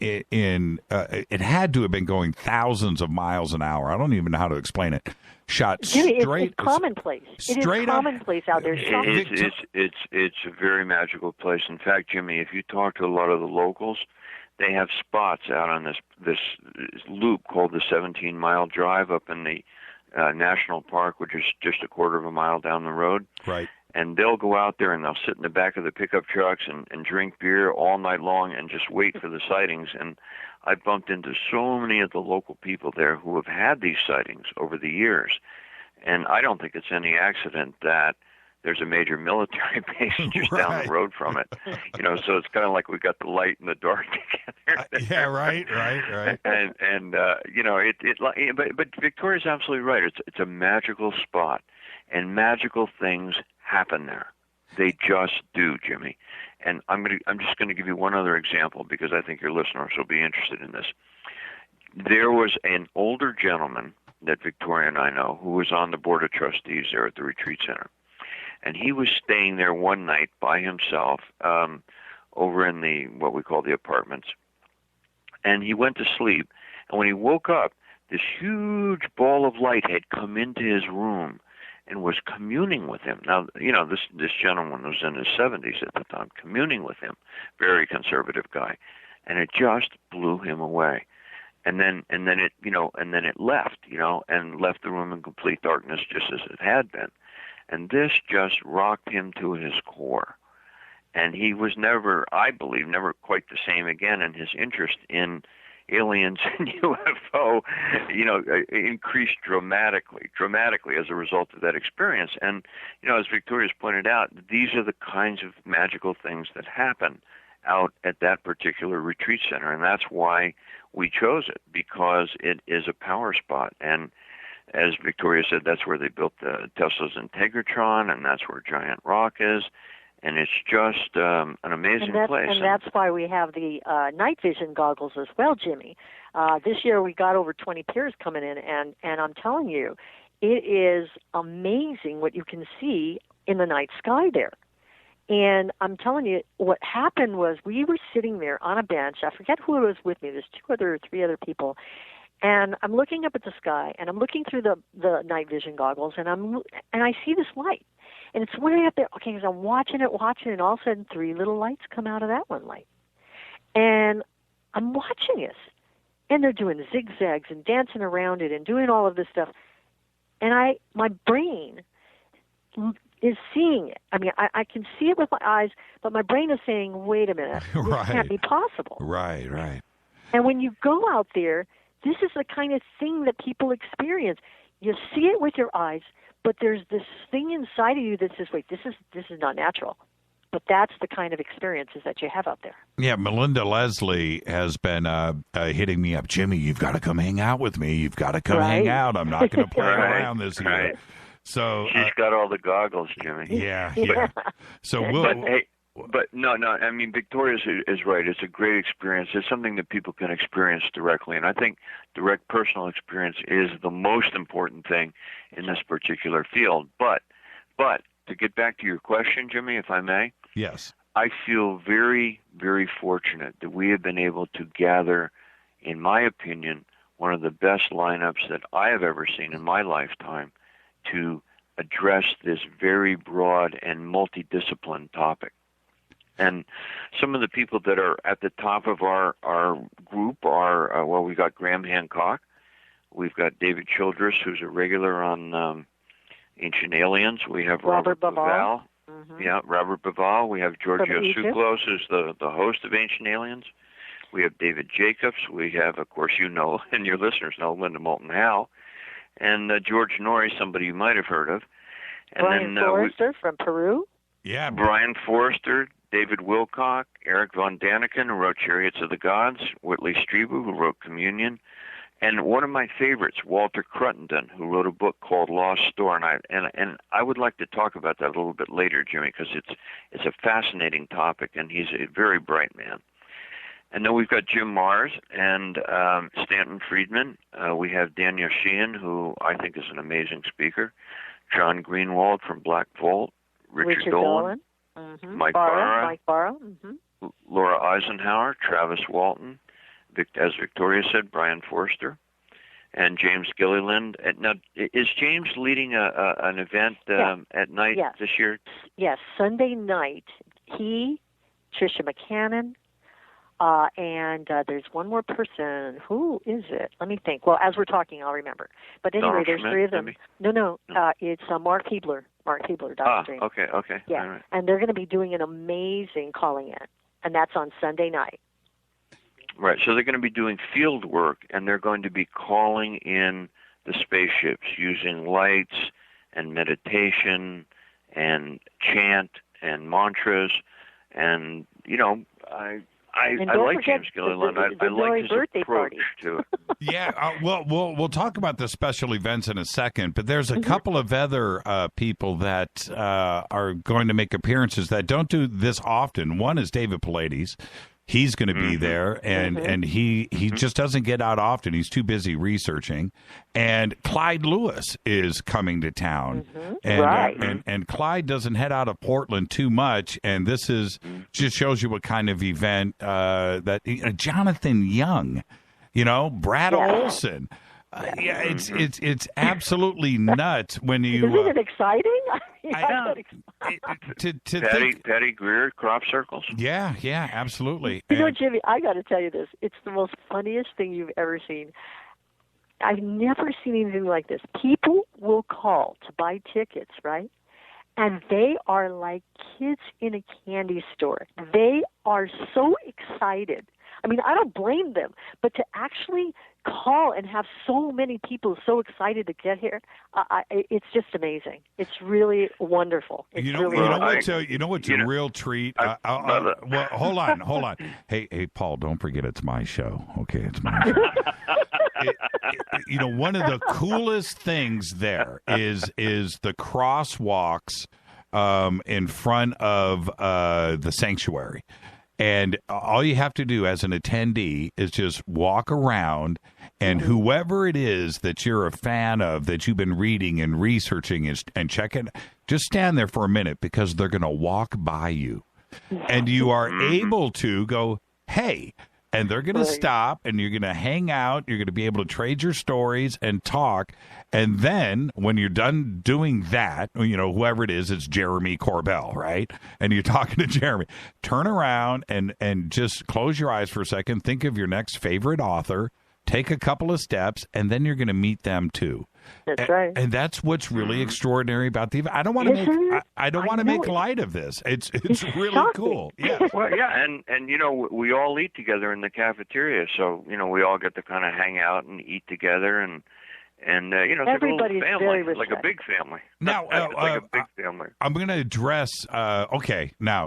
had to have been going thousands of miles an hour. I don't even know how to explain it. Shot straight. It's commonplace. It is commonplace out there. It's a very magical place. In fact, Jimmy, if you talk to a lot of the locals, they have spots out on this loop called the 17-mile drive up in the national park, which is just a quarter of a mile down the road. Right. And they'll go out there and they'll sit in the back of the pickup trucks and drink beer all night long and just wait for the sightings. And I bumped into so many of the local people there who have had these sightings over the years. And I don't think it's any accident that there's a major military base just down the road from it. So it's kind of like we got the light and the dark together. Yeah, right. But Victoria's absolutely right. It's a magical spot, and magical things happen there. They just do, Jimmy. And I'm just going to give you one other example because I think your listeners will be interested in this. There was an older gentleman that Victoria and I know who was on the board of trustees there at the retreat center. And he was staying there one night by himself over in what we call the apartments. And he went to sleep. And when he woke up, this huge ball of light had come into his room and was communing with him. Now, this gentleman was in his 70s at the time, communing with him, very conservative guy. And it just blew him away. And then it left, and left the room in complete darkness just as it had been. And this just rocked him to his core. And he was never, I believe, never quite the same again. And his interest in aliens and UFO, increased dramatically as a result of that experience. And, as Victoria's pointed out, these are the kinds of magical things that happen. out at that particular retreat center, and that's why we chose it, because it is a power spot. And as Victoria said, that's where they built the Tesla's Integratron, and that's where Giant Rock is, and it's just an amazing place. And that's why we have the night vision goggles as well, Jimmy. This year we got over 20 pairs coming in, and I'm telling you, it is amazing what you can see in the night sky there. And I'm telling you, what happened was we were sitting there on a bench. I forget who was with me. There's 2 or 3 other people. And I'm looking up at the sky, and I'm looking through the night vision goggles, and I see this light. And it's way up there. Okay, because I'm watching it, and all of a sudden 3 little lights come out of that one light. And I'm watching this. And they're doing zigzags and dancing around it and doing all of this stuff. And my brain is seeing it. I mean, I can see it with my eyes, but my brain is saying, wait a minute, this can't be possible. Right. And when you go out there, this is the kind of thing that people experience. You see it with your eyes, but there's this thing inside of you that says, wait, this is not natural. But that's the kind of experiences that you have out there. Yeah, Melinda Leslie has been hitting me up. Jimmy, you've got to come hang out with me. You've got to come hang out. I'm not going to play around this year. So she's got all the goggles, Jimmy. Yeah. So but no. I mean, Victoria is right. It's a great experience. It's something that people can experience directly, and I think direct personal experience is the most important thing in this particular field. But to get back to your question, Jimmy, if I may. Yes. I feel very, very fortunate that we have been able to gather, in my opinion, one of the best lineups that I have ever seen in my lifetime to address this very broad and multidisciplined topic. And some of the people that are at the top of our group are, we got Graham Hancock. We've got David Childress, who's a regular on Ancient Aliens. We have Robert Bauval. Mm-hmm. Yeah, Robert Bauval. We have Giorgio Tsoukalos, who's the host of Ancient Aliens. We have David Jacobs. We have, of course, you know, and your listeners know, Linda Moulton Howe. And George Norrie, somebody you might have heard of. And Brian Forrester from Peru. Yeah. Brian Forrester, David Wilcock, Eric von Daniken, who wrote Chariots of the Gods, Whitley Strieber, who wrote Communion, and one of my favorites, Walter Cruttenden, who wrote a book called Lost Store. And I would like to talk about that a little bit later, Jimmy, because it's a fascinating topic, and he's a very bright man. And then we've got Jim Mars and Stanton Friedman. We have Daniel Sheehan, who I think is an amazing speaker. John Greenwald from Black Vault. Richard Dolan. Mm-hmm. Mike Barra. Mm-hmm. Laura Eisenhower. Travis Walton. As Victoria said, Brian Forster. And James Gilliland. Now, is James leading an event at night this year? Yes, Sunday night. He, Tricia McCannon, and there's one more person. Who is it? Let me think. Well, as we're talking, I'll remember. But anyway, there's 3 of them. Maybe? No. It's Mark Hebler. Mark Hebler, Dr. Dream. Okay. Yeah, right. And they're going to be doing an amazing calling in, and that's on Sunday night. Right, so they're going to be doing field work, and they're going to be calling in the spaceships using lights and meditation and chant and mantras, and, you know, I like James Gilliland. I like his approach to it. Yeah, we'll talk about the special events in a second, but there's a couple of other people that are going to make appearances that don't do this often. One is David Pilates. He's going to be there, and he just doesn't get out often. He's too busy researching. And Clyde Lewis is coming to town. And Clyde doesn't head out of Portland too much, and this is just shows you what kind of event that Jonathan Young, Brad Olson. It's absolutely nuts when you. Isn't it exciting? Patty Greer, crop circles. Yeah, absolutely. You know, Jimmy, I got to tell you this. It's the most funniest thing you've ever seen. I've never seen anything like this. People will call to buy tickets, right? And they are like kids in a candy store. They are so excited. I mean, I don't blame them, but to actually call and have so many people so excited to get here, it's just amazing. It's really wonderful. It's You know what's a real treat? Well, hold on. Hey, Paul, don't forget it's my show. Okay, it's my show. One of the coolest things there is the crosswalks in front of the sanctuary. And all you have to do as an attendee is just walk around, and whoever it is that you're a fan of, that you've been reading and researching and checking, just stand there for a minute, because they're going to walk by you. And you are able to go, hey, and they're going to stop, and you're going to hang out. You're going to be able to trade your stories and talk. And then when you're done doing that, whoever it is, it's Jeremy Corbell, right? And you're talking to Jeremy. Turn around and just close your eyes for a second. Think of your next favorite author. Take a couple of steps, and then you're going to meet them too. That's right. And that's what's really extraordinary about the event. I don't want to make light of this. It's really cool. Yeah. Well, yeah, and we all eat together in the cafeteria, so we all get to kind of hang out and eat together, and it's everybody's like a little very family, like a big family. Now, like a big family. I'm going to address. Now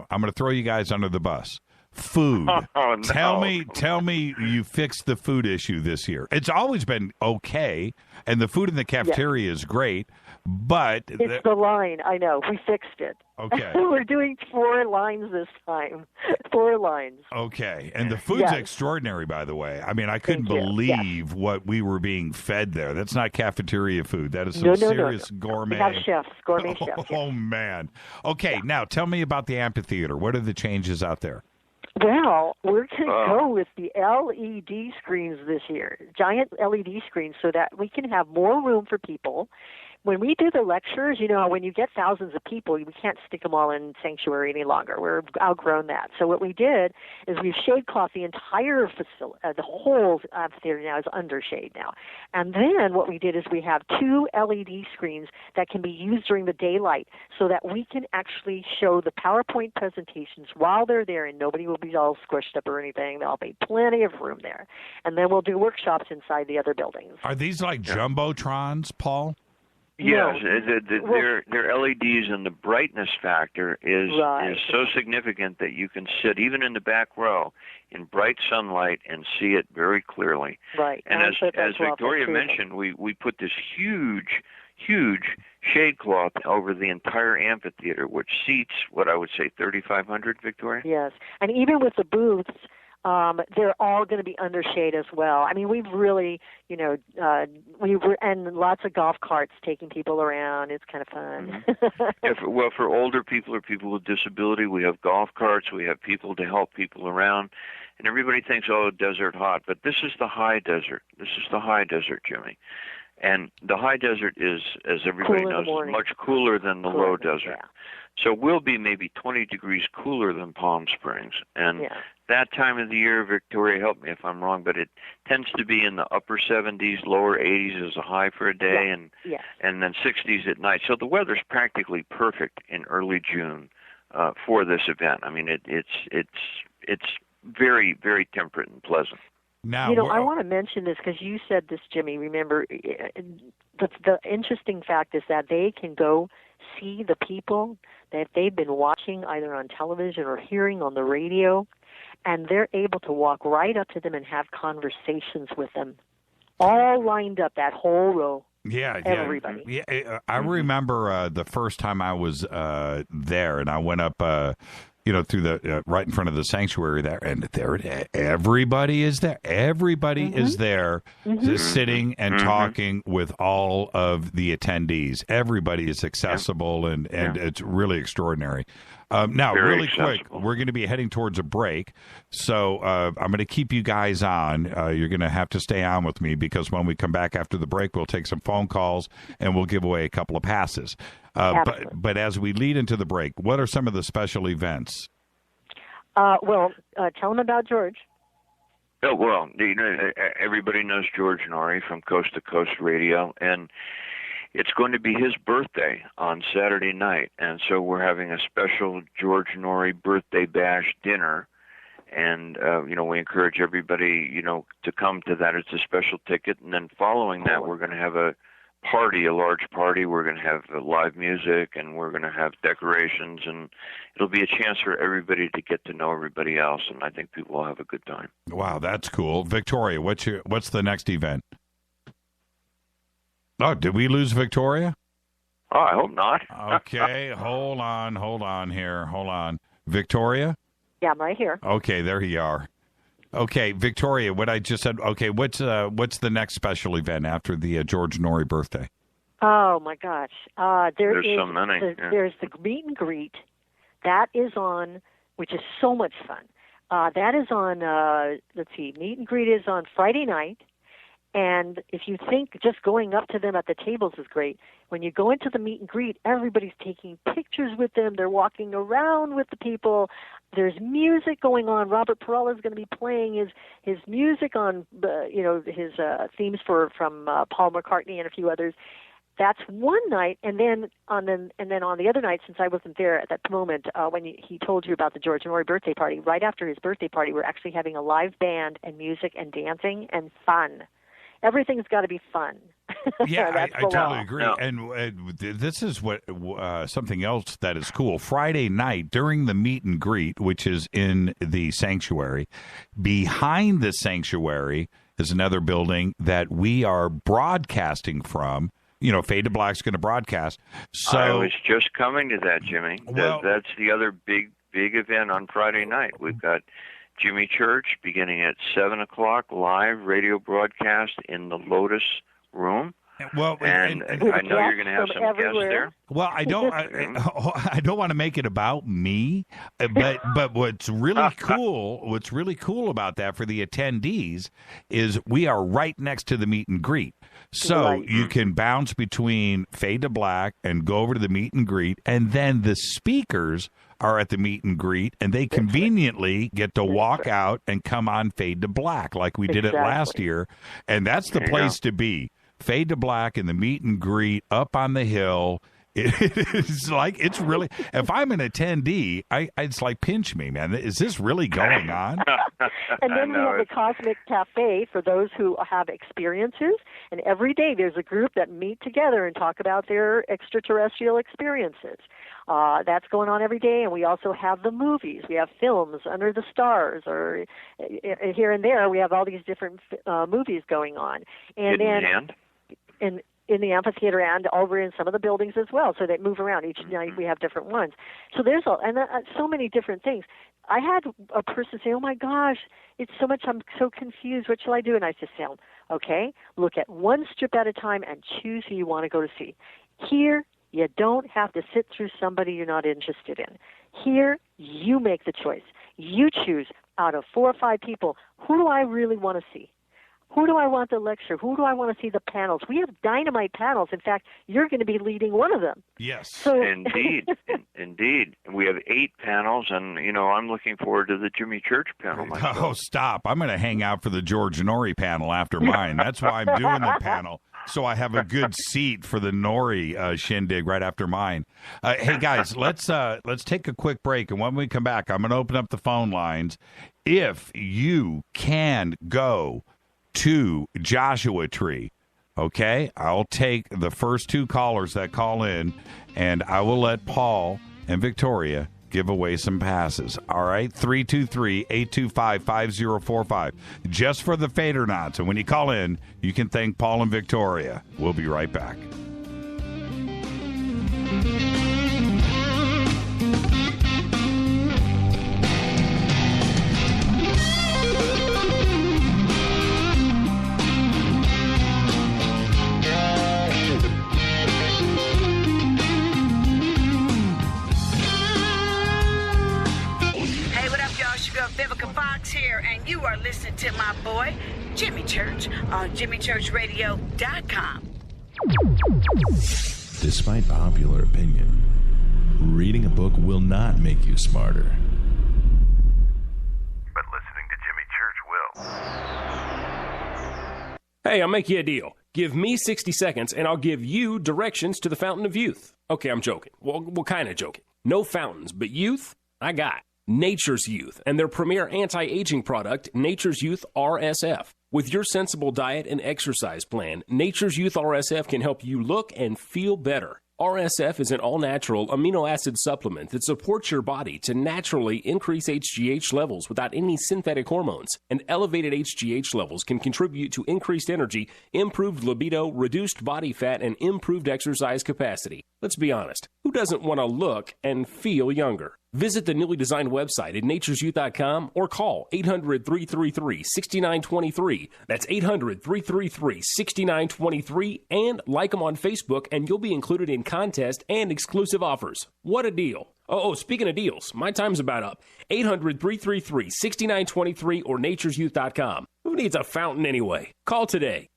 I'm going to throw you guys under the bus. Food. Oh, no. Tell me you fixed the food issue this year. It's always been okay, and the food in the cafeteria is great, but it's the line. I know. We fixed it. Okay. We're doing 4 lines this time. 4 lines. Okay. And the food's extraordinary, by the way. I mean, I couldn't believe what we were being fed there. That's not cafeteria food. That is some serious gourmet. We have chefs, gourmet chefs. Oh, man. Okay. Now, tell me about the amphitheater. What are the changes out there? Well, we're going to go with the LED screens this year, giant LED screens, so that we can have more room for people. When we do the lectures, when you get thousands of people, we can't stick them all in sanctuary any longer. We're outgrown that. So what we did is we've shade cloth the entire facility. The whole amphitheater now is under shade now. And then what we did is we have 2 LED screens that can be used during the daylight, so that we can actually show the PowerPoint presentations while they're there, and nobody will be all squished up or anything. There'll be plenty of room there. And then we'll do workshops inside the other buildings. Are these like jumbotrons, Paul? Yes, they're LEDs, and the brightness factor is so significant that you can sit even in the back row in bright sunlight and see it very clearly. Right. And as Victoria mentioned, we put this huge shade cloth over the entire amphitheater, which seats what I would say 3,500. Victoria. Yes, and even with the booths. They're all going to be under shade as well. I mean, we've really, and lots of golf carts taking people around. It's kind of fun. Mm-hmm. For older people or people with disability, we have golf carts. We have people to help people around. And everybody thinks, desert hot. But this is the high desert. This is the high desert, Jimmy. And the high desert is, as everybody knows, much cooler than the low desert. Yeah. So we'll be maybe 20 degrees cooler than Palm Springs. And that time of the year, Victoria, help me if I'm wrong, but it tends to be in the upper 70s, lower 80s as a high for a day, and then 60s at night. So the weather's practically perfect in early June for this event. I mean, it's very, very temperate and pleasant. Now, I want to mention this because you said this, Jimmy. Remember, the interesting fact is that they can go see the people that they've been watching either on television or hearing on the radio, and they're able to walk right up to them and have conversations with them, all lined up, that whole row. Yeah, everybody. Yeah, I remember the first time I was there, and I went up through the right in front of the sanctuary there, and everybody is there. Everybody is there, just sitting and talking with all of the attendees. Everybody is accessible, and it's really extraordinary. Now, Very really accessible. quick, we're going to be heading towards a break, so I'm going to keep you guys on. You're going to have to stay on with me, because when we come back after the break, we'll take some phone calls, and we'll give away a couple of passes. But as we lead into the break, what are some of the special events? Tell them about George. Oh, well, everybody knows George Norrie from Coast to Coast Radio, and it's going to be his birthday on Saturday night, and so we're having a special George Norrie birthday bash dinner. And, we encourage everybody, to come to that. It's a special ticket. And then following that, we're going to have a large party. We're going to have live music, and we're going to have decorations. And it'll be a chance for everybody to get to know everybody else. And I think people will have a good time. Wow, that's cool. Victoria, what's the next event? Oh, did we lose Victoria? Oh, I hope not. Okay, hold on here. Hold on. Victoria? Yeah, I'm right here. Okay, there you are. Okay, Victoria, what I just said, okay, what's the next special event after the George Norrie birthday? Oh, my gosh. There's so many. There's the meet and greet. That is on, which is so much fun. That is on, meet and greet is on Friday night. And if you think just going up to them at the tables is great, when you go into the meet and greet, everybody's taking pictures with them. They're walking around with the people. There's music going on. Robert Perella is going to be playing his music on, his themes from Paul McCartney and a few others. That's one night, and then on the other night, since I wasn't there at that moment, when he told you about the George Norrie birthday party, right after his birthday party, we're actually having a live band and music and dancing and fun. Everything's got to be fun. Yeah, I totally agree. No. And this is what something else that is cool. Friday night during the meet and greet, which is in the sanctuary, behind the sanctuary is another building that we are broadcasting from. Fade to Black's going to broadcast. So I was just coming to that, Jimmy. Well, that's the other big event on Friday night. We've got Jimmy Church beginning at 7 o'clock, live radio broadcast in the Lotus Room. Well, and I know you're going to have some guests there. Well, I don't want to make it about me, but what's really cool about that for the attendees is we are right next to the meet and greet. So you can bounce between Fade to Black and go over to the meet and greet, and then the speakers are at the meet and greet, and they conveniently get to walk out and come on Fade to Black like we did it last year, and that's the place to be. Fade to Black and the meet and greet up on the hill. It's like, it's really, if I'm an attendee, it's like, pinch me, man. Is this really going on? And then we have the Cosmic Cafe for those who have experiences. And every day there's a group that meet together and talk about their extraterrestrial experiences. That's going on every day. And we also have the movies. We have films, Under the Stars, or here and there. We have all these different movies going on. And then in the amphitheater and over in some of the buildings as well, so they move around. Each night we have different ones. So there's so many different things. I had a person say, "Oh my gosh, it's so much. I'm so confused. What shall I do?" And I just say, "Okay, look at one strip at a time and choose who you want to go to see. Here, you don't have to sit through somebody you're not interested in. Here, you make the choice. You choose out of 4 or 5 people, who do I really want to see? Who do I want to lecture? Who do I want to see the panels? We have dynamite panels. In fact, you're going to be leading one of them." Yes. So, Indeed. We have 8 panels, and, I'm looking forward to the Jimmy Church panel myself. Oh, stop. I'm going to hang out for the George Norrie panel after mine. That's why I'm doing the panel, so I have a good seat for the Norrie shindig right after mine. Hey, guys, let's take a quick break, and when we come back, I'm going to open up the phone lines. If you can go to Joshua Tree, okay, I'll take the first 2 callers that call in, and I will let Paul and Victoria give away some passes. All right, 323-825-5045, just for the Fadernauts. And when you call in, you can thank Paul and Victoria. We'll be right back. Here, and you are listening to my boy Jimmy Church on JimmyChurchRadio.com. Despite popular opinion, reading a book will not make you smarter, but listening to Jimmy Church will. Hey, I'll make you a deal. Give me 60 seconds, and I'll give you directions to the Fountain of Youth. Okay, I'm joking. Well, kind of joking. No fountains, but youth, I got. Nature's Youth and their premier anti-aging product, Nature's Youth RSF. With your sensible diet and exercise plan, Nature's Youth RSF can help you look and feel better. RSF is an all-natural amino acid supplement that supports your body to naturally increase HGH levels without any synthetic hormones. And elevated HGH levels can contribute to increased energy, improved libido, reduced body fat, and improved exercise capacity. Let's be honest, who doesn't want to look and feel younger? Visit the newly designed website at naturesyouth.com or call 800-333-6923. That's 800-333-6923, and like them on Facebook, and you'll be included in contest and exclusive offers. What a deal. Oh, speaking of deals, my time's about up. 800-333-6923 or naturesyouth.com. Who needs a fountain anyway? Call today.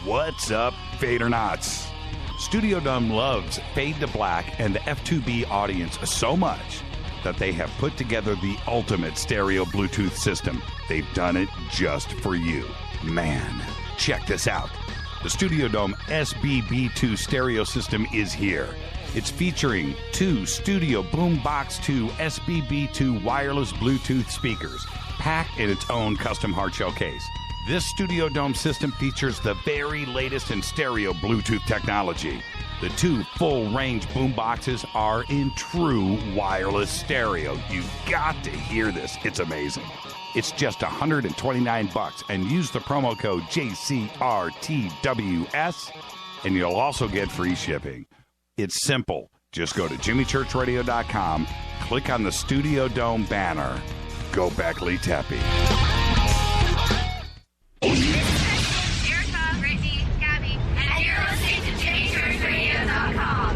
What's up, Fadernauts? Studio Dome loves Fade to Black and the F2B audience so much that they have put together the ultimate stereo Bluetooth system. They've done it just for you. Man, check this out. The Studio Dome SBB2 stereo system is here. It's featuring 2 Studio Boombox 2 SBB2 wireless Bluetooth speakers, packed in its own custom hardshell case. This Studio Dome system features the very latest in stereo Bluetooth technology. The 2 full-range boomboxes are in true wireless stereo. You've got to hear this. It's amazing. It's just $129, and use the promo code JCRTWS, and you'll also get free shipping. It's simple. Just go to jimmychurchradio.com, click on the Studio Dome banner. Go Beckley Teppy. Erica, Brittany, Gabby, and you're listening to JimmyChurchRadio.com.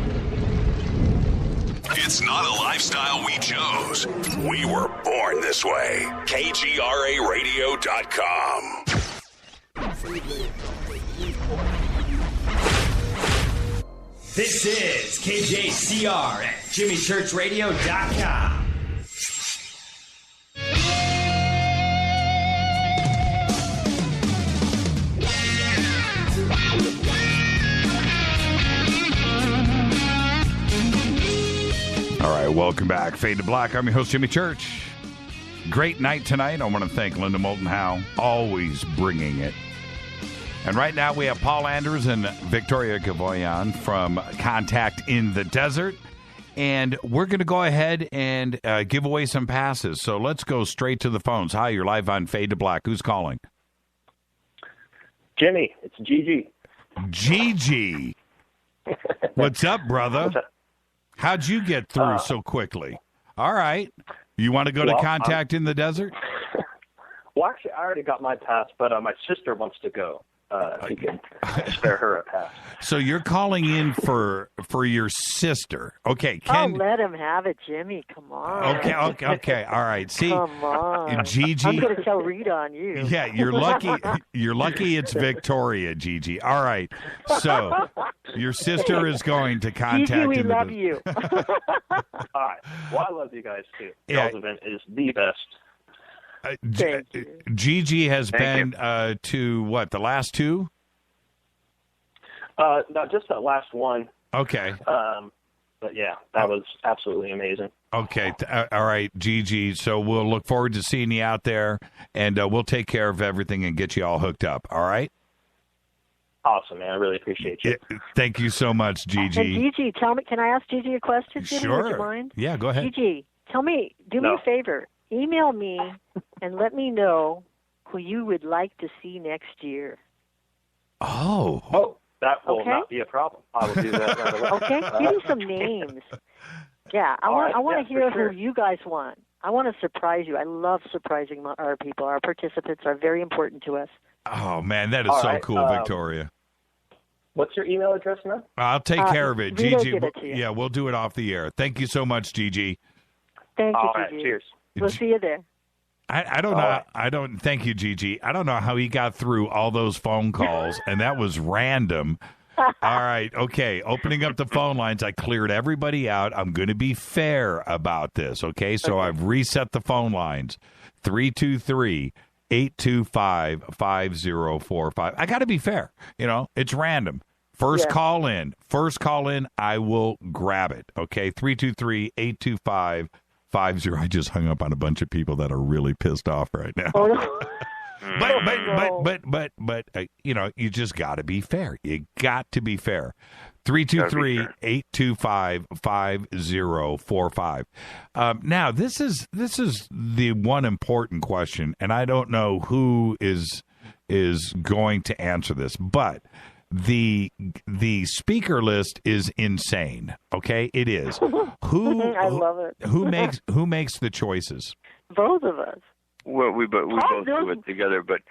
It's not a lifestyle we chose. We were born this way. KGRARadio.com. This is KJCR at JimmyChurchRadio.com. All right, welcome back. Fade to Black. I'm your host, Jimmy Church. Great night tonight. I want to thank Linda Moulton Howe, always bringing it. And right now we have Paul Anders and Victoria Gavoian from Contact in the Desert. And we're going to go ahead and give away some passes. So let's go straight to the phones. Hi, you're live on Fade to Black. Who's calling? Jimmy, it's Gigi. Gigi. What's up, brother? What's up? How'd you get through so quickly? All right. You want to go to Contact in the Desert? Well, actually, I already got my pass, but my sister wants to go. If you can spare her a pass. So you're calling in for your sister. Okay. Let him have it, Jimmy. Come on. Okay. All right. See, come on. Gigi. I'm going to tell Rita on you. Yeah, you're lucky. You're lucky it's Victoria, Gigi. All right. So your sister is going to Contact Gigi, we in the love you. All right. Well, I love you guys, too. Y'all's event is the best. Gigi has been to what, the last 2? No, just that last one. Okay. But yeah, that was absolutely amazing. Okay. All right, Gigi. So we'll look forward to seeing you out there, and we'll take care of everything and get you all hooked up. All right? Awesome, man. I really appreciate you. Thank you so much, Gigi. And Gigi, tell me, can I ask Gigi a question? Jimmy, sure. Would you mind? Yeah, go ahead. Gigi, do me a favor. Email me and let me know who you would like to see next year. Oh, that will not be a problem. I will do that right away. Okay, give me some names. Yeah, I want to hear who you guys want. I want to surprise you. I love surprising our people. Our participants are very important to us. Oh, man, that is so cool, Victoria. What's your email address now? I'll take care of it, Gigi. Give it to you. Yeah, we'll do it off the air. Thank you so much, Gigi. Thank you, all right, Gigi. Cheers. We'll see you there. I don't know. Thank you, Gigi. I don't know how he got through all those phone calls, and that was random. All right. Okay. Opening up the phone lines. I cleared everybody out. I'm going to be fair about this. Okay. So I've reset the phone lines. 323-870-1037. 323-825-5045. I got to be fair. It's random. First call in, I will grab it. Okay, 323-825-5045. I just hung up on a bunch of people that are really pissed off right now. Oh, no. But you just got to be fair. You got to be fair. 323-825-5045. Now, this is the one important question, and I don't know who is going to answer this, but the speaker list is insane. Okay, it is. I love it. Who makes the choices? Both of us. Well, we both do it together. But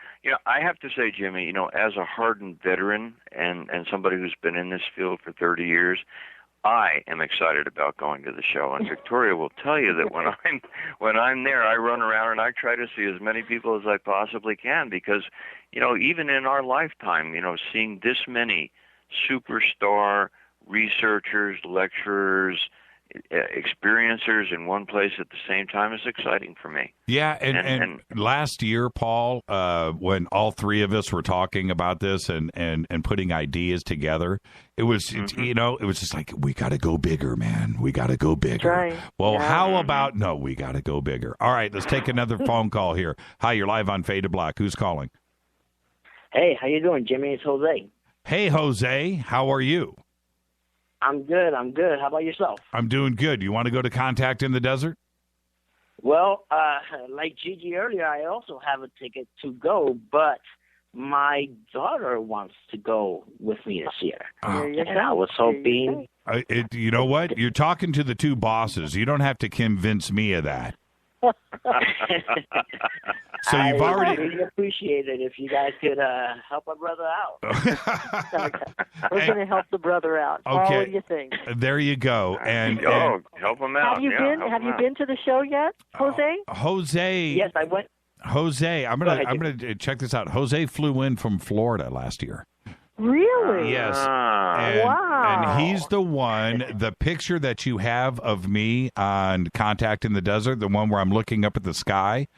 I have to say, Jimmy, as a hardened veteran and somebody who's been in this field for 30 years, I am excited about going to the show. And Victoria will tell you that when I'm there, I run around and I try to see as many people as I possibly can because, even in our lifetime, seeing this many superstar researchers, lecturers, experiencers in one place at the same time is exciting for me. Yeah, and last year, Paul, when all three of us were talking about this and putting ideas together, it was it was just like, we got to go bigger, man. We got to go bigger. Right. Well, how about no? We got to go bigger. All right, let's take another phone call here. Hi, you're live on Fade to Black. Who's calling? Hey, how you doing, Jimmy? It's Jose. Hey, Jose. How are you? I'm good. How about yourself? I'm doing good. You want to go to Contact in the Desert? Well, like Gigi earlier, I also have a ticket to go, but my daughter wants to go with me this year. And I was hoping... you know what? You're talking to the two bosses. You don't have to convince me of that. So you've already... I really appreciate it if you guys could help my brother out. We're going to help the brother out. Okay. Paul, what do you think? There you go. And help him out. Have you been to the show yet, Jose? Jose? Yes, I went. Jose, I'm gonna check this out. Jose flew in from Florida last year. Really? Yes. Wow. And he's the one, the picture that you have of me on Contact in the Desert, the one where I'm looking up at the sky.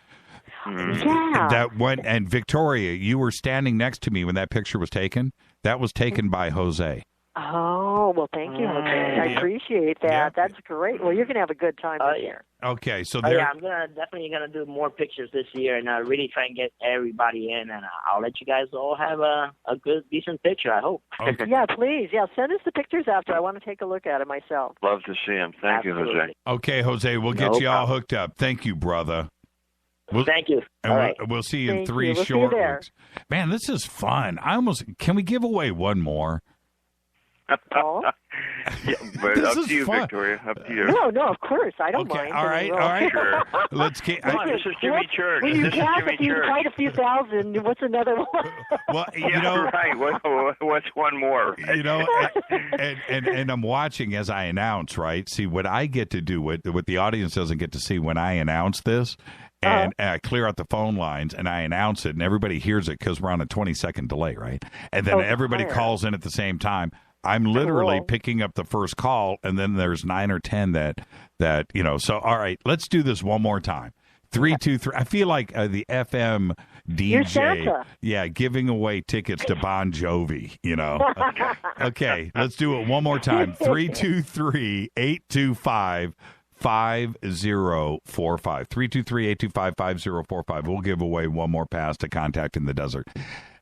Yeah. That one, and Victoria, you were standing next to me when that picture was taken. That was taken by Jose. Oh, well, thank you, Jose. I appreciate that. Yeah. That's great. Well, you're going to have a good time this year. Okay, so I'm definitely gonna do more pictures this year and really try and get everybody in, and I'll let you guys all have a good, decent picture. I hope. Okay. Yeah, please. Yeah, send us the pictures after. I want to take a look at it myself. Love to see him. Thank you, Jose. Okay, Jose, we'll get you all hooked up. Thank you, brother. Thank you. And all right. we'll see you in Thank 3 you. We'll short see you there. weeks. Man, this is fun. Can we give away one more? Paul? Yeah, but This up is to you, fun. Victoria. Up to you. No, of course. I don't mind. All right. Sure. Let's get. Come on, this is Jimmy Church. When you This is pass Jimmy Church. quite a few thousand, what's another one? Well, right. What's one more? And I'm watching as I announce, right? See, what I get to do, what the audience doesn't get to see when I announce this, and I clear out the phone lines, and I announce it, and everybody hears it because we're on a 20-second delay, right? And then everybody calls in at the same time. I'm literally picking up the first call, and then there's 9 or 10 that. So, all right, let's do this one more time. 3, 2, 3. I feel like the FM DJ. You're Santa. Yeah, giving away tickets to Bon Jovi, Okay, let's do it one more time. 323-825-5045. 323-825-5045. We'll give away one more pass to Contact in the Desert.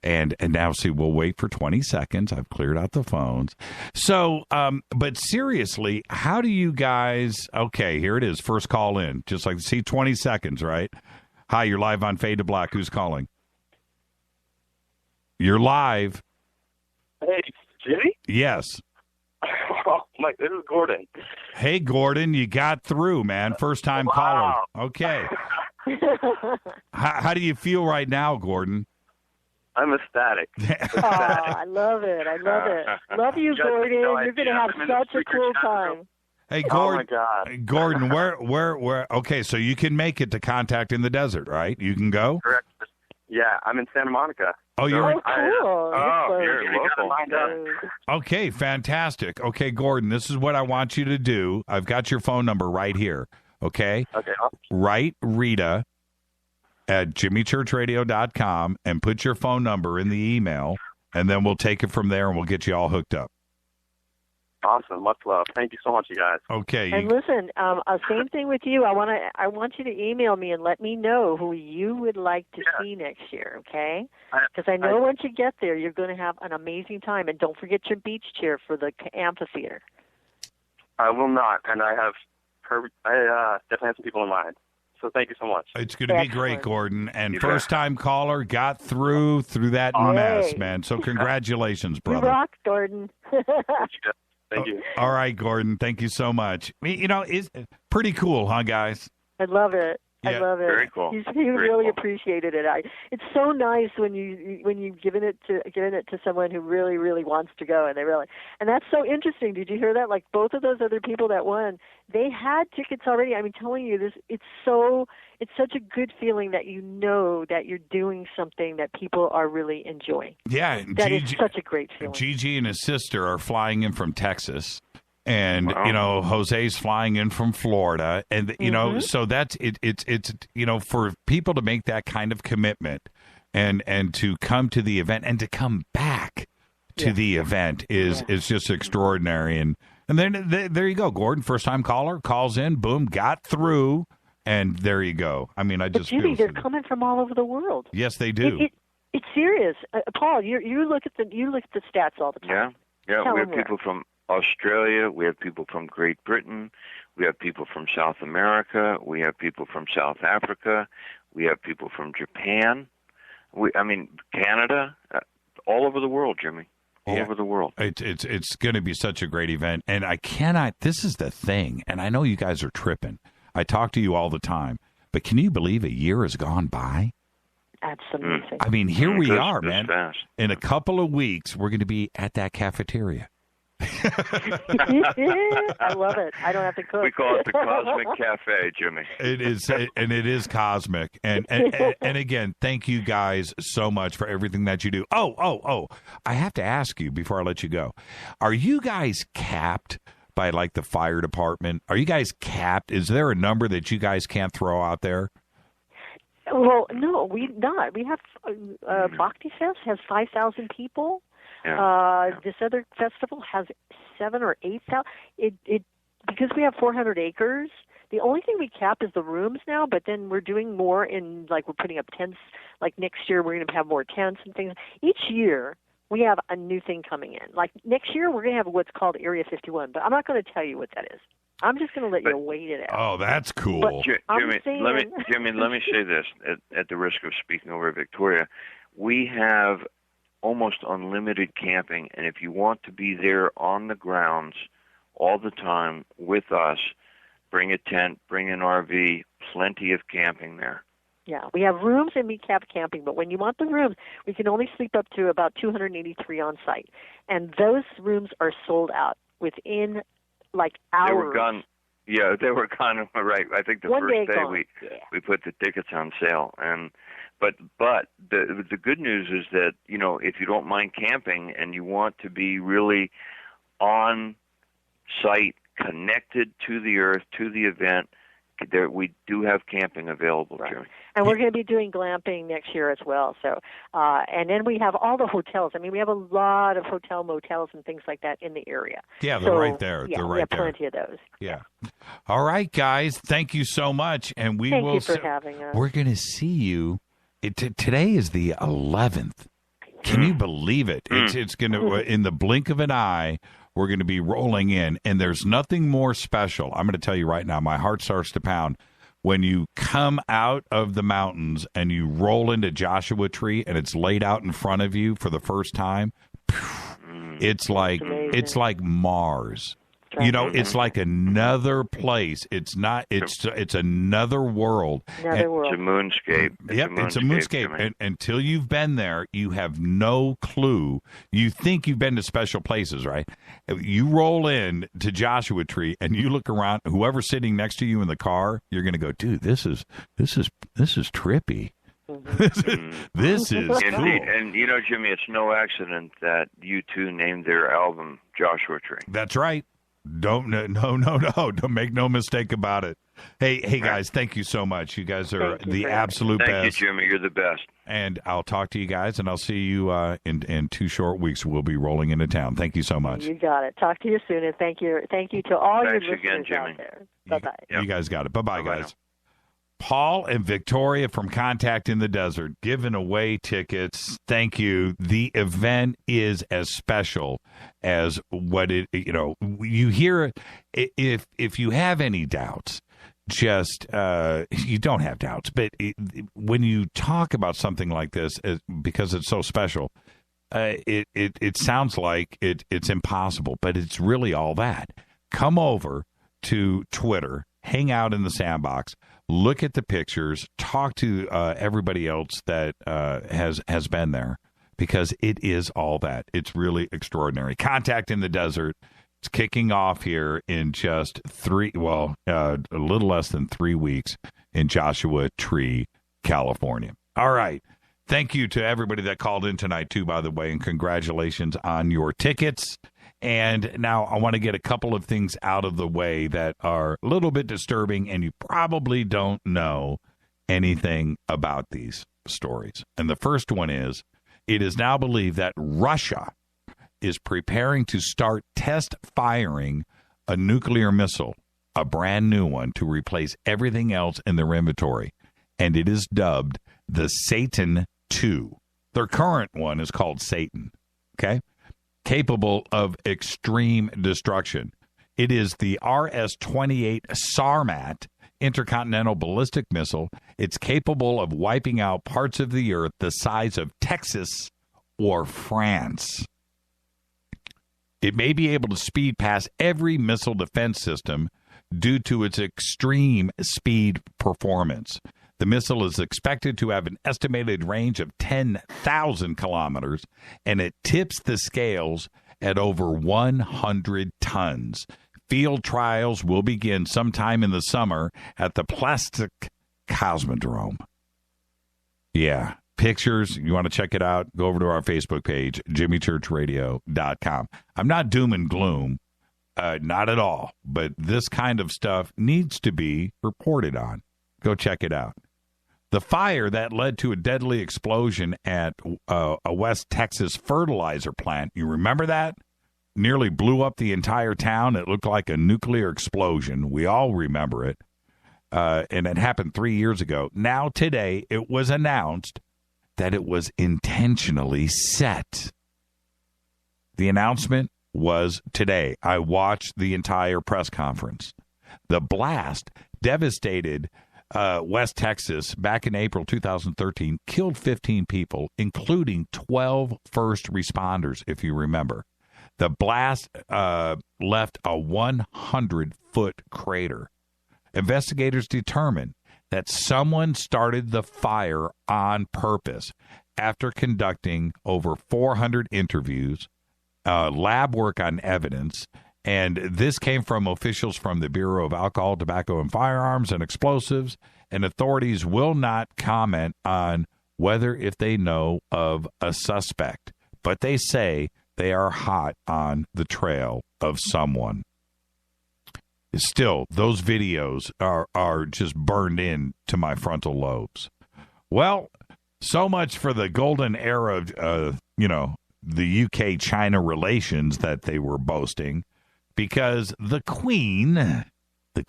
And now, see, we'll wait for 20 seconds. I've cleared out the phones. So, but seriously, how do you guys... Okay, here it is. First call in. Just like, see, 20 seconds, right? Hi, you're live on Fade to Black. Who's calling? You're live. Hey, Jimmy? Yes. Oh, Mike, this is Gordon. Hey, Gordon, you got through, man. First time caller. Okay. How do you feel right now, Gordon? I'm ecstatic. I love it. Love you, Gordon. You're going to have such a cool time. Hey, Gordon. Oh, my God. Gordon, where? Okay, so you can make it to Contact in the Desert, right? You can go? Correct. Yeah, I'm in Santa Monica. Oh, you're cool. You're local. Okay, fantastic. Okay, Gordon, this is what I want you to do. I've got your phone number right here, okay? Okay. Write Rita at jimmychurchradio.com and put your phone number in the email, and then we'll take it from there and we'll get you all hooked up. Awesome. Much love. Thank you so much, you guys. Okay. And listen, same thing with you. I want you to email me and let me know who you would like to see next year, okay? Because I know once you get there, you're going to have an amazing time. And don't forget your beach chair for the amphitheater. I will not, and I definitely have some people in mind. So thank you so much. It's going to be great, Gordon. And first-time caller got through that mess, man. So congratulations, brother. You rock, Gordon. Thank you. All right, Gordon. Thank you so much. You know, it's pretty cool, huh, guys? I love it. Yeah. I love it. Very cool. He really appreciated it. It's so nice when you've given it to someone who really, really wants to go, and that's so interesting. Did you hear that? Like both of those other people that won, they had tickets already. I'm telling you, it's such a good feeling that you know that you're doing something that people are really enjoying. Yeah, that is such a great feeling. Gigi and his sister are flying in from Texas. And, you know, Jose's flying in from Florida. And, you know, so that's it's you know, for people to make that kind of commitment and to come to the event and to come back to the event is just extraordinary. And then there you go. Gordon, first-time caller, calls in, boom, got through. And there you go. I mean, But Jimmy, they're coming from all over the world. Yes, they do. It's serious. Paul, you look at the stats all the time. Yeah. Tell We have them people from Australia. We have people from Great Britain. We have people from South America. We have people from South Africa. We have people from Japan. Canada. All over the world, Jimmy. All over the world. It's going to be such a great event, and this is the thing, and I know you guys are tripping. I talk to you all the time, but can you believe a year has gone by? Absolutely. I mean, here we are, man. Fast. In a couple of weeks, we're going to be at that cafeteria. I love it. I don't have to cook. We call it the Cosmic Cafe, Jimmy. It is, and it is cosmic. And again, thank you guys so much for everything that you do. Oh! I have to ask you before I let you go: are you guys capped by like the fire department? Are you guys capped? Is there a number that you guys can't throw out there? Well, no, we not. We have Bhakti Fest has 5,000 people. This other festival has 7,000 or 8,000. It because we have 400 acres. The only thing we cap is the rooms now, but then we're doing more in, like, we're putting up tents. Like next year, we're going to have more tents and things. Each year, we have a new thing coming in. Like next year, we're going to have what's called Area 51, but I'm not going to tell you what that is. I'm just going to let you wait it out. Oh, that's cool. But Jimmy, let me say this at the risk of speaking over Victoria. We have almost unlimited camping, and if you want to be there on the grounds all the time with us, bring a tent, bring an RV, plenty of camping there. Yeah, we have rooms and we cap camping, but when you want the rooms, we can only sleep up to about 283 on site, and those rooms are sold out within like hours. They were gone. Yeah, they were kind of right. I think the first day we put the tickets on sale, but the good news is that, you know, if you don't mind camping and you want to be really on site, connected to the earth, to the event, there we do have camping available, Jerry. And we're going to be doing glamping next year as well. So, and then we have all the hotels. I mean, we have a lot of motels, and things like that in the area. Yeah, they're right there. Yeah, they're right we have there. plenty of those. Yeah. All right, guys. Thank you so much, and we Thank will. you for having us. We're going to see you. Today is the 11th. Can you believe it? It's going to, in the blink of an eye, we're going to be rolling in, and there's nothing more special. I'm going to tell you right now, my heart starts to pound when you come out of the mountains and you roll into Joshua Tree and it's laid out in front of you for the first time. It's like Mars. You know, it's like another place. It's not. It's another world. Another world. It's a moonscape. It's a moonscape. And until you've been there, you have no clue. You think you've been to special places, right? You roll in to Joshua Tree and you look around. Whoever's sitting next to you in the car, you're going to go, dude, this is trippy. This is cool. And you know, Jimmy, it's no accident that U2 named their album Joshua Tree. That's right. No. Don't make no mistake about it. Hey, guys, thank you so much. You guys are the absolute best. Thank you, Jimmy. You're the best. And I'll talk to you guys, and I'll see you in 2 short weeks. We'll be rolling into town. Thank you so much. You got it. Talk to you soon, and thank you to all your listeners again, Jimmy. out there. Bye-bye. You guys got it. Bye-bye, guys. Paul and Victoria from Contact in the Desert giving away tickets. Thank you. The event is as special as what you hear. If you have any doubts, just you don't have doubts, but when you talk about something like this, because it's so special, it sounds like it's impossible, but it's really all that. Come over to Twitter, hang out in the sandbox, look at the pictures, talk to everybody else that has been there, because it is all that. It's really extraordinary. Contact in the Desert. It's kicking off here in just a little less than 3 weeks in Joshua Tree, California. All right. Thank you to everybody that called in tonight, too, by the way, and congratulations on your tickets. And now I want to get a couple of things out of the way that are a little bit disturbing, and you probably don't know anything about these stories. And the first one is, it is now believed that Russia is preparing to start test firing a nuclear missile, a brand new one, to replace everything else in their inventory. And it is dubbed the Satan II. Their current one is called Satan, okay? Capable of extreme destruction. It is the RS-28 Sarmat intercontinental ballistic missile. It's capable of wiping out parts of the earth the size of Texas or France. It may be able to speed past every missile defense system due to its extreme speed performance. The missile is expected to have an estimated range of 10,000 kilometers, and it tips the scales at over 100 tons. Field trials will begin sometime in the summer at the Plastic Cosmodrome. Yeah. Pictures, you want to check it out, go over to our Facebook page, jimmychurchradio.com. I'm not doom and gloom, not at all, but this kind of stuff needs to be reported on. Go check it out. The fire that led to a deadly explosion at a West Texas fertilizer plant, you remember that? Nearly blew up the entire town. It looked like a nuclear explosion. We all remember it. And it happened 3 years ago. Now, today, it was announced that it was intentionally set. The announcement was today. I watched the entire press conference. The blast devastated West Texas back in April 2013, killed 15 people, including 12 first responders, if you remember. The blast left a 100-foot crater. Investigators determined that someone started the fire on purpose after conducting over 400 interviews, lab work on evidence, and this came from officials from the Bureau of Alcohol, Tobacco, and Firearms and Explosives, and authorities will not comment on whether if they know of a suspect, but they say they are hot on the trail of someone. Still, those videos are just burned in to my frontal lobes. Well, so much for the golden era of, the UK-China relations that they were boasting, because the Queen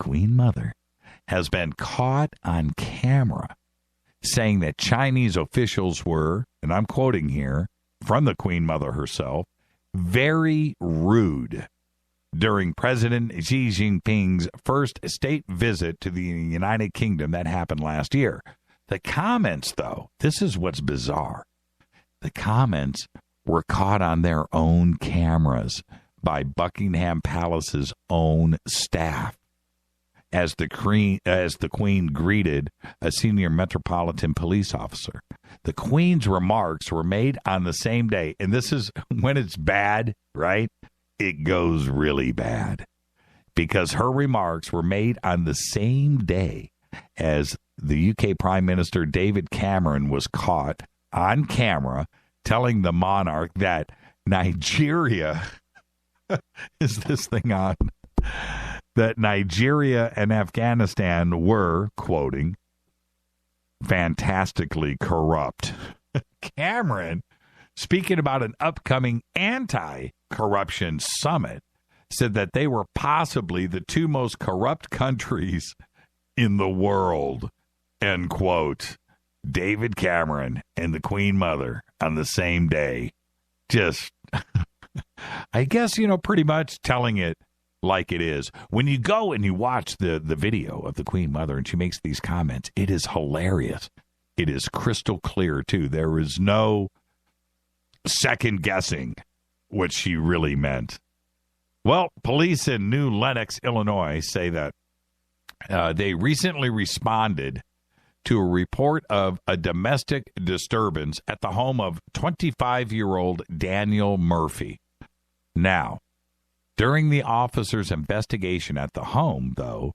Mother, has been caught on camera saying that Chinese officials were, and I'm quoting here from the Queen Mother herself, very rude during President Xi Jinping's first state visit to the United Kingdom that happened last year. The comments, though, this is what's bizarre. The comments were caught on their own cameras by Buckingham Palace's own staff as the Queen greeted a senior Metropolitan Police officer. The Queen's remarks were made on the same day, and this is when it's bad, right? It goes really bad, because her remarks were made on the same day as the UK Prime Minister David Cameron was caught on camera telling the monarch that Nigeria is this thing on? that Nigeria and Afghanistan were, quoting, fantastically corrupt. Cameron, speaking about an upcoming anti-corruption summit, said that they were possibly the two most corrupt countries in the world, end quote. David Cameron and the Queen Mother on the same day. Just, I guess, pretty much telling it like it is. When you go and you watch the video of the Queen Mother and she makes these comments, it is hilarious. It is crystal clear, too. There is no second guessing what she really meant. Well, police in New Lenox, Illinois, say that they recently responded to a report of a domestic disturbance at the home of 25-year-old Daniel Murphy. Now, during the officers' investigation at the home, though,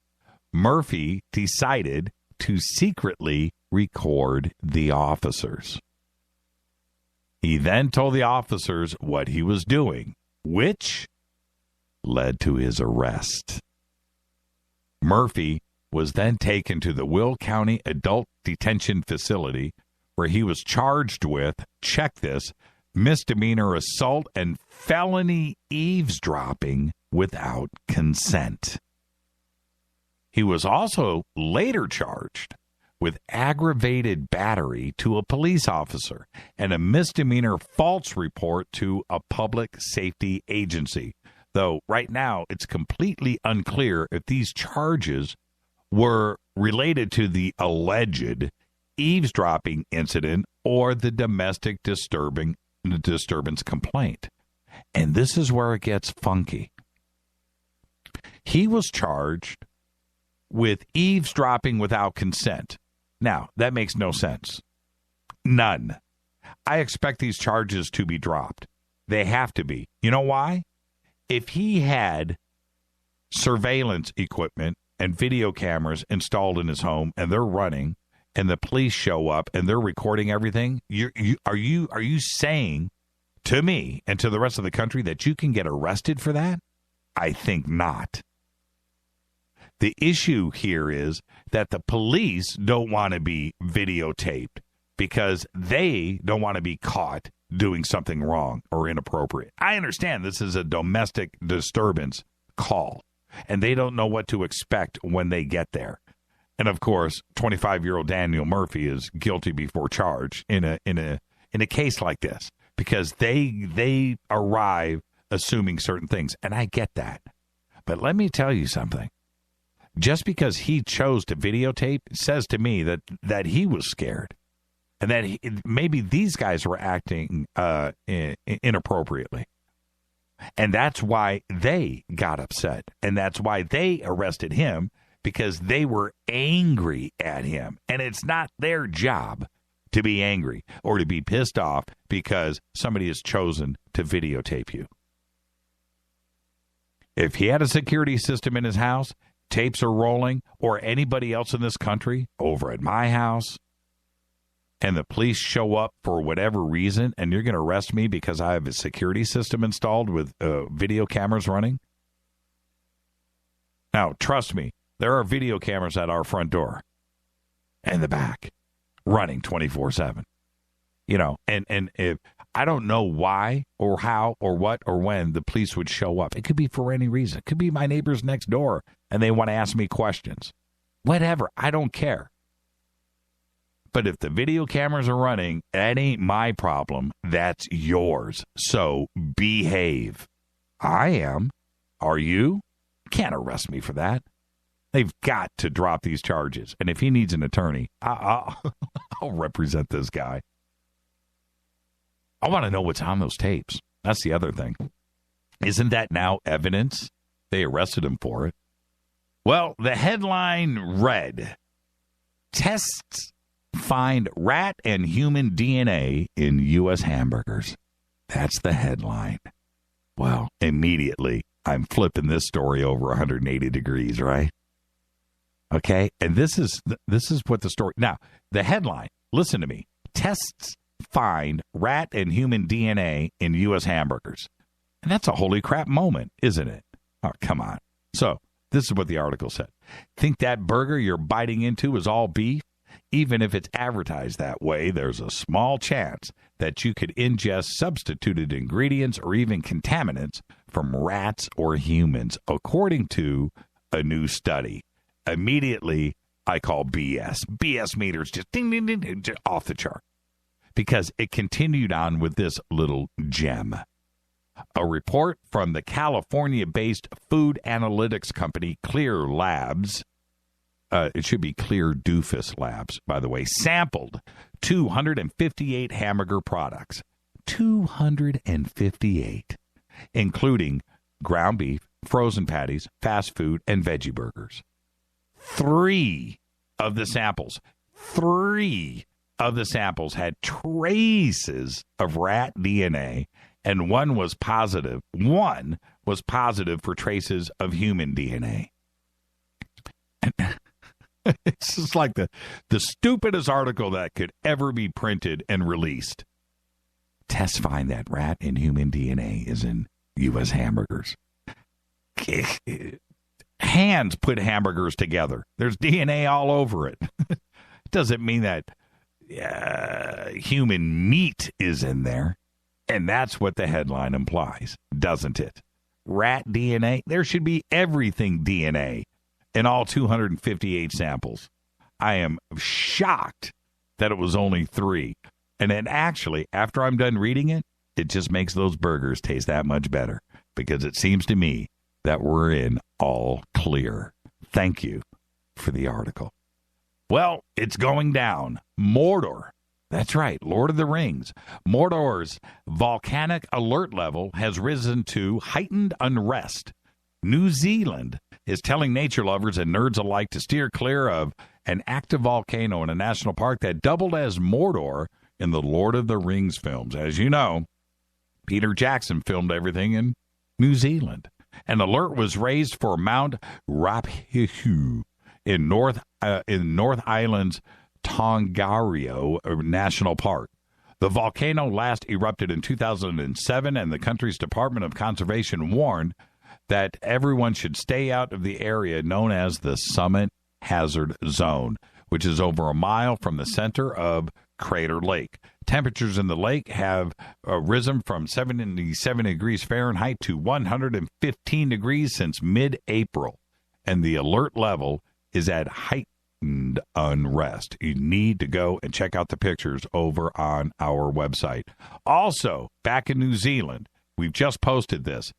Murphy decided to secretly record the officers. He then told the officers what he was doing, which led to his arrest. Murphy was then taken to the Will County Adult Detention Facility, where he was charged with, check this, misdemeanor assault and felony eavesdropping without consent. He was also later charged with aggravated battery to a police officer and a misdemeanor false report to a public safety agency. Though right now it's completely unclear if these charges were related to the alleged eavesdropping incident or the domestic disturbance complaint. And this is where it gets funky. He was charged with eavesdropping without consent. Now, that makes no sense. None. I expect these charges to be dropped. They have to be. You know why? If he had surveillance equipment and video cameras installed in his home and they're running and the police show up and they're recording everything, are you saying to me and to the rest of the country that you can get arrested for that? I think not. The issue here is that the police don't want to be videotaped because they don't want to be caught doing something wrong or inappropriate. I understand this is a domestic disturbance call, and they don't know what to expect when they get there. And of course, 25-year-old Daniel Murphy is guilty before charge in a case like this because they arrive assuming certain things, and I get that. But let me tell you something. Just because he chose to videotape says to me that he was scared and that maybe these guys were acting inappropriately. And that's why they got upset. And that's why they arrested him, because they were angry at him. And it's not their job to be angry or to be pissed off because somebody has chosen to videotape you. If he had a security system in his house, tapes are rolling, or anybody else in this country over at my house, and the police show up for whatever reason, and you're going to arrest me because I have a security system installed with video cameras running? Now, trust me, there are video cameras at our front door and the back running 24/7. And if I don't know why or how or what or when the police would show up. It could be for any reason. It could be my neighbors next door and they want to ask me questions. Whatever. I don't care. But if the video cameras are running, that ain't my problem. That's yours. So behave. I am. Are you? Can't arrest me for that. They've got to drop these charges. And if he needs an attorney, I'll represent this guy. I want to know what's on those tapes. That's the other thing. Isn't that now evidence? They arrested him for it. Well, the headline read, tests find rat and human DNA in U.S. hamburgers. That's the headline. Well, immediately, I'm flipping this story over 180 degrees, right? Okay, and this is what the story... Now, the headline, listen to me. Tests find rat and human DNA in U.S. hamburgers. And that's a holy crap moment, isn't it? Oh, come on. So, this is what the article said. Think that burger you're biting into is all beef? Even if it's advertised that way, there's a small chance that you could ingest substituted ingredients or even contaminants from rats or humans, according to a new study. Immediately, I call BS. BS meters just ding, ding, ding, ding, off the chart. Because it continued on with this little gem. A report from the California-based food analytics company Clear Labs, it should be Clear Doofus Labs, by the way, sampled 258 hamburger products. 258, including ground beef, frozen patties, fast food, and veggie burgers. 3 of the samples had traces of rat DNA, and one was positive for traces of human DNA. It's just like the stupidest article that could ever be printed and released. Tests find that rat and human DNA is in U.S. hamburgers. Hands put hamburgers together. There's DNA all over it. It doesn't mean that human meat is in there. And that's what the headline implies, doesn't it? Rat DNA? There should be everything DNA in all 258 samples. I am shocked that it was only 3. And then actually, after I'm done reading it, it just makes those burgers taste that much better. Because it seems to me that we're in all clear. Thank you for the article. Well, it's going down. Mordor. That's right, Lord of the Rings. Mordor's volcanic alert level has risen to heightened unrest. New Zealand is telling nature lovers and nerds alike to steer clear of an active volcano in a national park that doubled as Mordor in the Lord of the Rings films. As you know, Peter Jackson filmed everything in New Zealand. An alert was raised for Mount Raphihu in North Island's Tongariro National Park. The volcano last erupted in 2007, and the country's Department of Conservation warned that everyone should stay out of the area known as the Summit Hazard Zone, which is over a mile from the center of Crater Lake. Temperatures in the lake have risen from 77 degrees Fahrenheit to 115 degrees since mid-April, and the alert level is at heightened unrest. You need to go and check out the pictures over on our website. Also, back in New Zealand, we've just posted this.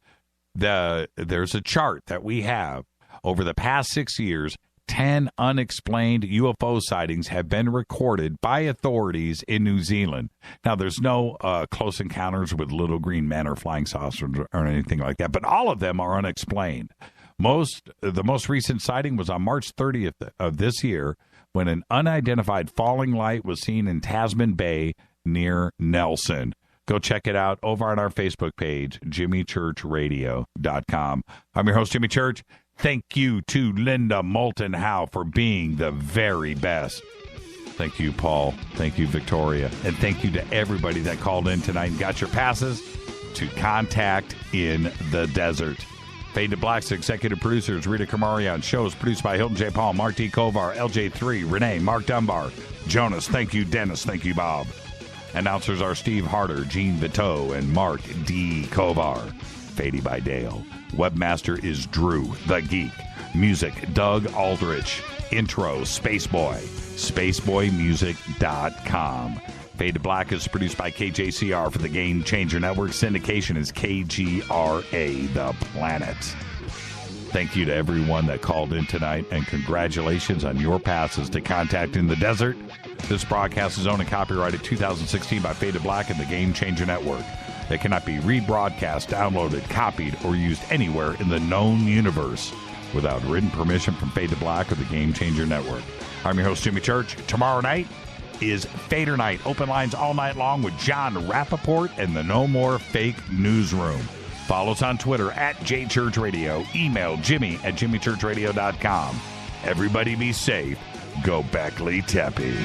There's a chart that we have. Over the past 6 years, 10 unexplained UFO sightings have been recorded by authorities in New Zealand. Now, there's no close encounters with little green men or flying saucers or anything like that, but all of them are unexplained. The most recent sighting was on March 30th of this year when an unidentified falling light was seen in Tasman Bay near Nelson. Go check it out over on our Facebook page, jimmychurchradio.com. I'm your host, Jimmy Church. Thank you to Linda Moulton Howe for being the very best. Thank you, Paul. Thank you, Victoria. And thank you to everybody that called in tonight and got your passes to Contact in the Desert. Fade to Black's executive producers, Rita Kamarian. Shows produced by Hilton J. Paul, Mark D. Kovar, LJ3, Renee, Mark Dunbar, Jonas. Thank you, Dennis. Thank you, Bob. Announcers are Steve Harder, Gene Viteau, and Mark D. Kovar. Fady by Dale. Webmaster is Drew, the Geek. Music, Doug Aldrich. Intro, Spaceboy. SpaceboyMusic.com. Fade to Black is produced by KJCR for the Game Changer Network. Syndication is KGRA, The Planet. Thank you to everyone that called in tonight, and congratulations on your passes to Contact in the Desert. This broadcast is owned and copyrighted 2016 by Fade to Black and the Game Changer Network. They cannot be rebroadcast, downloaded, copied, or used anywhere in the known universe without written permission from Fade to Black or the Game Changer Network. I'm your host, Jimmy Church. Tomorrow night is Fader Night. Open lines all night long with John Rappaport and the No More Fake Newsroom. Follow us on Twitter at JChurchRadio. Email Jimmy@jimmychurchradio.com. Everybody be safe. Go Beckley Teppy.